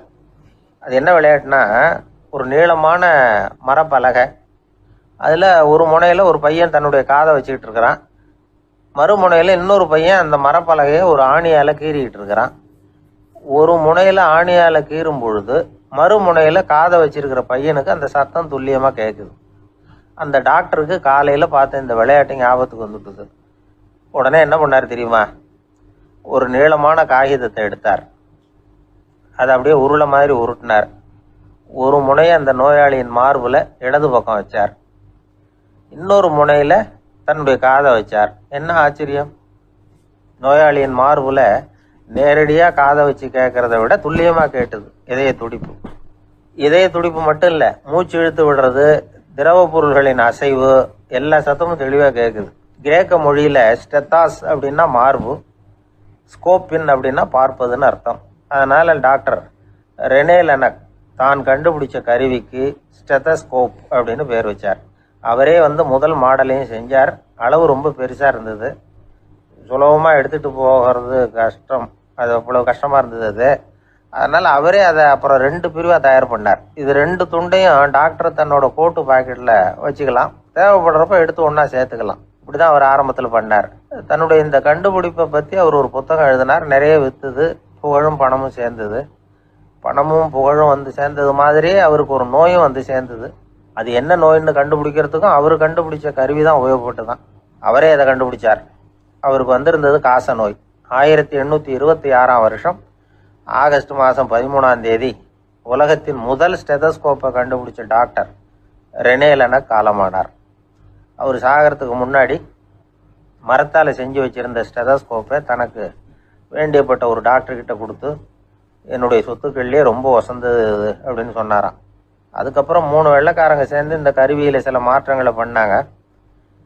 அது என்ன விளையாட்டுனா, ஒரு நீளமான மரப்பலகை, அதில் ஒரு முனையில் ஒரு பையன் தன்னுடைய காதை வச்சுக்கிட்டு இருக்கிறான். மறுமுனையில் இன்னொரு பையன் அந்த மரப்பலகையை ஒரு ஆணியால் கீறிக்கிட்டு இருக்கிறான். ஒரு முனையில் ஆணியால் கீறும் பொழுது மறுமுனையில் காதை வச்சிருக்கிற பையனுக்கு அந்த சத்தம் துல்லியமாக கேட்குது. அந்த டாக்டருக்கு காலையில் பார்த்து இந்த விளையாட்டு ஞாபகத்துக்கு வந்துட்டுது. உடனே என்ன பண்ணார் தெரியுமா? ஒரு நீளமான காகிதத்தை எடுத்தார். அதை அப்படியே உருளை மாதிரி உருட்டினார். ஒரு முனையை அந்த நோயாளியின் மார்பில் இடது பக்கம் வச்சார். இன்னொரு முனையில் தன்னுடைய காதை வச்சார். என்ன ஆச்சரியம்! நோயாளியின் மார்பில் நேரடியாக காதை வச்சு கேட்கறத விட துல்லியமாக கேட்டுது இதய துடிப்பு. இதய துடிப்பு மட்டும் இல்லை, மூச்சு இழுத்து விடுறது, திரவ பொருள்களின் அசைவு, எல்லா சத்தமும் தெளிவாக கேட்குது. கிரேக்க மொழியில் ஸ்டெத்தாஸ் அப்படின்னா மார்பு, ஸ்கோப்பின் அப்படின்னா பார்ப்பதுன்னு அர்த்தம். அதனால் டாக்டர் ரெனே லெனக் தான் கண்டுபிடிச்ச கருவிக்கு ஸ்டெத்தஸ்கோப் அப்படின்னு பேர் வச்சார். அவரே முதல் மாடலையும் செஞ்சார். அளவு ரொம்ப பெருசாக இருந்தது, சுலபமாக எடுத்துகிட்டு போகிறது கஷ்டம், அது அவ்வளோ கஷ்டமாக இருந்தது அது. அதனால் அவரே அதை அப்புறம் 2 பிரிவாக தயார் பண்ணார். இது 2 துண்டையும் டாக்டர் தன்னோட கோட்டு பாக்கெட்டில் வச்சுக்கலாம், தேவைப்படுறப்ப எடுத்து ஒன்றா சேர்த்துக்கலாம். இப்படி தான் அவர் ஆரம்பத்தில் பண்ணார். தன்னுடைய இந்த கண்டுபிடிப்பை பற்றி அவர் ஒரு புத்தகம் எழுதினார். நிறைய விற்றுது, புகழும் பணமும் சேர்ந்தது. பணமும் புகழும் சேர்ந்தது மாதிரியே அவருக்கு ஒரு நோயும் சேர்ந்தது. அது என்ன நோயின்னு கண்டுபிடிக்கிறதுக்கும் அவர் கண்டுபிடிச்ச கருவி தான் உபயோகப்பட்டு தான். அவரே அதை கண்டுபிடிச்சார். அவருக்கு வந்திருந்தது காச நோய். 1826ஆம் வருஷம் ஆகஸ்ட் மாதம் 13ஆம் தேதி உலகத்தின் முதல் ஸ்டெதஸ்கோப்பை கண்டுபிடிச்ச டாக்டர் ரெனே லெனக் காலமானார். அவர் சாகிறதுக்கு முன்னாடி மரத்தால் செஞ்சு வச்சிருந்த ஸ்டெதஸ்கோப்பை தனக்கு வேண்டியப்பட்ட ஒரு டாக்டர்கிட்ட கொடுத்து, என்னுடைய சொத்துக்கள்லேயே ரொம்ப வசந்தது அப்படின்னு சொன்னாராம். அதுக்கப்புறம் 3 வெள்ளைக்காரங்க சேர்ந்து இந்த கருவியில் சில மாற்றங்களை பண்ணாங்க.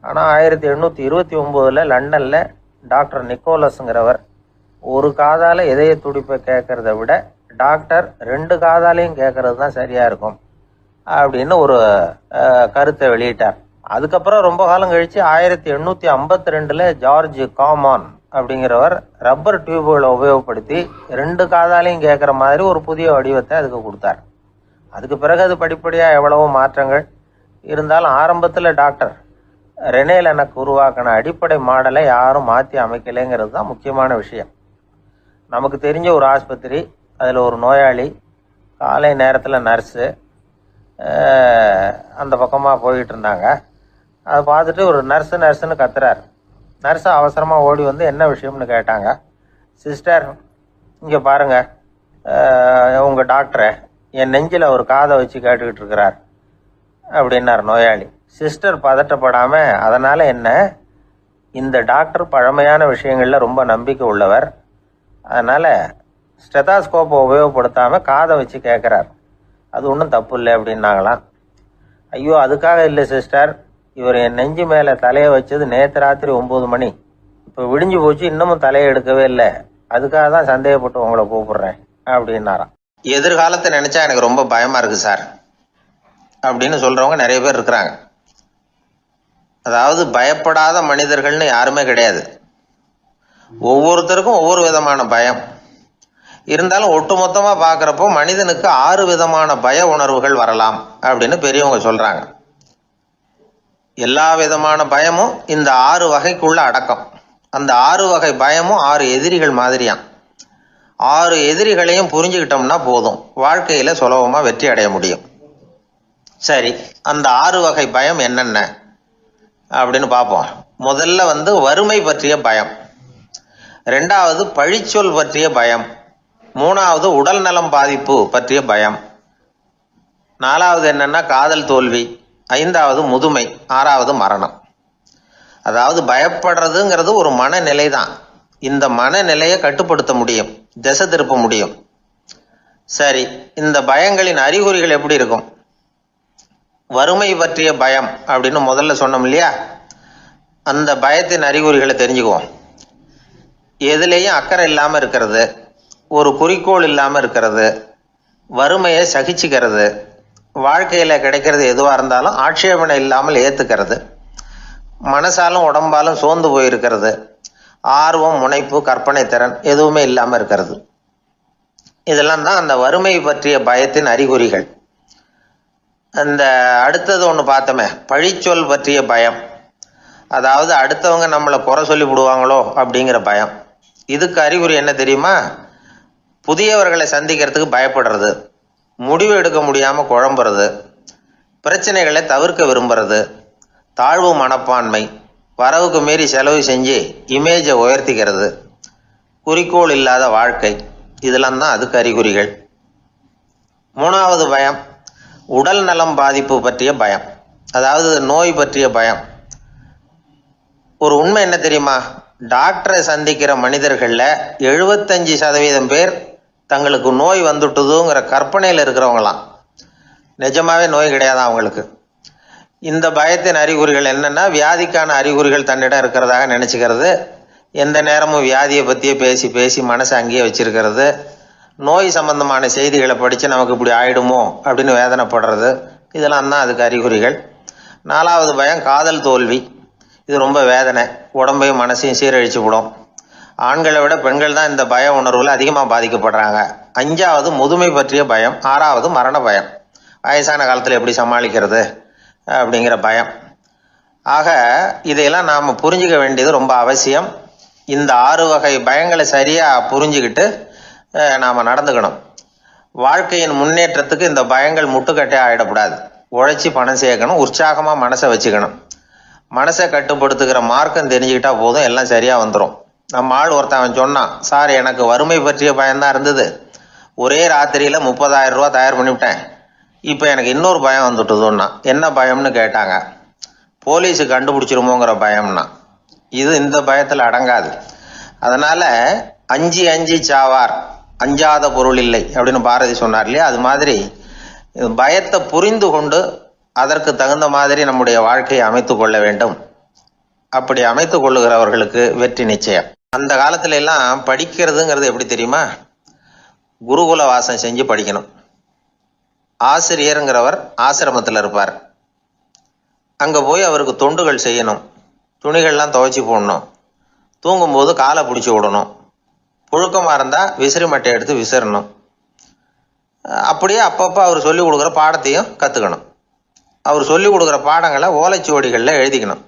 ஆனால் 1829 லண்டனில் டாக்டர் நிக்கோலஸுங்கிறவர் ஒரு காதால் இதய துடிப்பை கேட்கறத விட டாக்டர் 2 காதாலையும் கேட்கறது தான் சரியாக இருக்கும் அப்படின்னு ஒரு கருத்தை வெளியிட்டார். அதுக்கப்புறம் ரொம்ப காலம் கழித்து 1852 ஜார்ஜ் காமான் அப்படிங்கிறவர் ரப்பர் டியூப்களை உபயோகப்படுத்தி 2 காதாலையும் கேட்குற மாதிரி ஒரு புதிய வடிவத்தை அதுக்கு கொடுத்தார். அதுக்கு பிறகு அது படிப்படியாக எவ்வளவோ மாற்றங்கள் இருந்தாலும் ஆரம்பத்தில் டாக்டர் ரெனே லெனக் உருவாக்கின அடிப்படை மாடலை யாரும் மாற்றி அமைக்கலைங்கிறது தான் முக்கியமான விஷயம். நமக்கு தெரிஞ்ச ஒரு ஆஸ்பத்திரி, அதில் ஒரு நோயாளி, காலை நேரத்தில் நர்ஸு அந்த பக்கமாக போயிட்டு இருந்தாங்க. அதை பார்த்துட்டு ஒரு நர்ஸுன்னு கத்துறார். நர்ஸு அவசரமாக ஓடி என்ன விஷயம்னு கேட்டாங்க. சிஸ்டர், இங்கே பாருங்கள், உங்கள் டாக்டரை என் நெஞ்சில் ஒரு காதை வச்சு கேட்டுக்கிட்டு இருக்கிறார் அப்படின்னார் நோயாளி. சிஸ்டர் பதட்டப்படாமல், அதனால் என்ன, இந்த டாக்டர் பழமையான விஷயங்களில் ரொம்ப நம்பிக்கை உள்ளவர், அதனால் ஸ்டெதாஸ்கோப்பை உபயோகப்படுத்தாமல் காதை வச்சு கேட்குறார், அது ஒன்றும் தப்பு இல்லை அப்படின்னாங்களாம். ஐயோ, அதுக்காக இல்லை சிஸ்டர், இவர் என் நெஞ்சு மேலே தலையை வச்சது நேற்று ராத்திரி 9 மணி, இப்போ விடிஞ்சு போச்சு, இன்னமும் தலையை எடுக்கவே இல்லை, அதுக்காக தான் சந்தேகப்பட்டு உங்களை கூப்பிடுறேன் அப்படின்னாராம். எதிர்காலத்தை நினச்சா எனக்கு ரொம்ப பயமாக இருக்குது சார் அப்படின்னு சொல்கிறவங்க நிறைய பேர் இருக்கிறாங்க. அதாவது பயப்படாத மனிதர்கள்னு யாருமே கிடையாது. ஒவ்வொருத்தருக்கும் ஒவ்வொரு விதமான பயம் இருந்தாலும் ஒட்டுமொத்தமாக பார்க்குறப்போ மனிதனுக்கு 6 விதமான பய உணர்வுகள் வரலாம் அப்படின்னு பெரியவங்க சொல்கிறாங்க. எல்லா விதமான பயமும் இந்த 6 வகைக்குள்ள அடக்கம். அந்த 6 வகை பயமும் 6 எதிரிகள் மாதிரியாம். 6 எதிரிகளையும் புரிஞ்சுக்கிட்டோம்னா போதும், வாழ்க்கையில் சுலபமாக வெற்றி அடைய முடியும். சரி, அந்த 6 வகை பயம் என்னென்ன அப்படின்னு பார்ப்போம். முதல்ல வறுமை பற்றிய பயம், 2வது பழிச்சொல் பற்றிய பயம், 3வது உடல் நலம் பாதிப்பு பற்றிய பயம், 4வது என்னன்னா காதல் தோல்வி, 5வது முதுமை, 6வது மரணம். அதாவது பயப்படுறதுங்கிறது ஒரு மனநிலை தான். இந்த மனநிலையை கட்டுப்படுத்த முடியும், திசை திருப்ப முடியும். சரி, இந்த பயங்களின் அறிகுறிகள் எப்படி இருக்கும்? வறுமை பற்றிய பயம் அப்படின்னு முதல்ல சொன்னோம் இல்லையா, அந்த பயத்தின் அறிகுறிகளை தெரிஞ்சுக்குவோம். எதுலேயும் அக்கறை இல்லாமல் இருக்கிறது, ஒரு குறிக்கோள் இல்லாமல் இருக்கிறது, வறுமையை சகிச்சுக்கிறது, வாழ்க்கையில் கிடைக்கிறது எதுவாக இருந்தாலும் ஆட்சேபனை இல்லாமல் ஏற்றுக்கிறது, மனசாலும் உடம்பாலும் சோர்ந்து போயிருக்கிறது, ஆர்வம், முனைப்பு, கற்பனை திறன் எதுவுமே இல்லாமல் இருக்கிறது. இதெல்லாம் தான் அந்த வறுமை பற்றிய பயத்தின் அறிகுறிகள். அந்த அடுத்தது ஒன்று பார்த்தோமே, பழிச்சொல் பற்றிய பயம். அதாவது அடுத்தவங்க நம்மளை குறை சொல்லி விடுவாங்களோ அப்படிங்கிற பயம். இதுக்கு அறிகுறி என்ன தெரியுமா? புதியவர்களை சந்திக்கிறதுக்கு பயப்படுறது, முடிவு எடுக்க முடியாமல் குழம்புறது, பிரச்சனைகளை தவிர்க்க விரும்புறது, தாழ்வு மனப்பான்மை, வரவுக்கு மீறி செலவு செஞ்சு இமேஜை உயர்த்திக்கிறது, குறிக்கோள் இல்லாத வாழ்க்கை, இதெல்லாம் தான் அதுக்கு அறிகுறிகள். 3வது பயம் உடல் நலம் பாதிப்பு பற்றிய பயம், அதாவது நோய் பற்றிய பயம். ஒரு உண்மை என்ன தெரியுமா? டாக்டரை சந்திக்கிற மனிதர்களில் 75% பேர் தங்களுக்கு நோய் வந்துட்டுதுங்கிற கற்பனையில் இருக்கிறவங்களாம். நிஜமாவே நோய் கிடையாது அவங்களுக்கு. இந்த பயத்தின் அறிகுறிகள் என்னன்னா, வியாதிக்கான அறிகுறிகள் தன்னிடம் இருக்கிறதாக நினச்சிக்கிறது, எந்த நேரமும் வியாதியை பற்றியே பேசி பேசி மனசை அங்கேயே வச்சிருக்கிறது, நோய் சம்பந்தமான செய்திகளை படித்து நமக்கு இப்படி ஆயிடுமோ அப்படின்னு வேதனைப்படுறது, இதெல்லாம் தான் அதுக்கு அறிகுறிகள். 4வது பயம் காதல் தோல்வி. இது ரொம்ப வேதனை, உடம்பையும் மனசையும் சீரழிச்சு விடும். ஆண்களை விட பெண்கள் தான் இந்த பய உணர்வில் அதிகமாக பாதிக்கப்படுறாங்க. 5வது முதுமை பற்றிய பயம். 6வது மரண பயம், வயசான காலத்தில் எப்படி சமாளிக்கிறது அப்படிங்கிற பயம். ஆக இதையெல்லாம் நாம் புரிஞ்சுக்க வேண்டியது ரொம்ப அவசியம். இந்த 6 வகை பயங்களை சரியாக புரிஞ்சுக்கிட்டு நாம் நடந்துக்கணும். வாழ்க்கையின் முன்னேற்றத்துக்கு இந்த பயங்கள் முட்டுக்கட்டே ஆகிடக்கூடாது. உழைச்சி பணம் சேர்க்கணும், உற்சாகமாக மனசை வச்சுக்கணும். மனசை கட்டுப்படுத்துகிற மார்க்கம் தெரிஞ்சுக்கிட்டா போதும், எல்லாம் சரியாக வந்துடும். நம்ம ஆள் ஒருத்தன் சொன்னான், சார் எனக்கு வறுமை பற்றிய பயம்தான் இருந்தது, ஒரே ராத்திரியில் 30,000 ரூபா தயார் பண்ணிவிட்டேன், இப்போ எனக்கு இன்னொரு பயம் வந்துட்டுதுன்னா. என்ன பயம்னு கேட்டாங்க. போலீஸு கண்டுபிடிச்சிருமோங்கிற பயம்னா. இது இந்த பயத்தில் அடங்காது. அதனால் அஞ்சி அஞ்சி சாவார், அஞ்சாத பொருள் இல்லை அப்படின்னு பாரதி சொன்னார் இல்லையா? அது மாதிரி பயத்தை புரிந்து கொண்டு அதற்கு தகுந்த மாதிரி நம்முடைய வாழ்க்கையை அமைத்து கொள்ள வேண்டும். அப்படி அமைத்து கொள்ளுகிறவர்களுக்கு வெற்றி நிச்சயம். அந்த காலத்துல எல்லாம் படிக்கிறதுங்கிறது எப்படி தெரியுமா? குருகுல வாசம் செஞ்சு படிக்கணும். ஆசிரியருங்கிறவர் ஆசிரமத்தில் இருப்பார். அங்கே போய் அவருக்கு தொண்டுகள் செய்யணும், துணிகள்லாம் துவைச்சி போடணும், தூங்கும்போது காலை பிடிச்சி விடணும், புழுக்கமாக இருந்தால் விசிறி மட்டை எடுத்து விசிறணும். அப்படியே அப்பப்போ அவர் சொல்லிக் கொடுக்குற பாடத்தையும் கற்றுக்கணும். அவர் சொல்லிக் கொடுக்குற பாடங்களை ஓலைச்சுவடிகளில் எழுதிக்கணும்.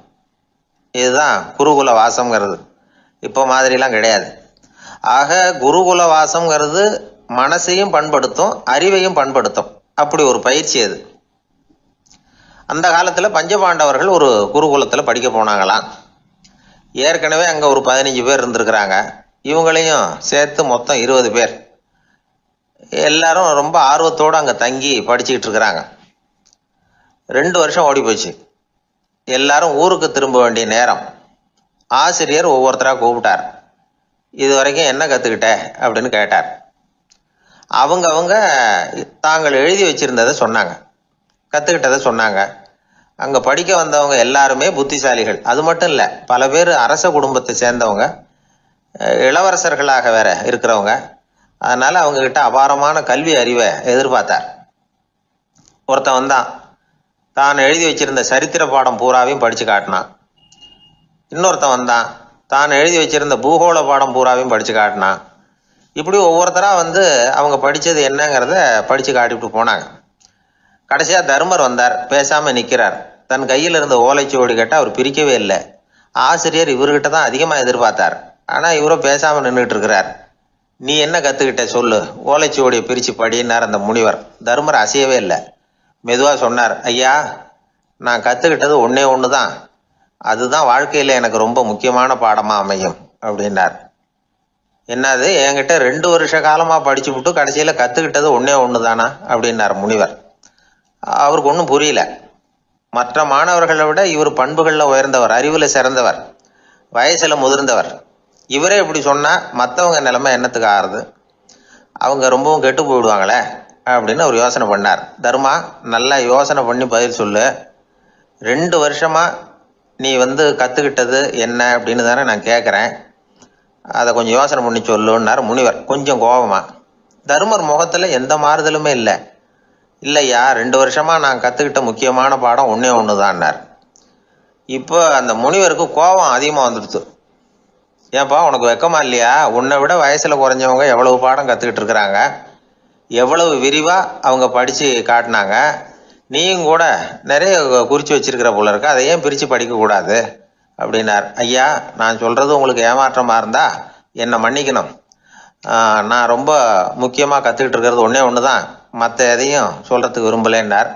இதுதான் குருகுல வாசம்ங்கிறது. இப்போ மாதிரிலாம் கிடையாது. ஆக குருகுல வாசம்ங்கிறது மனசையும் பண்படுத்தும், அறிவையும் பண்படுத்தும். அப்படி ஒரு பயிற்சி அது. அந்த காலத்தில் பஞ்சபாண்டவர்கள் ஒரு குருகுலத்தில் படிக்க போனாங்களாம். ஏற்கனவே அங்கே ஒரு 15 பேர் இருந்திருக்கிறாங்க. இவங்களையும் சேர்த்து மொத்தம் 20 பேர். எல்லாரும் ரொம்ப ஆர்வத்தோடு அங்கே தங்கி படிச்சுக்கிட்டு இருக்கிறாங்க. 2 வருஷம் ஓடி போச்சு. எல்லாரும் ஊருக்கு திரும்ப வேண்டிய நேரம். ஆசிரியர் ஒவ்வொருத்தராக கூப்பிட்டார். இது வரைக்கும் என்ன கற்றுக்கிட்ட அப்படின்னு கேட்டார். அவங்க தாங்கள் எழுதி வச்சிருந்ததை சொன்னாங்க, கற்றுக்கிட்டதை சொன்னாங்க. அங்கே படிக்க வந்தவங்க எல்லாருமே புத்திசாலிகள். அது மட்டும் இல்லை, பல பேர் அரச குடும்பத்தை சேர்ந்தவங்க, இளவரசர்களாக வேற இருக்கிறவங்க. அதனால் அவங்கக்கிட்ட அபாரமான கல்வி அறிவை எதிர்பார்த்தார். ஒருத்தன் வந்தான், தான் எழுதி வச்சிருந்த சரித்திர பாடம் பூராவையும் படித்து காட்டினான். இன்னொருத்தன் வந்தான், தான் எழுதி வச்சிருந்த பூகோள பாடம் பூராவையும் படித்து காட்டினான். இப்படி ஒவ்வொருத்தராக வந்து அவங்க படித்தது என்னங்கிறத படித்து காட்டிவிட்டு போனாங்க. கடைசியாக தர்மர் வந்தார். பேசாமல் நிற்கிறார். தன் கையில் இருந்த ஓலைச்சுவடி கேட்டால் அவர் பிரிக்கவே இல்லை. ஆசிரியர் இவர்கிட்ட தான் அதிகமாக எதிர்பார்த்தார். ஆனால் இவரும் பேசாமல் நின்றுட்டு இருக்கிறார். நீ என்ன கற்றுக்கிட்ட சொல்லு, ஓலைச்சுவடியை பிரித்து படினார் அந்த முனிவர். தர்மர் அசையவே இல்லை. மெதுவாக சொன்னார், ஐயா நான் கற்றுக்கிட்டது ஒன்று தான், அதுதான் வாழ்க்கையில் எனக்கு ரொம்ப முக்கியமான பாடமாக அமையும் அப்படின்னார். என்னது, என்கிட்ட 2 வருஷ காலமாக படிச்சு விட்டு கடைசியில் கற்றுக்கிட்டது ஒன்று தானா அப்படின்னார் முனிவர். அவருக்கு ஒன்றும் புரியல. மற்ற மாணவர்களை விட இவர் பண்புகளில் உயர்ந்தவர், அறிவில் சிறந்தவர், வயசில் முதிர்ந்தவர். இவரே இப்படி சொன்னால் மற்றவங்க நிலைமை என்னத்துக்கு ஆறுது? அவங்க ரொம்பவும் கெட்டு போயிடுவாங்களே அப்படின்னு அவர் யோசனை பண்ணார். தர்மா, நல்லா யோசனை பண்ணி பதில் சொல்லு. 2 வருஷமாக நீ வந்து கற்றுக்கிட்டது என்ன அப்படின்னு தானே நான் கேட்குறேன், அதை கொஞ்சம் யோசனை பண்ணி சொல்லுன்னார் முனிவர் கொஞ்சம் கோபமாக. தர்மர் முகத்தில் எந்த மாறுதலுமே இல்லை. இல்லையா, 2 வருஷமாக நான் கற்றுக்கிட்ட முக்கியமான பாடம் ஒன்று தான்னார். இப்போ அந்த முனிவருக்கு கோபம் அதிகமாக வந்துடுச்சு. ஏன்பா உனக்கு வெக்கமா இல்லையா? உன்னை விட வயசில் குறைஞ்சவங்க எவ்வளவு பாடம் கற்றுக்கிட்டு இருக்கிறாங்க, எவ்வளவு விரிவாக அவங்க படித்து காட்டினாங்க. நீயும் கூட நிறைய குறித்து வச்சிருக்கிற போல இருக்க, அதை ஏன் பிரித்து படிக்கக்கூடாது? அப்படின்னார். ஐயா, நான் சொல்கிறது உங்களுக்கு ஏமாற்றமாக இருந்தால் என்னை மன்னிக்கணும். நான் ரொம்ப முக்கியமாக கற்றுக்கிட்டு இருக்கிறது ஒன்று தான், மற்ற எதையும் சொல்கிறதுக்கு விரும்பலைன்னார்.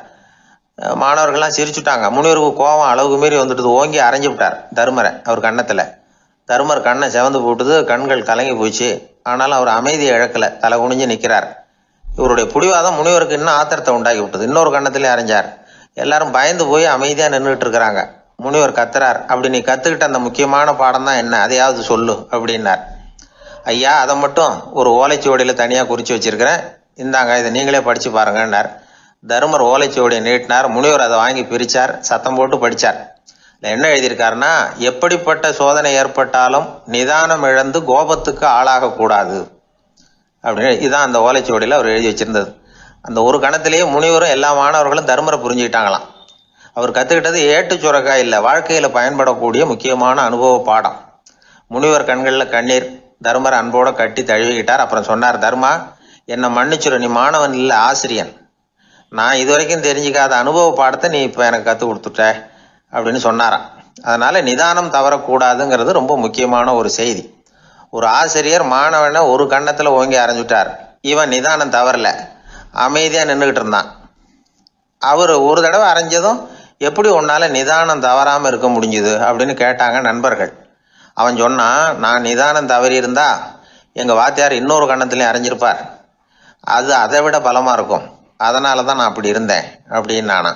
மாணவர்கள்லாம் சிரிச்சுட்டாங்க. முனிவருக்கு கோபம் அளவுக்கு மீறி வந்துட்டு ஓங்கி அரைஞ்சு விட்டார் தருமரை அவர் கன்னத்தில். தருமர் கண்ணை செவந்து போட்டுது, கண்கள் கலங்கி போச்சு. ஆனாலும் அவர் அமைதியை இழக்கலை, தலை குனிஞ்சு நிற்கிறார். இவருடைய புடிவாதம் முனிவருக்கு இன்னும் ஆத்திரத்தை உண்டாக்கி விட்டது. இன்னொரு கன்னத்திலே அரைஞ்சார். எல்லாரும் பயந்து போய் அமைதியாக நின்றுட்டு இருக்கிறாங்க. முனிவர் கத்துறார், அப்படி நீ கற்றுக்கிட்ட அந்த முக்கியமான பாடம் தான் என்ன, அதையாவது சொல்லு அப்படின்னார். ஐயா, அதை மட்டும் ஒரு ஓலைச்சுவடியில் தனியாக குறித்து வச்சிருக்கிறேன், இந்தாங்க, இதை நீங்களே படித்து பாருங்கன்னார். தருமர் ஓலைச்சுவடியை நீட்டினார். முனிவர் அதை வாங்கி பிரித்தார், சத்தம் போட்டு படித்தார். என்ன எழுதியிருக்காருன்னா, எப்படிப்பட்ட சோதனை ஏற்பட்டாலும் நிதானம் இழந்து கோபத்துக்கு ஆளாகக்கூடாது அப்படின்னு. இதுதான் அந்த ஓலைச்சுவடியில் அவர் எழுதி வச்சிருந்தது. அந்த ஒரு கணத்திலேயே முனிவரும் எல்லா மாணவர்களும் தருமரை புரிஞ்சுக்கிட்டாங்களாம். அவர் கற்றுக்கிட்டது ஏட்டு சுரக்காய் இல்லை, வாழ்க்கையில் பயன்படக்கூடிய முக்கியமான அனுபவ பாடம். முனிவர் கண்களில் கண்ணீர். தருமரை அன்போட கட்டி தழுவிக்கிட்டார். அப்புறம் சொன்னார், தர்மா, என்னை மன்னிச்சுரு, நீ மாணவன் இல்லை, ஆசிரியன். நான் இது வரைக்கும் தெரிஞ்சிக்காத அனுபவ பாடத்தை நீ இப்போ எனக்கு கற்றுக் கொடுத்துட்ட அப்படின்னு சொன்னாராம். அதனால நிதானம் தவறக்கூடாதுங்கிறது ரொம்ப முக்கியமான ஒரு செய்தி. ஒரு ஆசிரியர் மாணவனை ஒரு கன்னத்தில் ஓங்கி அரைஞ்சுட்டார். இவன் நிதானம் தவறல, அமைதியாக நின்றுக்கிட்டு இருந்தான். அவர் ஒரு தடவை அரைஞ்சதும் எப்படி உன்னால நிதானம் தவறாமல் இருக்க முடிஞ்சுது அப்படின்னு கேட்டாங்க நண்பர்கள். அவன் சொன்னான், நான் நிதானம் தவறி இருந்தா எங்கள் வாத்தியார் இன்னொரு கன்னத்திலையும் அரைஞ்சிருப்பார், அது அதை விட பலமாக இருக்கும், அதனால தான் நான் அப்படி இருந்தேன் அப்படின்னு நானா.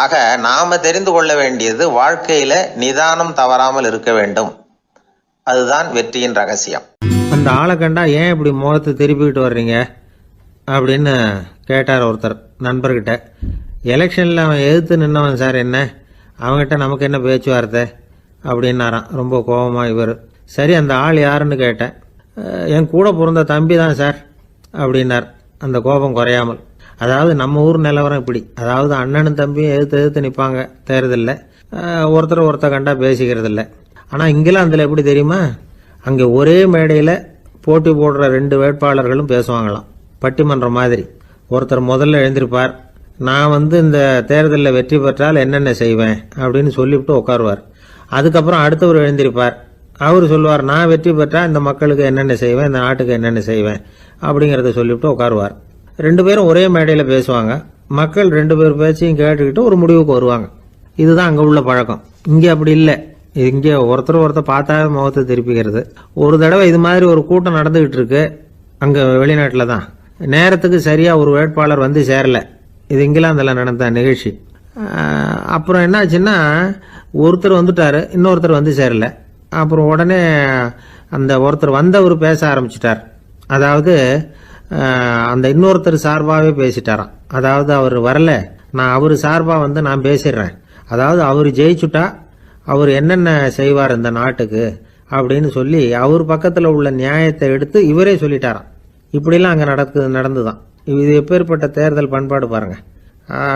ஆக நாம தெரிந்து கொள்ள வேண்டியது, வாழ்க்கையில நிதானம் தவறாமல் இருக்க வேண்டும். அதுதான் வெற்றியின் ரகசியம். அந்த ஆளை கண்டா ஏன் இப்படி முகத்தை திருப்பிக்கிட்டு வர்றீங்க அப்படின்னு கேட்டார் ஒருத்தர் நண்பர்கிட்ட. எலெக்ஷனில் அவன் எதிர்த்து நின்னவன் சார், என்ன அவங்ககிட்ட நமக்கு என்ன பேச்சுவார்த்தை அப்படின்னாரான் ரொம்ப கோபமாக இவர். சரி, அந்த ஆள் யாருன்னு கேட்டேன். என் கூட பிறந்த தம்பி தான் சார் அப்படின்னார் அந்த கோபம் குறையாமல். அதாவது நம்ம ஊர் நிலவரம் இப்படி, அதாவது அண்ணனும் தம்பியும் எதிர்த்து நிற்பாங்க தேர்தலில், ஒருத்தர் கண்டா பேசிக்கிறது இல்லை. ஆனால் இங்கிலாந்தில் எப்படி தெரியுமா, அங்கே ஒரே மேடையில் போட்டி போடுற 2 வேட்பாளர்களும் பேசுவாங்களாம், பட்டிமன்றம் மாதிரி. ஒருத்தர் முதல்ல எழுந்திருப்பார், நான் இந்த தேர்தலில் வெற்றி பெற்றால் என்னென்ன செய்வேன் அப்படின்னு சொல்லிவிட்டு உட்காருவார். அதுக்கப்புறம் அடுத்தவர் எழுந்திருப்பார், அவர் சொல்லுவார், நான் வெற்றி பெற்றால் இந்த மக்களுக்கு என்னென்ன செய்வேன், இந்த நாட்டுக்கு என்னென்ன செய்வேன் அப்படிங்கிறத சொல்லிவிட்டு உட்காருவார். 2 பேரும் ஒரே மேடையில் பேசுவாங்க. மக்கள் 2 பேர் பேச்சையும் கேட்டுக்கிட்டு ஒரு முடிவுக்கு வருவாங்க. இதுதான் அங்கே உள்ள பழக்கம். இங்கே அப்படி இல்லை. இங்கே ஒருத்தர் பார்த்தா முகத்தை திருப்பிக்கிறது. ஒரு தடவை இது மாதிரி ஒரு கூட்டம் நடந்துகிட்டு இருக்கு அங்கே வெளிநாட்டில் தான். நேரத்துக்கு சரியாக ஒரு வேட்பாளர் வந்து சேரல. இது இங்கிலாந்தில் நடந்த நிகழ்ச்சி. அப்புறம் என்னாச்சுன்னா, ஒருத்தர் வந்துட்டாரு, இன்னொருத்தர் வந்து சேரல. அப்புறம் உடனே அந்த ஒருத்தர் வந்தவர் பேச ஆரம்பிச்சிட்டார். அதாவது அந்த இன்னொருத்தர் சார்பாகவே பேசிட்டாராம். அதாவது அவர் வரல, நான் அவர் சார்பாக நான் பேசிடுறேன். அதாவது அவர் ஜெயிச்சுட்டா அவர் என்னென்ன செய்வார் இந்த நாட்டுக்கு அப்படின்னு சொல்லி அவர் பக்கத்தில் உள்ள நியாயத்தை எடுத்து இவரே சொல்லிட்டாராம். இப்படிலாம் அங்கே நடந்துதான். இது எப்பேற்பட்ட தேர்தல் பண்பாடு பாருங்க.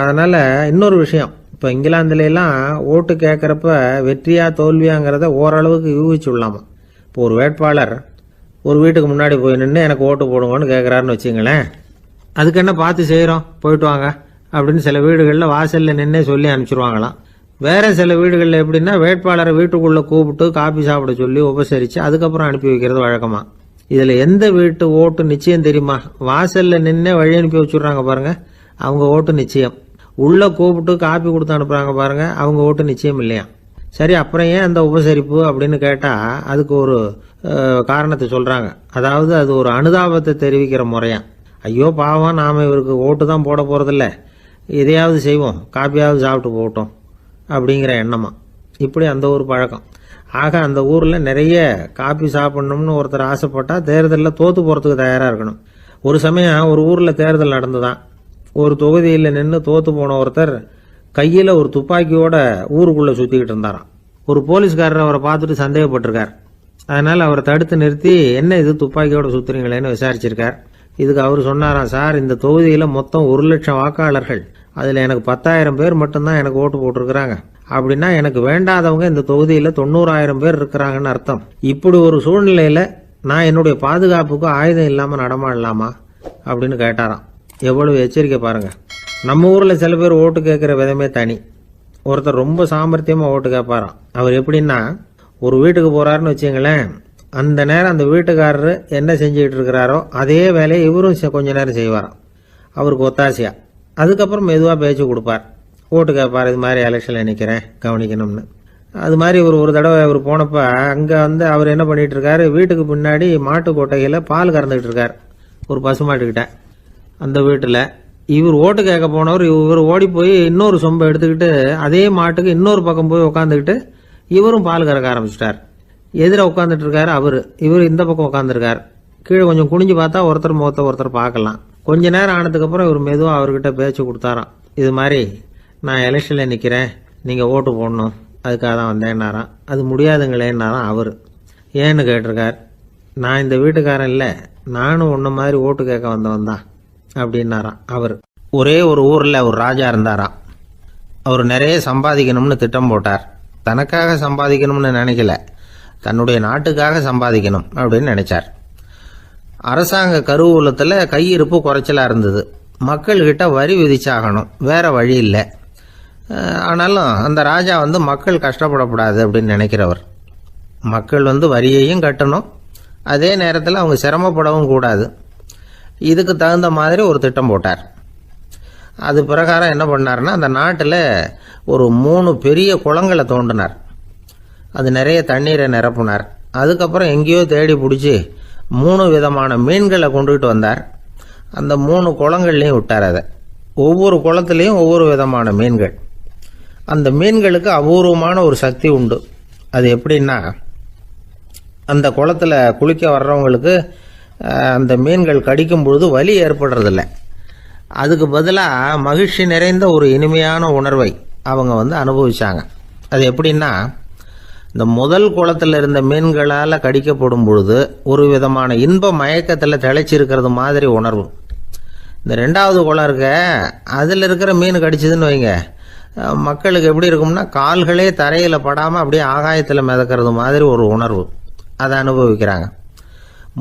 அதனால இன்னொரு விஷயம், இப்போ இங்கிலாந்துலாம் ஓட்டு கேட்குறப்ப வெற்றியா தோல்வியாங்கிறத ஓரளவுக்கு யூகிச்சு விடலாமா. இப்போ ஒரு வேட்பாளர் ஒரு வீட்டுக்கு முன்னாடி போய் நின்று எனக்கு ஓட்டு போடுங்கன்னு கேட்குறாருன்னு வச்சுங்களேன், அதுக்கு என்ன பார்த்து செய்கிறோம், போயிட்டு வாங்க அப்படின்னு சில வீடுகளில் வாசலில் நின்னே சொல்லி அனுப்பிச்சிருவாங்களாம். வேற சில வீடுகளில் எப்படின்னா, வேட்பாளரை வீட்டுக்குள்ளே கூப்பிட்டு காபி சாப்பிட சொல்லி உபசரித்து அதுக்கப்புறம் அனுப்பி வைக்கிறது வழக்கமா. இதில் எந்த வீட்டு ஓட்டு நிச்சயம் தெரியுமா? வாசலில் நின்னே வழி அனுப்பி வச்சுடுறாங்க பாருங்க, அவங்க ஓட்டு நிச்சயம். உள்ளே கூப்பிட்டு காப்பி கொடுத்து அனுப்புகிறாங்க பாருங்க, அவங்க ஓட்டு நிச்சயம் இல்லையா. சரி, அப்புறம் ஏன் அந்த உபசரிப்பு அப்படின்னு கேட்டால் அதுக்கு ஒரு காரணத்தை சொல்கிறாங்க. அதாவது அது ஒரு அனுதாபத்தை தெரிவிக்கிற முறையா. ஐயோ பாவம், நாம் இவருக்கு ஓட்டு தான் போட போகிறதில்ல, எதையாவது செய்வோம், காப்பியாவது சாப்பிட்டு போகட்டும் அப்படிங்கிற எண்ணமா. இப்படி அந்த ஒரு பழக்கம். ஆக அந்த ஊரில் நிறைய காப்பி சாப்பிடணும்னு ஒருத்தர் ஆசைப்பட்டால் தேர்தலில் தோற்று போகிறதுக்கு தயாராக இருக்கணும். ஒரு சமயம் ஒரு ஊரில் தேர்தல் நடந்துதான். ஒரு தொகுதியில் நின்று தோற்று போன ஒருத்தர் கையில் ஒரு துப்பாக்கியோட ஊருக்குள்ளே சுற்றிக்கிட்டு இருந்தாராம். ஒரு போலீஸ்காரர் அவரை பார்த்துட்டு சந்தேகப்பட்டிருக்கார். அதனால் அவரை தடுத்து நிறுத்தி, என்ன இது துப்பாக்கியோட சுற்றுறீங்களேன்னு விசாரிச்சிருக்கார். இதுக்கு அவர் சொன்னாராம், சார், இந்த தொகுதியில் மொத்தம் 1,00,000 வாக்காளர்கள், அதில் எனக்கு 10,000 பேர் மட்டும்தான் எனக்கு ஓட்டு போட்டிருக்கிறாங்க. அப்படின்னா எனக்கு வேண்டாதவங்க இந்த தொகுதியில் 90,000 பேர் இருக்கிறாங்கன்னு அர்த்தம். இப்படி ஒரு சூழ்நிலையில் நான் என்னுடைய பாதுகாப்புக்கு ஆயுதம் இல்லாமல் நடமாடலாமா அப்படின்னு கேட்டாராம். எவ்வளவு எச்சரிக்கை பாருங்க. நம்ம ஊரில் சில பேர் ஓட்டு கேட்குற விதமே தனி. ஒருத்தர் ரொம்ப சாமர்த்தியமாக ஓட்டு கேட்பாராம். அவர் எப்படின்னா, ஒரு வீட்டுக்கு போகிறாருன்னு வச்சுங்களேன், அந்த நேரம் அந்த வீட்டுக்காரரு என்ன செஞ்சுக்கிட்டு இருக்கிறாரோ அதே வேலையை இவரும் கொஞ்ச நேரம் செய்வாராம், அவருக்கு ஒத்தாசையா. அதுக்கப்புறம் மெதுவாக பேச்சு கொடுப்பார், ஓட்டு கேட்பார், இது மாதிரி எலெக்ஷனில் நிற்கிறேன் கவனிக்கணும்னு. அது மாதிரி ஒரு தடவை அவர் போனப்போ அங்கே அவர் என்ன பண்ணிகிட்டு இருக்காரு, வீட்டுக்கு பின்னாடி மாட்டு கொட்டையில் பால் கறந்துக்கிட்டு இருக்கார் ஒரு பசுமாட்டுக்கிட்ட. அந்த வீட்டில் இவர் ஓட்டு கேட்க போனவர் இவர் ஓடி போய் இன்னொரு சொம்பை எடுத்துக்கிட்டு அதே மாட்டுக்கு இன்னொரு பக்கம் போய் உட்காந்துக்கிட்டு இவரும் பால் கறக்க ஆரம்பிச்சிட்டார். எதிர உட்காந்துட்டு இருக்காரு இவர் இந்த பக்கம் உட்காந்துருக்கார். கீழே கொஞ்சம் குனிஞ்சு பார்த்தா ஒருத்தர் முகத்தை ஒருத்தர் பார்க்கலாம். கொஞ்ச நேரம் ஆனதுக்கப்புறம் இவர் மெதுவாக அவர்கிட்ட பேச்சு கொடுத்தாராம், இது மாதிரி நான் எலெக்ஷனில் நிற்கிறேன், நீங்கள் ஓட்டு போடணும், அதுக்காக தான் வந்தேன்னாராம். அது முடியாதுங்களேன்னாராம் அவர். ஏன்னு கேட்டிருக்கார். நான் இந்த வீட்டுக்காரன் இல்லை, நானும் உன்ன மாதிரி ஓட்டு கேட்க வந்தவன் தான் அப்படின்னாராம் அவர். ஒரே ஒரு ஊரில் ஒரு ராஜா இருந்தாராம். அவர் நிறைய சம்பாதிக்கணும்னு திட்டம் போட்டார். தனக்காக சம்பாதிக்கணும்னு நினைக்கல, தன்னுடைய நாட்டுக்காக சம்பாதிக்கணும் அப்படின்னு நினைச்சார். அரசாங்க கருவூலத்தில் கையிருப்பு குறைச்சலாக இருந்தது. மக்கள்கிட்ட வரி விதிச்சாகணும், வேற வழி இல்லை. ஆனாலும் அந்த ராஜா மக்கள் கஷ்டப்படக்கூடாது அப்படின்னு நினைக்கிறவர். மக்கள் வரியையும் கட்டணும், அதே நேரத்தில் அவங்க சிரமப்படவும் கூடாது. இதுக்கு தகுந்த மாதிரி ஒரு திட்டம் போட்டார். அது பிரகாரம் என்ன பண்ணார்னா, அந்த நாட்டில் ஒரு 3 பெரிய குளங்களை தோண்டினார். அது நிறைய தண்ணீரை நிரப்புனார். அதுக்கப்புறம் எங்கேயோ தேடி பிடிச்சி 3 விதமான மீன்களை கொண்டுகிட்டு வந்தார். அந்த 3 குளங்கள்லையும் விட்டார். அதை ஒவ்வொரு குளத்துலேயும் ஒவ்வொரு விதமான மீன்கள். அந்த மீன்களுக்கு அபூர்வமான ஒரு சக்தி உண்டு. அது எப்படின்னா, அந்த குளத்தில் குளிக்க வர்றவங்களுக்கு அந்த மீன்கள் கடிக்கும் பொழுது வலி ஏற்படுறதில்ல. அதுக்கு பதிலாக மகிழ்ச்சி நிறைந்த ஒரு இனிமையான உணர்வை அவங்க அனுபவிச்சாங்க. அது எப்படின்னா, இந்த முதல் குளத்தில் இருந்த மீன்களால் கடிக்கப்படும் பொழுது ஒரு விதமான இன்ப மயக்கத்தில் திளைச்சிருக்கிறது மாதிரி உணர்வு. இந்த 2வது குளம் இருக்க, அதில் இருக்கிற மீன் கடிச்சதுன்னு வைங்க, மக்களுக்கு எப்படி இருக்கும்னா, கால்களே தரையில் படாமல் அப்படியே ஆகாயத்தில் மிதக்கிறது மாதிரி ஒரு உணர்வு, அதை அனுபவிக்கிறாங்க.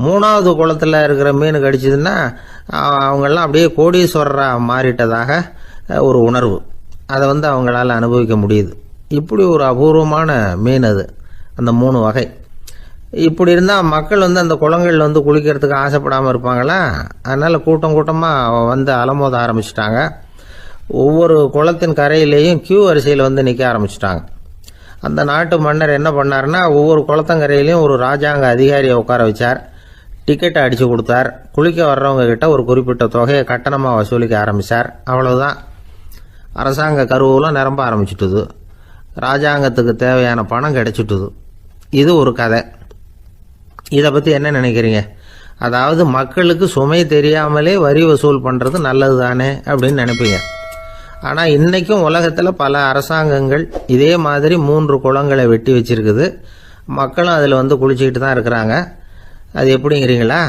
3வது குளத்தில் இருக்கிற மீன் கடிச்சதுன்னா அவங்கெல்லாம் அப்படியே கோடீஸ்வரராக மாறிட்டதாக ஒரு உணர்வு, அதை அவங்களால அனுபவிக்க முடியுது. இப்படி ஒரு அபூர்வமான மீன் அது, அந்த 3 வகை. இப்படி இருந்தால் மக்கள் அந்த குளங்களில் குளிக்கிறதுக்கு ஆசைப்படாமல் இருப்பாங்களா? அதனால் கூட்டம் கூட்டமாக அலமோத ஆரம்பிச்சிட்டாங்க. ஒவ்வொரு குளத்தின் கரையிலேயும் கியூ வரிசையில் நிற்க ஆரம்பிச்சிட்டாங்க. அந்த நாட்டு மன்னர் என்ன பண்ணார்னா, ஒவ்வொரு குளத்தங்கரையிலையும் ஒரு ராஜாங்க அதிகாரியை உட்கார வச்சார். டிக்கெட்டை அடித்து கொடுத்தார். குளிக்க வர்றவங்க கிட்ட ஒரு குறிப்பிட்ட தொகையை கட்டணமாக வசூலிக்க ஆரம்பித்தார். அவ்வளவுதான், அரசாங்க கருவூலம் நிரம்ப ஆரம்பிச்சுட்டுது. ராஜாங்கத்துக்கு தேவையான பணம் கிடைச்சிட்டுது. இது ஒரு கதை. இதை பற்றி என்ன நினைக்கிறீங்க? அதாவது மக்களுக்கு சுமை தெரியாமலே வரி வசூல் பண்ணுறது நல்லது தானே அப்படின்னு நினைப்பீங்க. ஆனால் இன்றைக்கும் உலகத்தில் பல அரசாங்கங்கள் இதே மாதிரி 3 குளங்களை வெட்டி வச்சிருக்குது. மக்களும் அதில் குளிச்சுக்கிட்டு தான் இருக்கிறாங்க. அது எப்படிங்கிறீங்களா?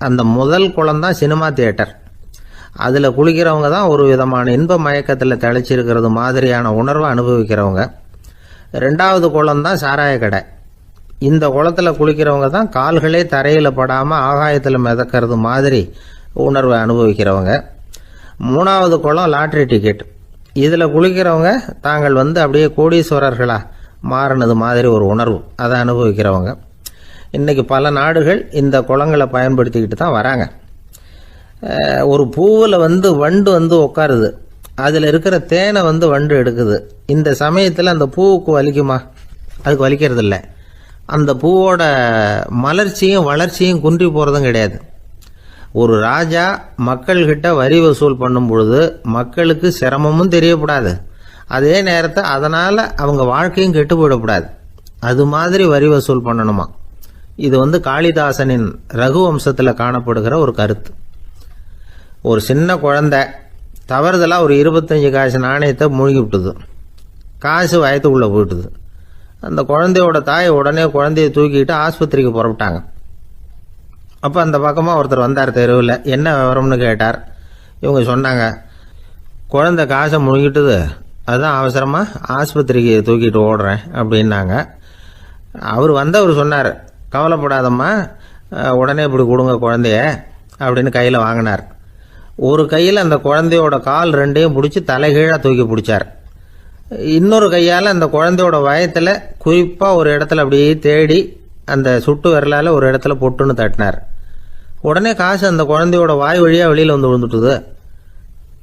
அந்த முதல் குளம் தான் சினிமா தியேட்டர். அதில் குளிக்கிறவங்க தான் ஒரு விதமான இன்ப மயக்கத்தில் திளைச்சிருக்கிறது மாதிரியான உணர்வை அனுபவிக்கிறவங்க. 2வது குளம் தான் சாராய கடை. இந்த குளத்தில் குளிக்கிறவங்க தான் கால்களே தரையில் படாமல் ஆகாயத்தில் மிதக்கிறது மாதிரி உணர்வை அனுபவிக்கிறவங்க. 3வது குளம் லாட்ரி டிக்கெட். இதில் குளிக்கிறவங்க தாங்கள் அப்படியே கோடீஸ்வரர்களாக மாறினது மாதிரி ஒரு உணர்வு, அதை அனுபவிக்கிறவங்க. இன்றைக்கி பல நாடுகள் இந்த குளங்களை பயன்படுத்திக்கிட்டு தான் வராங்க. ஒரு பூவில் வண்டு உட்காருது, அதில் இருக்கிற தேனை வண்டு எடுக்குது. இந்த சமயத்தில் அந்த பூவுக்கு வலிக்குமா? அதுக்கு வலிக்கிறது இல்லை. அந்த பூவோட மலர்ச்சியும் வளர்ச்சியும் குன்றி போகிறதும் கிடையாது. ஒரு ராஜா மக்கள்கிட்ட வரி வசூல் பண்ணும் பொழுது மக்களுக்கு சிரமமும் தெரியக்கூடாது, அதே நேரத்தை அதனால் அவங்க வாழ்க்கையும் கெட்டு போயிடக்கூடாது. அது மாதிரி வரி வசூல் பண்ணணுமா. இது காளிதாசனின் ரகுவம்சத்தில் காணப்படுகிற ஒரு கருத்து. ஒரு சின்ன குழந்தை தவறுதலாக ஒரு 25 காசு நாணயத்தை மூழ்கி விட்டுது. காசு வயத்துக்குள்ளே போயிட்டுது. அந்த குழந்தையோட தாய் உடனே குழந்தைய தூக்கிட்டு ஆஸ்பத்திரிக்கு புறப்பட்டாங்க. அப்போ அந்த பக்கமாக ஒருத்தர் வந்தார் தெருவில். என்ன விவரம்னு கேட்டார். இவங்க சொன்னாங்க, குழந்தை காசை முழுங்கிட்டுது, அதுதான் அவசரமாக ஆஸ்பத்திரிக்கு தூக்கிட்டு ஓடுறேன் அப்படின்னாங்க. அவர் சொன்னார், கவலைப்படாதம்மா, உடனே இப்படி கொடுங்க குழந்தைய அப்படின்னு கையில் வாங்கினார். ஒரு கையில் அந்த குழந்தையோட கால் 2ஐயும் பிடிச்சி தலைகீழாக தூக்கி பிடிச்சார். இன்னொரு கையால் அந்த குழந்தையோட வயத்தில் குறிப்பாக ஒரு இடத்துல அப்படியே தேடி அந்த சுட்டு விரலால் ஒரு இடத்துல பொட்டுன்னு தட்டினார். உடனே காசு அந்த குழந்தையோட வாய் வழியாக வெளியில் வந்து விழுந்துட்டுது.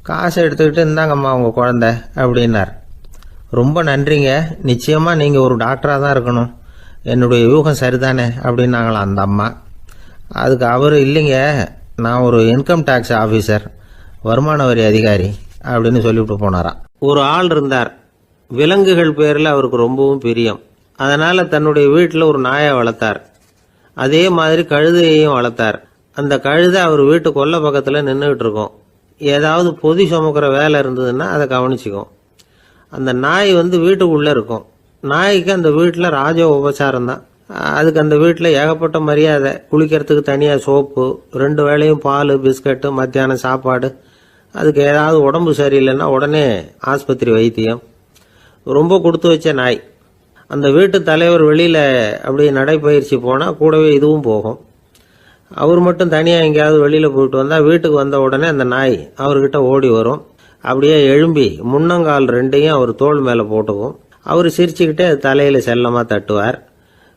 காசை எடுத்துக்கிட்டு இந்தாங்கம்மா உங்கள் குழந்தை அப்படின்னார். ரொம்ப நன்றிங்க, நிச்சயமாக நீங்கள் ஒரு டாக்டராக தான் இருக்கணும், என்னுடைய யூகம் சரிதானே அப்படின்னாங்களாம் அந்த அம்மா. அதுக்கு அவர் இல்லைங்க, நான் ஒரு இன்கம் டேக்ஸ் ஆஃபீஸர், வருமான வரி அதிகாரி அப்படின்னு சொல்லிவிட்டு போனாராம். ஒரு ஆள் இருந்தார், விலங்குகள் பேரில் அவருக்கு ரொம்பவும் பிரியம். அதனால் தன்னுடைய வீட்டில் ஒரு நாயை வளர்த்தார். அதே மாதிரி கழுதையையும் வளர்த்தார். அந்த கழுதை அவர் வீட்டு கொல்லை பக்கத்தில் நின்றுக்கிட்டு இருக்கும். ஏதாவது பொதி சுமக்கிற வேலை இருந்ததுன்னா அதை கவனிச்சிக்கும். அந்த நாய் வீட்டுக்குள்ளே இருக்கும். நாய்க்கு அந்த வீட்டில் ராஜ உபசாரம் தான். அதுக்கு அந்த வீட்டில் ஏகப்பட்ட மரியாதை. குளிக்கிறதுக்கு தனியாக சோப்பு, 2 வேளையும் பால், பிஸ்கட்டு, மத்தியானம் சாப்பாடு. அதுக்கு ஏதாவது உடம்பு சரியில்லைன்னா உடனே ஆஸ்பத்திரி வைத்தியம். ரொம்ப கொடுத்து வச்ச நாய். அந்த வீட்டு தலைவர் வெளியில் அப்படி நடைப்பயிற்சி போனால் கூடவே இதுவும் போகும். அவர் மட்டும் தனியாக எங்கேயாவது வெளியில் போயிட்டு வந்தால் வீட்டுக்கு வந்த உடனே அந்த நாய் அவர்கிட்ட ஓடி வரும். அப்படியே எழும்பி முன்னங்கால் 2ஐயும் அவர் தோள் மேலே போட்டுக்கும். அவர் சிரிச்சுக்கிட்டே தலையில் செல்லமாக தட்டுவார்.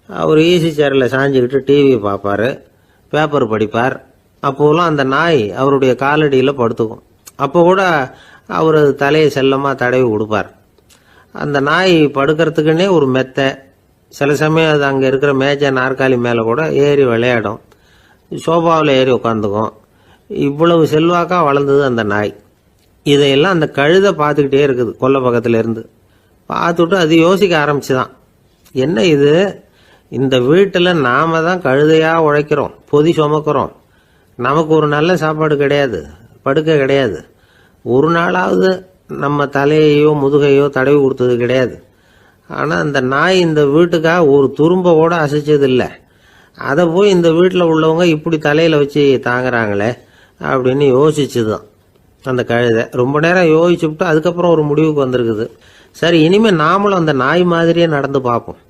அவர் ஈசி சேரில் சாஞ்சிக்கிட்டு டிவி பார்ப்பார், பேப்பர் படிப்பார். அப்போலாம் அந்த நாய் அவருடைய காலடியில் படுத்துக்கும். அப்போ கூட அவர் தலையை செல்லமாக தடவி கொடுப்பார். அந்த நாய் படுக்கிறதுக்குன்னே ஒரு மெத்தை, சில சமயம் அது அங்கே இருக்கிற மேஜை நாற்காலி மேலே கூட ஏறி விளையாடும், சோபாவில் ஏறி உட்காந்துக்கும். இவ்வளவு செல்வாக்காக வளர்ந்தது அந்த நாய். இதையெல்லாம் அந்த கழுதை பார்த்துக்கிட்டே இருக்குது கொல்லை பக்கத்தில் இருந்து. பார்த்துட்டு அது யோசிக்க ஆரம்பிச்சுதான், என்ன இது, இந்த வீட்டில் நாம தான் கழுதையாக உழைக்கிறோம், பொதி சுமக்கிறோம், நமக்கு ஒரு நல்ல சாப்பாடு கிடையாது, படுக்கை கிடையாது, ஒரு நாளாவது நம்ம தலையையோ முதுகையோ தடவி கொடுத்தது கிடையாது. ஆனால் அந்த நாய் இந்த வீட்டுக்காக ஒரு துரும்ப கூட அசைச்சதில்லை. அதை போய் இந்த வீட்டில் உள்ளவங்க இப்படி தலையில் வச்சு தாங்குறாங்களே அப்படின்னு யோசிச்சுதான் அந்த கழுதை. ரொம்ப நேரம் யோசிச்சுவிட்டு அதுக்கப்புறம் ஒரு முடிவுக்கு வந்திருக்குது. சரி, இனிமேல் நாமளும் அந்த நாய் மாதிரியே நடந்து பார்ப்போம்,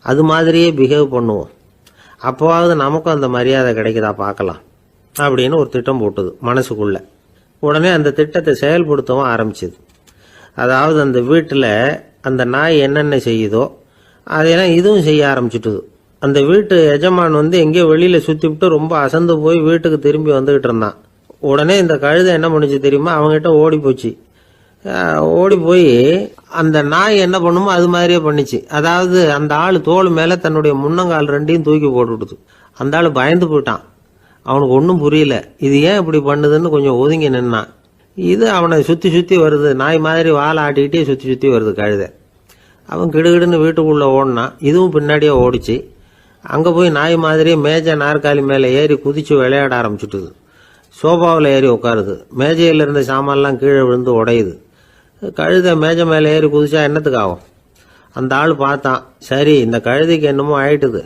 அது மாதிரியே பிஹேவ் பண்ணுவோம், அப்போவாவது நமக்கும் அந்த மரியாதை கிடைக்குதா பார்க்கலாம் அப்படின்னு ஒரு திட்டம் போட்டுது மனசுக்குள்ள. உடனே அந்த திட்டத்தை செயல்படுத்தவும் ஆரம்பிச்சுது. அதாவது அந்த வீட்டில் அந்த நாய் என்னென்ன செய்யுதோ அதையெல்லாம் இதுவும் செய்ய ஆரம்பிச்சுட்டுது. அந்த வீட்டு எஜமான் எங்கேயோ வெளியில் சுற்றிவிட்டு ரொம்ப அசந்து போய் வீட்டுக்கு திரும்பி வந்துக்கிட்டு இருந்தான். உடனே இந்த கழுதை என்ன பண்ணுச்சு தெரியுமா, அவங்ககிட்ட ஓடி போச்சு. ஓடி போய் அந்த நாய் என்ன பண்ணுமோ அது மாதிரியே பண்ணிச்சு. அதாவது அந்த ஆள் தோள் மேலே தன்னுடைய முன்னங்கால் 2ஐயும் தூக்கி போட்டுவிடுது. அந்த ஆள் பயந்து போயிட்டான். அவனுக்கு ஒன்றும் புரியல, இது ஏன் இப்படி பண்ணுதுன்னு கொஞ்சம் ஒதுங்கி நின்னான். இது அவனை சுற்றி சுற்றி வருது, நாய் மாதிரி வாழை ஆட்டிக்கிட்டே சுற்றி சுற்றி வருது கழுதை. அவன் கிடுகிடுன்னு வீட்டுக்குள்ளே ஓடினான். இதுவும் பின்னாடியே ஓடிச்சு. அங்கே போய் நாய் மாதிரியே மேஜை நாற்காலி மேலே ஏறி குதிச்சு விளையாட ஆரம்பிச்சுட்டுது. சோபாவில் ஏறி உட்காருது. மேஜையில் இருந்த சாமான்லாம் கீழே விழுந்து உடையுது. கழுதை மேஜை மேலே ஏறி குதிச்சா என்னத்துக்கு ஆகும்? அந்த ஆள் பார்த்தான், சரி இந்த கழுதைக்கு என்னமோ ஆயிட்டுது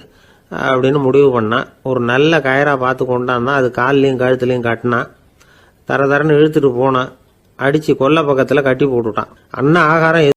அப்படின்னு முடிவு பண்ணான். ஒரு நல்ல கயராக பார்த்து கொண்டாந்தான். அது கால்லையும் கழுத்துலையும் கட்டினான். தரன்னு இழுத்துட்டு போனான். அடித்து கொல்லை பக்கத்தில் கட்டி போட்டுட்டான். அண்ணா ஆகாரம்